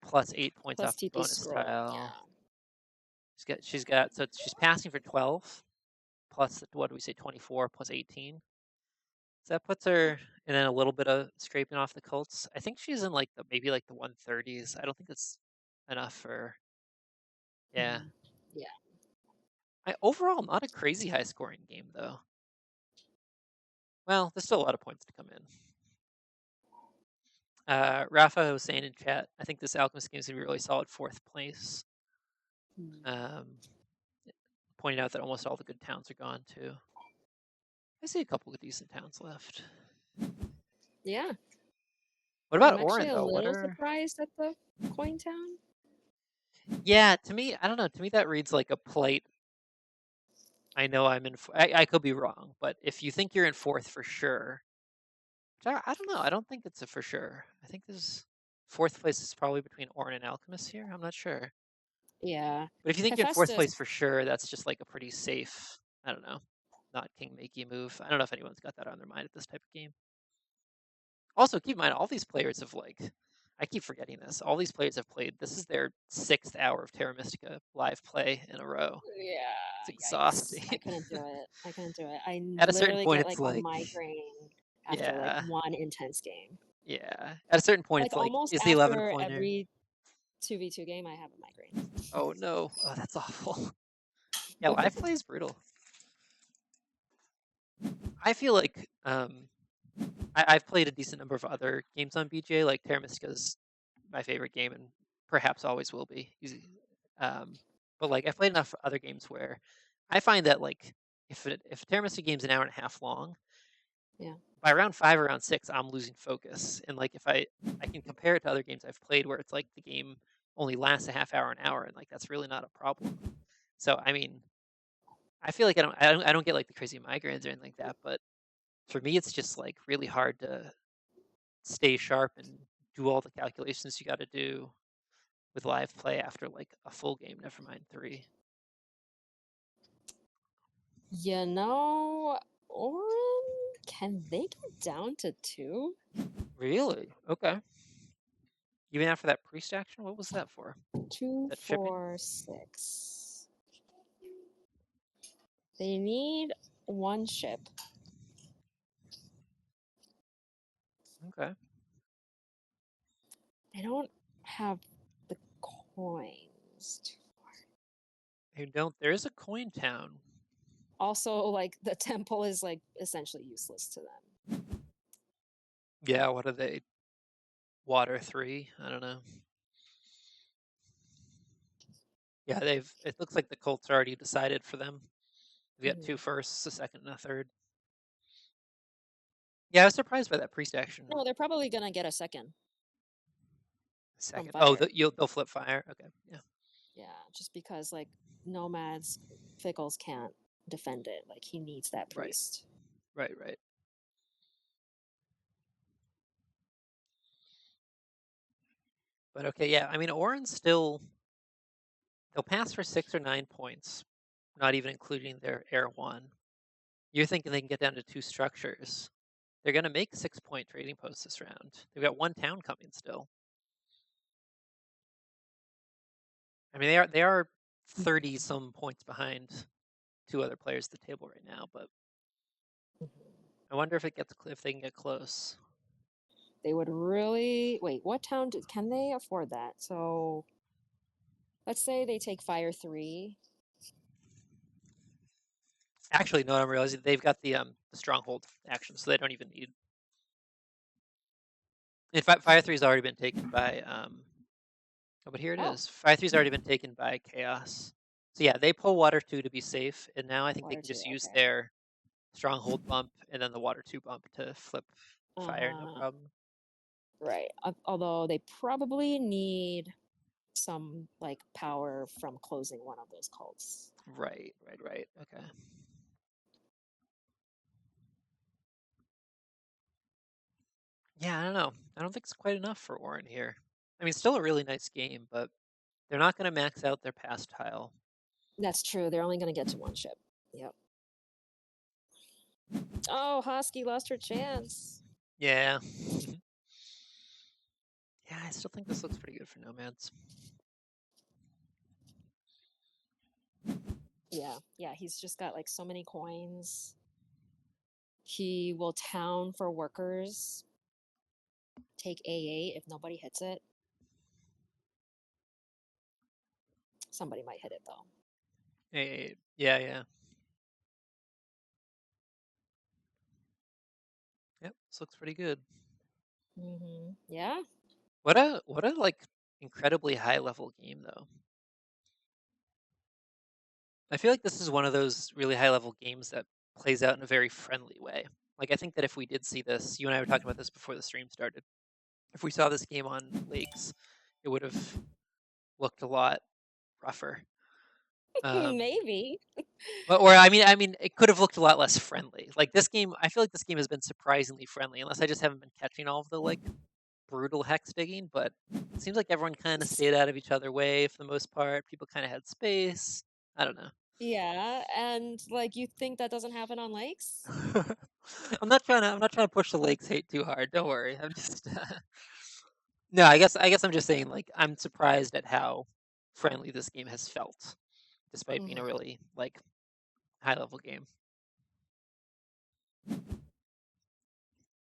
Speaker 1: plus 8 points
Speaker 2: Plus
Speaker 1: off the
Speaker 2: TP
Speaker 1: bonus
Speaker 2: scroll.
Speaker 1: tile.
Speaker 2: Yeah.
Speaker 1: So she's passing for 12 plus what do we say 24 plus 18. So that puts her and then a little bit of scraping off the Colts. I think she's in like the maybe like the 130s. I don't think that's enough for yeah.
Speaker 2: Mhm. Yeah.
Speaker 1: Overall not a crazy high scoring game though. Well, there's still a lot of points to come in. Rafa was saying in chat, I think this Alchemist game is gonna be really solid 4th place.
Speaker 2: Hmm.
Speaker 1: Um, pointing out that almost all the good towns are gone too. I see a couple of decent towns left.
Speaker 2: Yeah.
Speaker 1: What
Speaker 2: I'm
Speaker 1: about
Speaker 2: actually
Speaker 1: Auren
Speaker 2: a
Speaker 1: though? What
Speaker 2: little
Speaker 1: are
Speaker 2: surprised at the coin town.
Speaker 1: Yeah, to me, I don't know. To me, that reads like a plate. I know I'm in. I could be wrong, but if you think you're in 4th for sure, which I don't know. I don't think it's a for sure. I think this 4th place is probably between Auren and Alchemist here. I'm not sure.
Speaker 2: Yeah.
Speaker 1: But if you think you're in 4th
Speaker 2: Hefaistos.
Speaker 1: place for sure, that's just like a pretty safe. I don't know. Not king makey move. I don't know if anyone's got that on their mind at this type of game. Also, keep in mind, all these players have like, I keep forgetting this. All these players have played. This is their 6th hour of Terra Mystica live play in a row. It's
Speaker 2: Yeah. Yikes.
Speaker 1: exhausting.
Speaker 2: I couldn't do it. I couldn't do it. I
Speaker 1: At a certain
Speaker 2: literally
Speaker 1: point,
Speaker 2: get
Speaker 1: it's
Speaker 2: like a
Speaker 1: like,
Speaker 2: migraine after like
Speaker 1: yeah,
Speaker 2: one intense game.
Speaker 1: yeah. At a certain point,
Speaker 2: Like
Speaker 1: it's like,
Speaker 2: almost
Speaker 1: is the 11
Speaker 2: after
Speaker 1: pointer?
Speaker 2: every 2v2 game, I have a migraine.
Speaker 1: Oh no, oh that's awful. Yeah, live play is brutal. I feel like I've played a decent number of other games on BJ. Like Terra Mystica is my favorite game, and perhaps always will be. Um, but like I've played enough other games where I find that like if a Terra Mystica game's an hour and a half long,
Speaker 2: Yeah.
Speaker 1: by round 5 or round 6, I'm losing focus. And like if I can compare it to other games I've played where it's like the game only lasts a half hour, an hour, and like that's really not a problem. So I mean, I feel like I don't get like the crazy migraines or anything like that, but for me it's just like really hard to stay sharp and do all the calculations you got to do with live play after like a full game, never mind 3.
Speaker 2: You know, Auren, can they get down to 2?
Speaker 1: Really? Okay. Even after that priest action, what was that for?
Speaker 2: 2,
Speaker 1: That shipping?
Speaker 2: 4, 6. They need 1 ship.
Speaker 1: Okay.
Speaker 2: They don't have the coins.
Speaker 1: They don't. There is a coin town.
Speaker 2: Also, like the temple is like essentially useless to them.
Speaker 1: Yeah. What are they? Water 3? I don't know. Yeah, they've. It looks like the Colts already decided for them. We got 2
Speaker 2: Mhm.
Speaker 1: firsts, a second, and a third. Yeah, I was surprised by that priest action.
Speaker 2: No, they're probably gonna get a second from
Speaker 1: Second. Oh,
Speaker 2: fire.
Speaker 1: they'll flip fire. Okay. Yeah.
Speaker 2: Yeah, just because like Nomads, Fickles can't defend it. Like he needs that
Speaker 1: Right.
Speaker 2: priest.
Speaker 1: Right. But okay, yeah. I mean, Auren's still. They'll pass for 6 or 9 points, not even including their air 1. You're thinking they can get down to 2 structures. They're going to make 6-point trading posts this round. They've got 1 town coming still. I mean, they are 30 some points behind 2 other players at the table right now, but I wonder if they can get close.
Speaker 2: They would really wait. What town can they afford that? So let's say they take fire 3.
Speaker 1: Actually, no, I'm realizing they've got the stronghold action, so they don't even need. In fact, Fire 3's already been taken by oh, but here it
Speaker 2: Oh,
Speaker 1: is. Fire 3's already been taken by Chaos. So yeah, they pull Water 2 to be safe, and now I think they
Speaker 2: water
Speaker 1: can
Speaker 2: two.
Speaker 1: just use
Speaker 2: Okay.
Speaker 1: their Stronghold bump and then the Water 2 bump to flip Fire, no
Speaker 2: Uh-huh.
Speaker 1: problem.
Speaker 2: Right. Although they probably need some like power from closing one of those cults.
Speaker 1: Right, right, right. Okay. Yeah, I don't know. I don't think it's quite enough for Auren here. I mean, still a really nice game, but they're not going to max out their pass tile.
Speaker 2: That's true. They're only going to get to one ship. Yep. Oh, Haski lost her chance.
Speaker 1: Yeah. Yeah, I still think this looks pretty good for Nomads.
Speaker 2: Yeah, yeah. He's just got like so many coins. He will town for workers. Take A8 if nobody hits it. Somebody might hit it though.
Speaker 1: Hey, yeah, yeah. Yep, this looks pretty good.
Speaker 2: Yeah.
Speaker 1: What a like incredibly high level game though. I feel like this is one of those really high level games that plays out in a very friendly way. Like I think that if we did see this, you and I were talking about this before the stream started. If we saw this game on lakes, it would have looked a lot rougher. Um,
Speaker 2: Maybe.
Speaker 1: but or I mean, it could have looked a lot less friendly. Like this game, I feel like this game has been surprisingly friendly, unless I just haven't been catching all of the like brutal hex digging. But it seems like everyone kind of stayed out of each other's way for the most part. People kind of had space. I don't know.
Speaker 2: Yeah, and like you think that doesn't happen on lakes?
Speaker 1: I'm not trying to push the lakes hate too hard. Don't worry. I'm just no. I guess I'm just saying like I'm surprised at how friendly this game has felt, despite being a
Speaker 2: Hmm.
Speaker 1: really like high level game.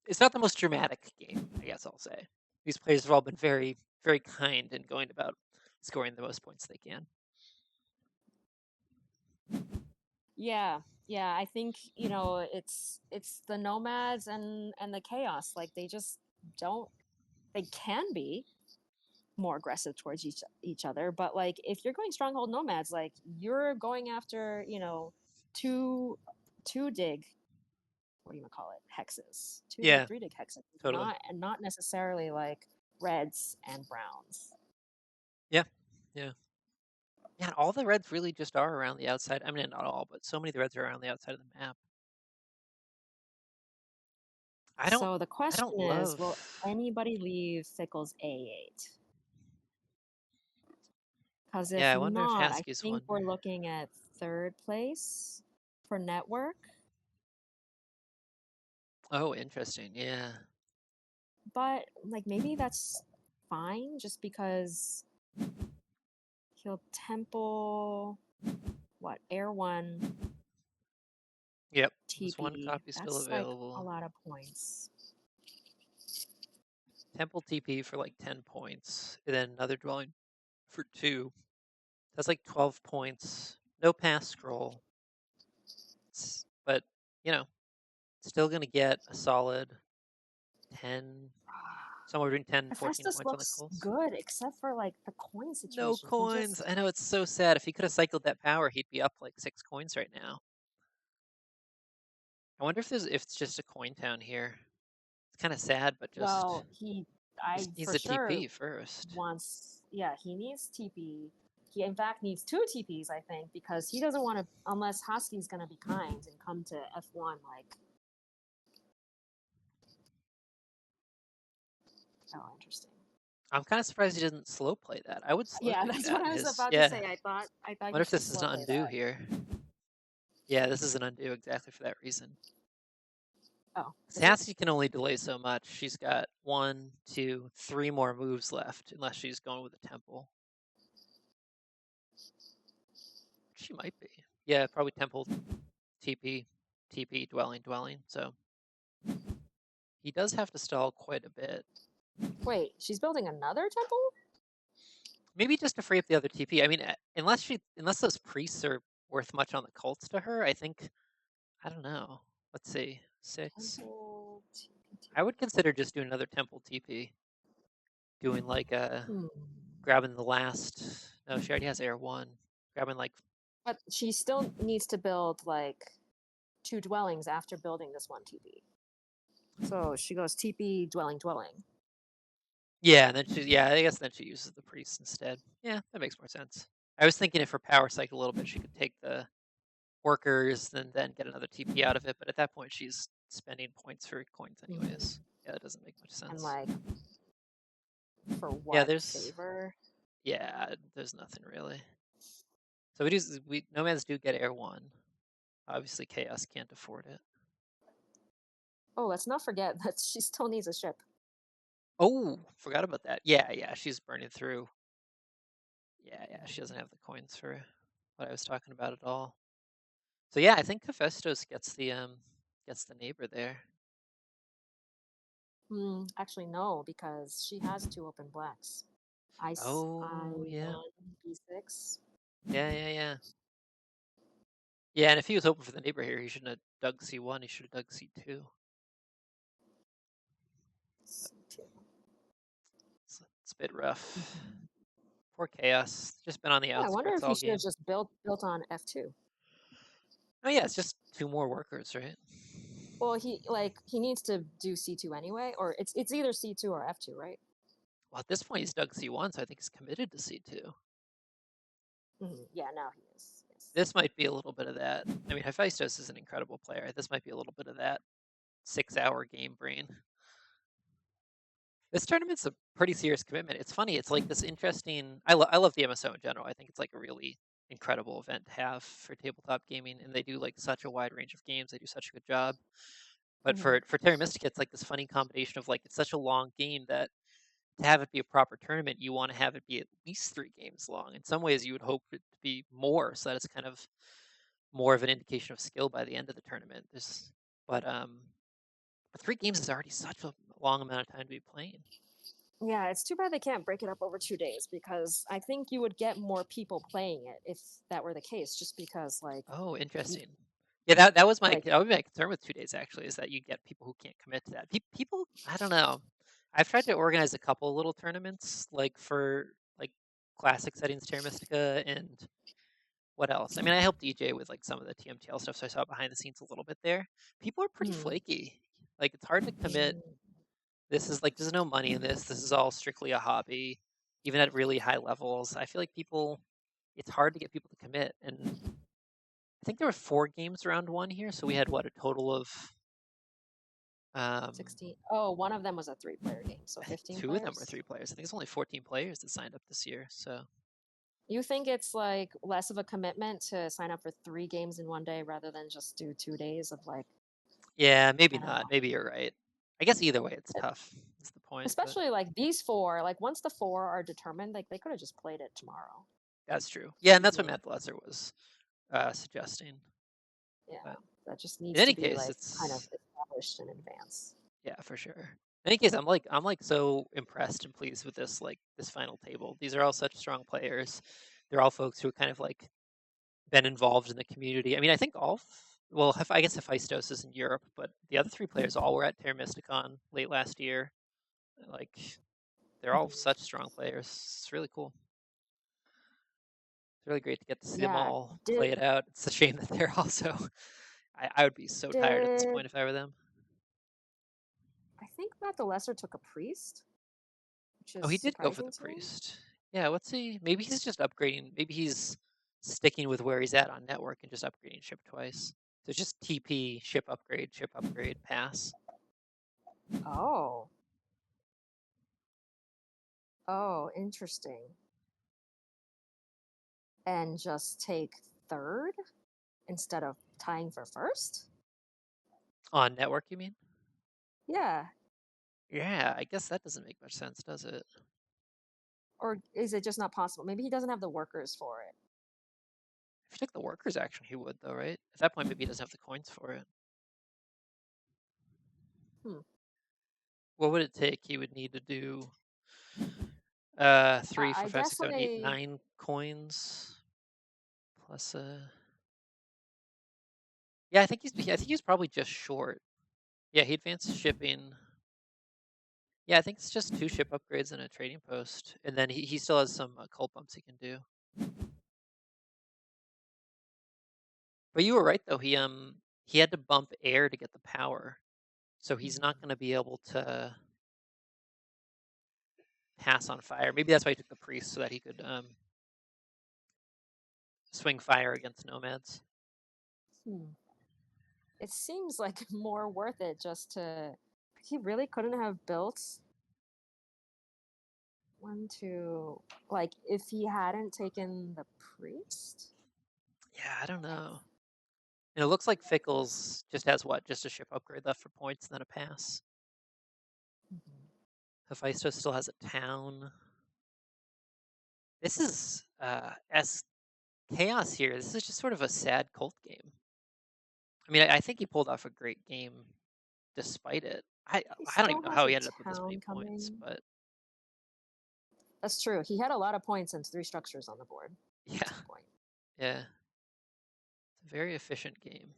Speaker 1: It's not the most dramatic game, I guess I'll say. These players have all been very, very kind in going about scoring the most points they can.
Speaker 2: Yeah, yeah. I think it's the nomads and the chaos. Like they just don't. They can be more aggressive towards each other, but like if you're going stronghold nomads, like you're going after two dig, what do you call it, hexes, two dig,
Speaker 1: Yeah,
Speaker 2: three dig hexes,
Speaker 1: totally.
Speaker 2: not necessarily like reds and browns.
Speaker 1: Yeah, yeah. Yeah, all the reds really just are around the outside. I mean, not all, but so many of the reds are around the outside of the map. I don't
Speaker 2: So the
Speaker 1: I don't
Speaker 2: question is, will
Speaker 1: love.
Speaker 2: anybody leave Fickles A8? Because
Speaker 1: Yeah,
Speaker 2: if
Speaker 1: I wonder if
Speaker 2: not, I
Speaker 1: Haski's
Speaker 2: think
Speaker 1: one.
Speaker 2: we're looking at third place for network.
Speaker 1: Oh, interesting. Yeah.
Speaker 2: But like maybe that's fine just because he'll temple what air one
Speaker 1: Yep. This one
Speaker 2: TP.
Speaker 1: copy still
Speaker 2: That's like a
Speaker 1: available.
Speaker 2: lot of points.
Speaker 1: Temple TP for like 10 points, and then another dwelling for 2. That's like 12 points. No pass scroll. But, you know, still going to get a solid 10, somewhere between 10 and 14
Speaker 2: Hefaistos
Speaker 1: points on the
Speaker 2: looks
Speaker 1: calls.
Speaker 2: good except for like the coin
Speaker 1: No
Speaker 2: situation. He
Speaker 1: coins.
Speaker 2: just
Speaker 1: I know it's so sad. If he could have cycled that power, he'd be up like 6 coins right now. I wonder if it's just a coin town here. It's kind of sad, but just
Speaker 2: well, I
Speaker 1: he's
Speaker 2: for
Speaker 1: a
Speaker 2: sure
Speaker 1: TP first.
Speaker 2: wants, yeah, he needs TP. He in fact needs two TPs, I think, because he doesn't want to unless Haski's gonna be kind and come to F1 like, oh, interesting.
Speaker 1: I'm kind of surprised he didn't slow play that. I would slow
Speaker 2: Yeah,
Speaker 1: dig
Speaker 2: that's what
Speaker 1: that.
Speaker 2: I was
Speaker 1: His
Speaker 2: about to
Speaker 1: yeah.
Speaker 2: say. I thought
Speaker 1: Wonder
Speaker 2: you
Speaker 1: if
Speaker 2: should
Speaker 1: this is
Speaker 2: slow
Speaker 1: an
Speaker 2: play
Speaker 1: undo
Speaker 2: that.
Speaker 1: here. Yeah, this is an undo exactly for that reason.
Speaker 2: Oh, is it?
Speaker 1: Sassy can only delay so much. She's got 1, 2, 3 more moves left, unless she's going with a temple. She might be. Yeah, probably temple, TP, TP, dwelling, dwelling. So he does have to stall quite a bit.
Speaker 2: Wait, she's building another temple?
Speaker 1: Maybe just to free up the other TP. I mean, unless those priests are worth much on the cults to her, I think I don't know. Let's see. 6.
Speaker 2: Temple TP.
Speaker 1: I would consider just doing another temple TP. Doing like
Speaker 2: Hmm.
Speaker 1: grabbing the last. No, she already has air 1. Grabbing like.
Speaker 2: But she still needs to build like 2 dwellings after building this one TP. So she goes TP dwelling dwelling.
Speaker 1: Yeah, and then I guess then she uses the priest instead. Yeah, that makes more sense. I was thinking if her power cycle a little bit, she could take the workers and then get another TP out of it. But at that point, she's spending points for coins
Speaker 2: Mhm.
Speaker 1: anyways. Yeah, that doesn't make much
Speaker 2: And
Speaker 1: sense.
Speaker 2: like for
Speaker 1: Yeah,
Speaker 2: what favor?
Speaker 1: there's nothing really. So we Nomads do get air 1. Obviously, Chaos can't afford it.
Speaker 2: Oh, let's not forget that she still needs a ship.
Speaker 1: Oh, forgot about that. Yeah, she's burning through. Yeah, she doesn't have the coins for what I was talking about at all. So yeah, I think Hefaistos gets the neighbor there.
Speaker 2: Actually, no, because she has 2 open blacks.
Speaker 1: Oh yeah,
Speaker 2: I1, B6.
Speaker 1: yeah. Yeah, and if he was hoping for the neighbor here, he shouldn't have dug C1. He should have dug C2.
Speaker 2: C2.
Speaker 1: It's a bit rough.
Speaker 2: Mhm.
Speaker 1: Poor Chaos. Just been on the
Speaker 2: Yeah, I wonder
Speaker 1: outskirts
Speaker 2: if he
Speaker 1: all
Speaker 2: should have
Speaker 1: game.
Speaker 2: just built on F2.
Speaker 1: Oh yeah, it's just 2 more workers, right?
Speaker 2: Well, he needs to do C2 anyway, or it's either C2 or F2, right?
Speaker 1: Well, at this point, he's dug C1, so I think he's committed to C2.
Speaker 2: Yeah, now he is. Yes.
Speaker 1: This might be a little bit of that. I mean, Hefaistos is an incredible player. This might be a little bit of that 6-hour game brain. This tournament's a pretty serious commitment. It's funny. It's like this interesting. I love the MSO in general. I think it's like a really incredible event to have for tabletop gaming, and they do like such a wide range of games. They do such a good job. But
Speaker 2: Hmm.
Speaker 1: for Terra Mystica, it's like this funny combination of like it's such a long game that to have it be a proper tournament, you want to have it be at least 3 games long. In some ways, you would hope it to be more, so that it's kind of more of an indication of skill by the end of the tournament. But 3 games is already such a long amount of time to be playing.
Speaker 2: Yeah, it's too bad they can't break it up over 2 days because I think you would get more people playing it if that were the case. Just because,
Speaker 1: Oh,
Speaker 2: y-
Speaker 1: interesting. Yeah, that was
Speaker 2: like,
Speaker 1: that would be my concern with 2 days actually, is that you get people who can't commit to that. People, I don't know. I've tried to organize a couple little tournaments, like for like classic settings, Terra Mystica, and what else? I mean, I helped DJ with like some of the TMTL stuff, so I saw behind the scenes a little bit there. People are pretty
Speaker 2: mm,
Speaker 1: flaky. Like it's hard to commit.
Speaker 2: mm,
Speaker 1: This is like there's no money in this. This is all strictly a hobby, even at really high levels. I feel like people. It's hard to get people to commit, and I think there were 4 games round 1 here, so we had what a total of. Um,
Speaker 2: 16. Oh, one of them was a 3-player game, so
Speaker 1: I think
Speaker 2: 15
Speaker 1: 2 of them were
Speaker 2: players.
Speaker 1: 3 players. I think it's only 14 players that signed up this year. So
Speaker 2: You think it's like less of a commitment to sign up for 3 games in one day rather than just do 2 days of like,
Speaker 1: yeah, maybe
Speaker 2: I don't
Speaker 1: not.
Speaker 2: know.
Speaker 1: Maybe you're right. I guess either way, it's
Speaker 2: E-
Speaker 1: tough. Is the point, but
Speaker 2: Especially like these 4, like once the 4 are determined, like they could have just played it tomorrow.
Speaker 1: that's true. Yeah, and that's what
Speaker 2: Easily.
Speaker 1: Matt Lesser was suggesting.
Speaker 2: Yeah,
Speaker 1: But
Speaker 2: that just
Speaker 1: in
Speaker 2: needs to
Speaker 1: any
Speaker 2: be
Speaker 1: case,
Speaker 2: like kind of
Speaker 1: it's
Speaker 2: established in advance.
Speaker 1: yeah for sure. In any case, I'm like so impressed and pleased with this final table. These are all such strong players. They're all folks who are kind of like been involved in the community. I mean, I think well, I guess Hefaistos is in Europe, but the other 3 players all were at Terra MystiCon late last year. Like, they're all
Speaker 2: Mhm.
Speaker 1: such strong players. It's really cool. It's really great to get to see them
Speaker 2: Yeah.
Speaker 1: all play
Speaker 2: Did
Speaker 1: it out. It's a shame that they're also. I would be so tired at this
Speaker 2: did
Speaker 1: point if I were them.
Speaker 2: I think Matt the Lesser took a priest, which
Speaker 1: Oh,
Speaker 2: is
Speaker 1: he did go for
Speaker 2: surprising
Speaker 1: the
Speaker 2: to me.
Speaker 1: priest. Yeah, what's he? Maybe he's just upgrading. Maybe he's sticking with where he's at on network and just upgrading ship twice. So it's just TP, ship upgrade, pass.
Speaker 2: Oh. Oh, interesting. And just take third instead of tying for first?
Speaker 1: On network, you mean?
Speaker 2: Yeah.
Speaker 1: Yeah, I guess that doesn't make much sense, does it?
Speaker 2: Or is it just not possible? Maybe he doesn't have the workers for it.
Speaker 1: If he took the workers action, he would, though, right? At that point, maybe he doesn't have the coins for it.
Speaker 2: Hmm.
Speaker 1: What would it take? He would need to do 3, 4,
Speaker 2: I
Speaker 1: 5,
Speaker 2: guess
Speaker 1: 6, 7, 8,
Speaker 2: I
Speaker 1: 9 coins plus Yeah, I think he's probably just short. Yeah, he advanced shipping. Yeah, I think it's just 2 ship upgrades and a trading post, and then he still has some, cult bumps he can do. But you were right though, he had to bump air to get the power, so he's not gonna be able to pass on fire. Maybe that's why he took the priest, so that he could, swing fire against nomads.
Speaker 2: Hmm. It seems like more worth it just to. He really couldn't have built one, two. Like if he hadn't taken the priest.
Speaker 1: Yeah, I don't know. And it looks like Fickles just has what? Just a ship upgrade left for points and then a pass.
Speaker 2: Mhm.
Speaker 1: Hefaistos still has a town. This is, as chaos here, this is just sort of a sad cult game. I mean, I think he pulled off a great game despite it.
Speaker 2: He
Speaker 1: I don't even
Speaker 2: still
Speaker 1: know
Speaker 2: has
Speaker 1: how
Speaker 2: a
Speaker 1: he ended up with this many
Speaker 2: town
Speaker 1: points,
Speaker 2: coming.
Speaker 1: but
Speaker 2: That's true. He had a lot of points and three structures on the board at
Speaker 1: yeah,
Speaker 2: some point.
Speaker 1: yeah, it's a very efficient game.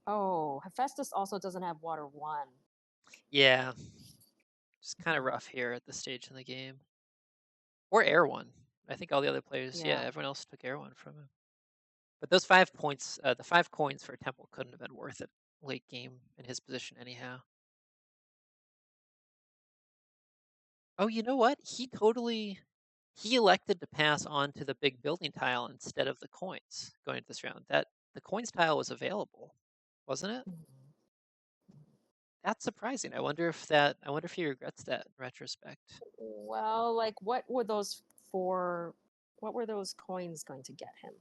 Speaker 2: Oh, Hephaestus also doesn't have water one.
Speaker 1: Yeah, just kind of
Speaker 2: Mhm.
Speaker 1: rough here at this stage in the game. Or Air One. I think all the other players, yeah,
Speaker 2: Yeah.
Speaker 1: everyone else took Air One from him. But those 5 points, the 5 coins for Temple couldn't have been worth it late game in his position anyhow. Oh, you know what? He elected to pass on to the big building tile instead of the coins going into this round. That the coins tile was available, wasn't it?
Speaker 2: Mhm.
Speaker 1: That's surprising. I wonder if he regrets that in retrospect.
Speaker 2: Well, like what were those four? What were those coins going to get him?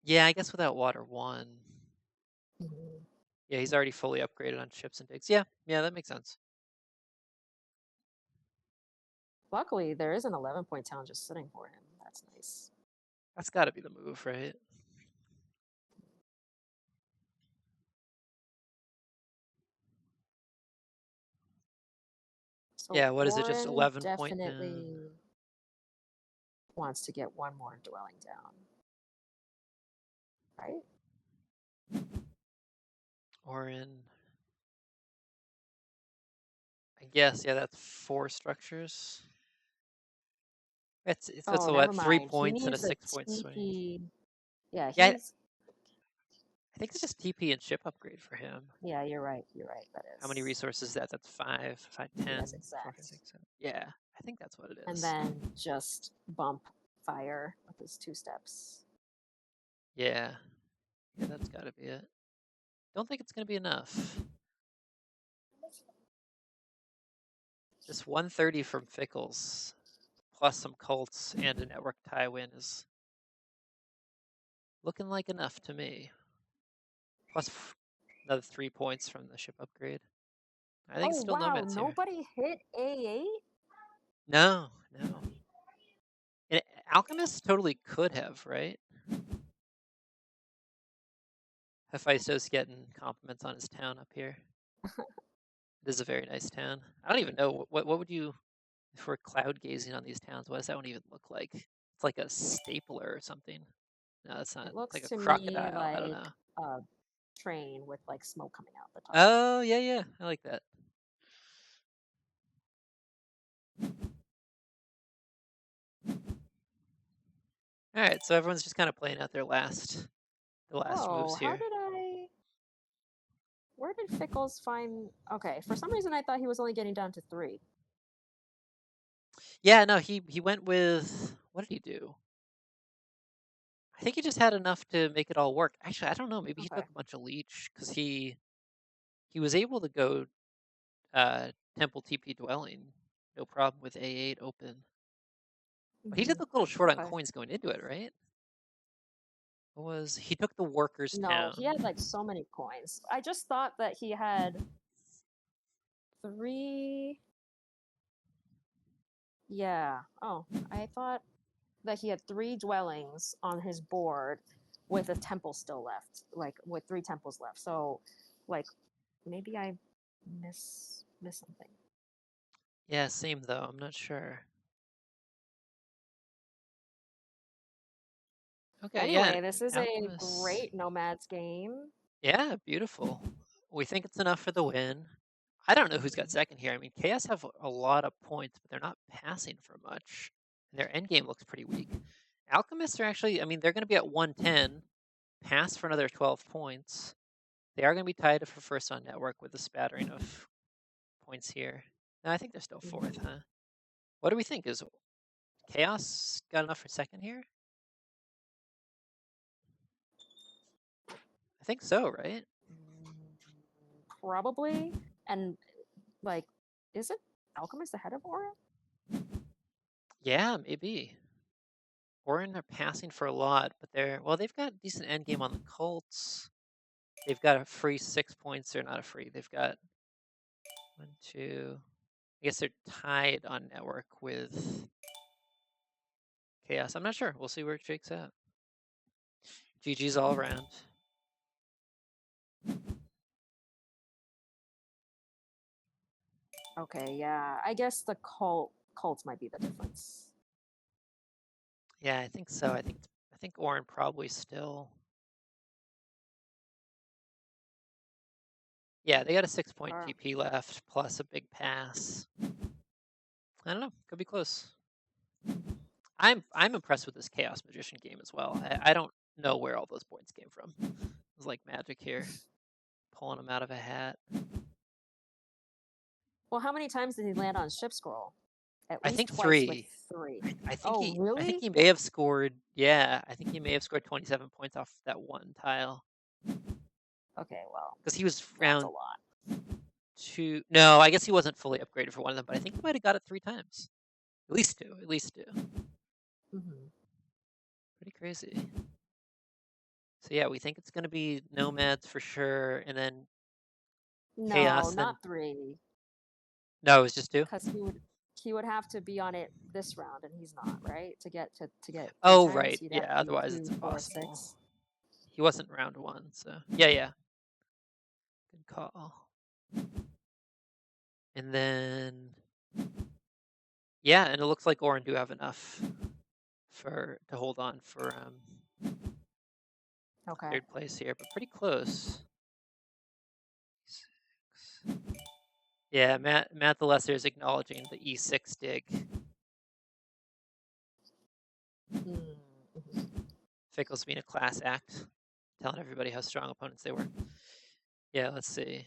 Speaker 1: Yeah, I guess without water one.
Speaker 2: Mhm.
Speaker 1: Yeah, he's already fully upgraded on ships and digs. Yeah, yeah, that makes sense.
Speaker 2: Luckily, there is an 11-point town just sitting for him. That's nice.
Speaker 1: That's got to be the move, right?
Speaker 2: So
Speaker 1: Yeah, what is it? Just
Speaker 2: Auren
Speaker 1: 11-point town.
Speaker 2: definitely wants to get one more dwelling down, right?
Speaker 1: Auren. I guess, yeah, that's 4 structures. It's
Speaker 2: Oh,
Speaker 1: a
Speaker 2: never
Speaker 1: what, three
Speaker 2: mind. He
Speaker 1: points and a
Speaker 2: needs a
Speaker 1: 6 point swing.
Speaker 2: TP. Yeah,
Speaker 1: Yeah,
Speaker 2: he's.
Speaker 1: I think it's just TP and ship upgrade for him.
Speaker 2: Yeah, you're right. You're right. That
Speaker 1: How many
Speaker 2: is.
Speaker 1: resources is that? That's 5, 5,
Speaker 2: Yes,
Speaker 1: 10, 4, 5,
Speaker 2: exact.
Speaker 1: 6, 7. Yeah, I think that's what it
Speaker 2: And
Speaker 1: is.
Speaker 2: then just bump fire with his 2 steps.
Speaker 1: Yeah, yeah, that's got to be it. Don't think it's gonna be enough. This 130 from Fickles, plus some cults and a network tie win is looking like enough to me. Plus another 3 points from the ship upgrade. I think
Speaker 2: Oh
Speaker 1: it's still
Speaker 2: wow!
Speaker 1: nomads here.
Speaker 2: Nobody hit A8.
Speaker 1: No, no. And Alchemists totally could have, right? Hefaistos getting compliments on his town up here. It is a very nice town. I don't even know what would you, if we're cloud gazing on these towns, what does that one even look like? It's like a stapler or something. No, it's not.
Speaker 2: It
Speaker 1: It's
Speaker 2: looks
Speaker 1: like a
Speaker 2: to me
Speaker 1: crocodile. I don't
Speaker 2: like
Speaker 1: know.
Speaker 2: a train with like smoke coming out the top.
Speaker 1: Oh yeah, yeah. I like that. All right, so everyone's just kind of playing out the last
Speaker 2: Oh,
Speaker 1: moves
Speaker 2: how
Speaker 1: here.
Speaker 2: did I? Where did Fickles find? Okay, for some reason I thought he was only getting down to 3.
Speaker 1: Yeah, no, he went with what did he do? I think he just had enough to make it all work. Actually, I don't know. Maybe he
Speaker 2: Okay.
Speaker 1: took a bunch of leech because he was able to go temple TP dwelling, no problem with A8 open. But he did look a little short on
Speaker 2: Okay.
Speaker 1: coins going into it, right? What was he took the workers
Speaker 2: No, he had
Speaker 1: town?
Speaker 2: like so many coins. I just thought that he had 3. Yeah. Oh, I thought that he had 3 dwellings on his board with a temple still left, like with 3 temples left. So, like, maybe I miss something.
Speaker 1: Yeah, same though. I'm not sure. Okay, yeah, and
Speaker 2: Anyway, this is a
Speaker 1: Alchemists.
Speaker 2: great Nomads game.
Speaker 1: Yeah, beautiful. We think it's enough for the win. I don't know who's got
Speaker 2: Mhm.
Speaker 1: second here. I mean, Chaos have a lot of points, but they're not passing for much. And their end game looks pretty weak. Alchemists are actually, I mean, they're going to be at 110, pass for another 12 points. They are going to be tied for first on network with a spattering of points here. No, I think they're still fourth,
Speaker 2: Mhm.
Speaker 1: huh? What do we think? Is Chaos got enough for second here? I think so, right?
Speaker 2: Probably. And like, is it Alchemist ahead of Aura?
Speaker 1: Yeah, maybe. Auren are passing for a lot, but they've got decent end game on the Colts. They've got a free 6 points. They're not a free. They've got one, two. I guess they're tied on network with Chaos. I'm not sure. We'll see where it shakes out. GG's all around.
Speaker 2: Okay, yeah. I guess the cults might be the difference.
Speaker 1: Yeah, I think so. I think Auren probably still. Yeah, they got a 6 point
Speaker 2: Or
Speaker 1: GP left plus a big pass. I don't know. Could be close. I'm impressed with this Chaos Magician game as well. I don't know where all those points came from. It was like magic here, pulling them out of a hat.
Speaker 2: well, how many times did he land on ship scroll? At
Speaker 1: I
Speaker 2: least
Speaker 1: think
Speaker 2: twice with
Speaker 1: 3.
Speaker 2: 3.
Speaker 1: I think
Speaker 2: Oh,
Speaker 1: he
Speaker 2: really?
Speaker 1: may have scored. Yeah, I think he may have scored 27 points off that one tile
Speaker 2: Okay, well,
Speaker 1: because he was
Speaker 2: that's a
Speaker 1: round
Speaker 2: lot.
Speaker 1: 2. No, I guess he wasn't fully upgraded for one of them, but I think he might have got it 3 times. At least 2. At least 2.
Speaker 2: Hmm.
Speaker 1: Pretty crazy. So yeah, we think it's gonna be Nomads for sure, and then
Speaker 2: No,
Speaker 1: Chaos. Then
Speaker 2: not 3,
Speaker 1: no, it was just 2.
Speaker 2: because he would have to be on it this round, and he's not, right? To get three
Speaker 1: Oh
Speaker 2: times,
Speaker 1: right,
Speaker 2: he'd have
Speaker 1: yeah.
Speaker 2: to be
Speaker 1: Otherwise, it's
Speaker 2: 2, 4,
Speaker 1: impossible.
Speaker 2: 6.
Speaker 1: He wasn't round 1, so yeah, yeah. Good call. And then yeah, and it looks like Auren do have enough to hold on for
Speaker 2: Okay.
Speaker 1: third place here, but pretty close. Yeah, Matt the Lesser is acknowledging the E6 dig.
Speaker 2: Mm-hmm.
Speaker 1: Fickles being a class act, telling everybody how strong opponents they were. Yeah, let's see.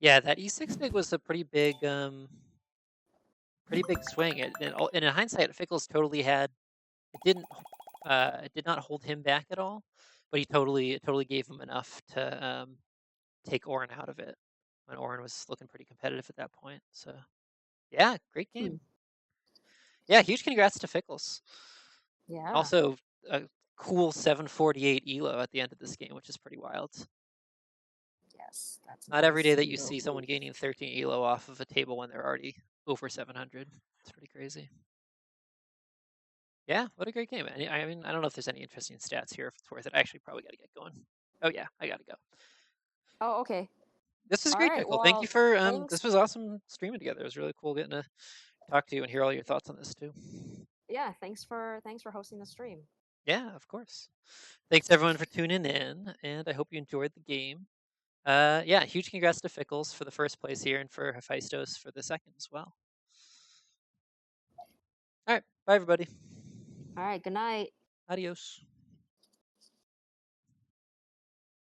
Speaker 1: Yeah, that E6 dig was a pretty big swing. And in hindsight, Fickles totally had it did not hold him back at all, but it totally gave him enough to take Auren out of it when Auren was looking pretty competitive at that point. So yeah, great
Speaker 2: Hmm.
Speaker 1: game. Yeah, huge congrats to Fickles.
Speaker 2: Yeah.
Speaker 1: Also, a cool 748 elo at the end of this game, which is pretty wild.
Speaker 2: Yes, that's
Speaker 1: Not every day
Speaker 2: nice.
Speaker 1: that you
Speaker 2: Elo
Speaker 1: see someone
Speaker 2: boost.
Speaker 1: gaining 13 elo off of a table when they're already over 700. It's pretty crazy. Yeah, what a great game. I mean, I don't know if there's any interesting stats here if it's worth it. I actually probably got to get going. Oh yeah, I got to go.
Speaker 2: Oh, okay.
Speaker 1: This is
Speaker 2: All
Speaker 1: great,
Speaker 2: right.
Speaker 1: Pickle. Thank you
Speaker 2: Well,
Speaker 1: for
Speaker 2: thanks.
Speaker 1: this was awesome streaming together. It was really cool getting to talk to you and hear all your thoughts on this too.
Speaker 2: Yeah, thanks for hosting the stream.
Speaker 1: Yeah, of course. Thanks everyone for tuning in, and I hope you enjoyed the game. Yeah, huge congrats to Fickles for the first place here and for Hefaistos for the second as well. All right, bye everybody.
Speaker 2: All right. Good night.
Speaker 1: Adios.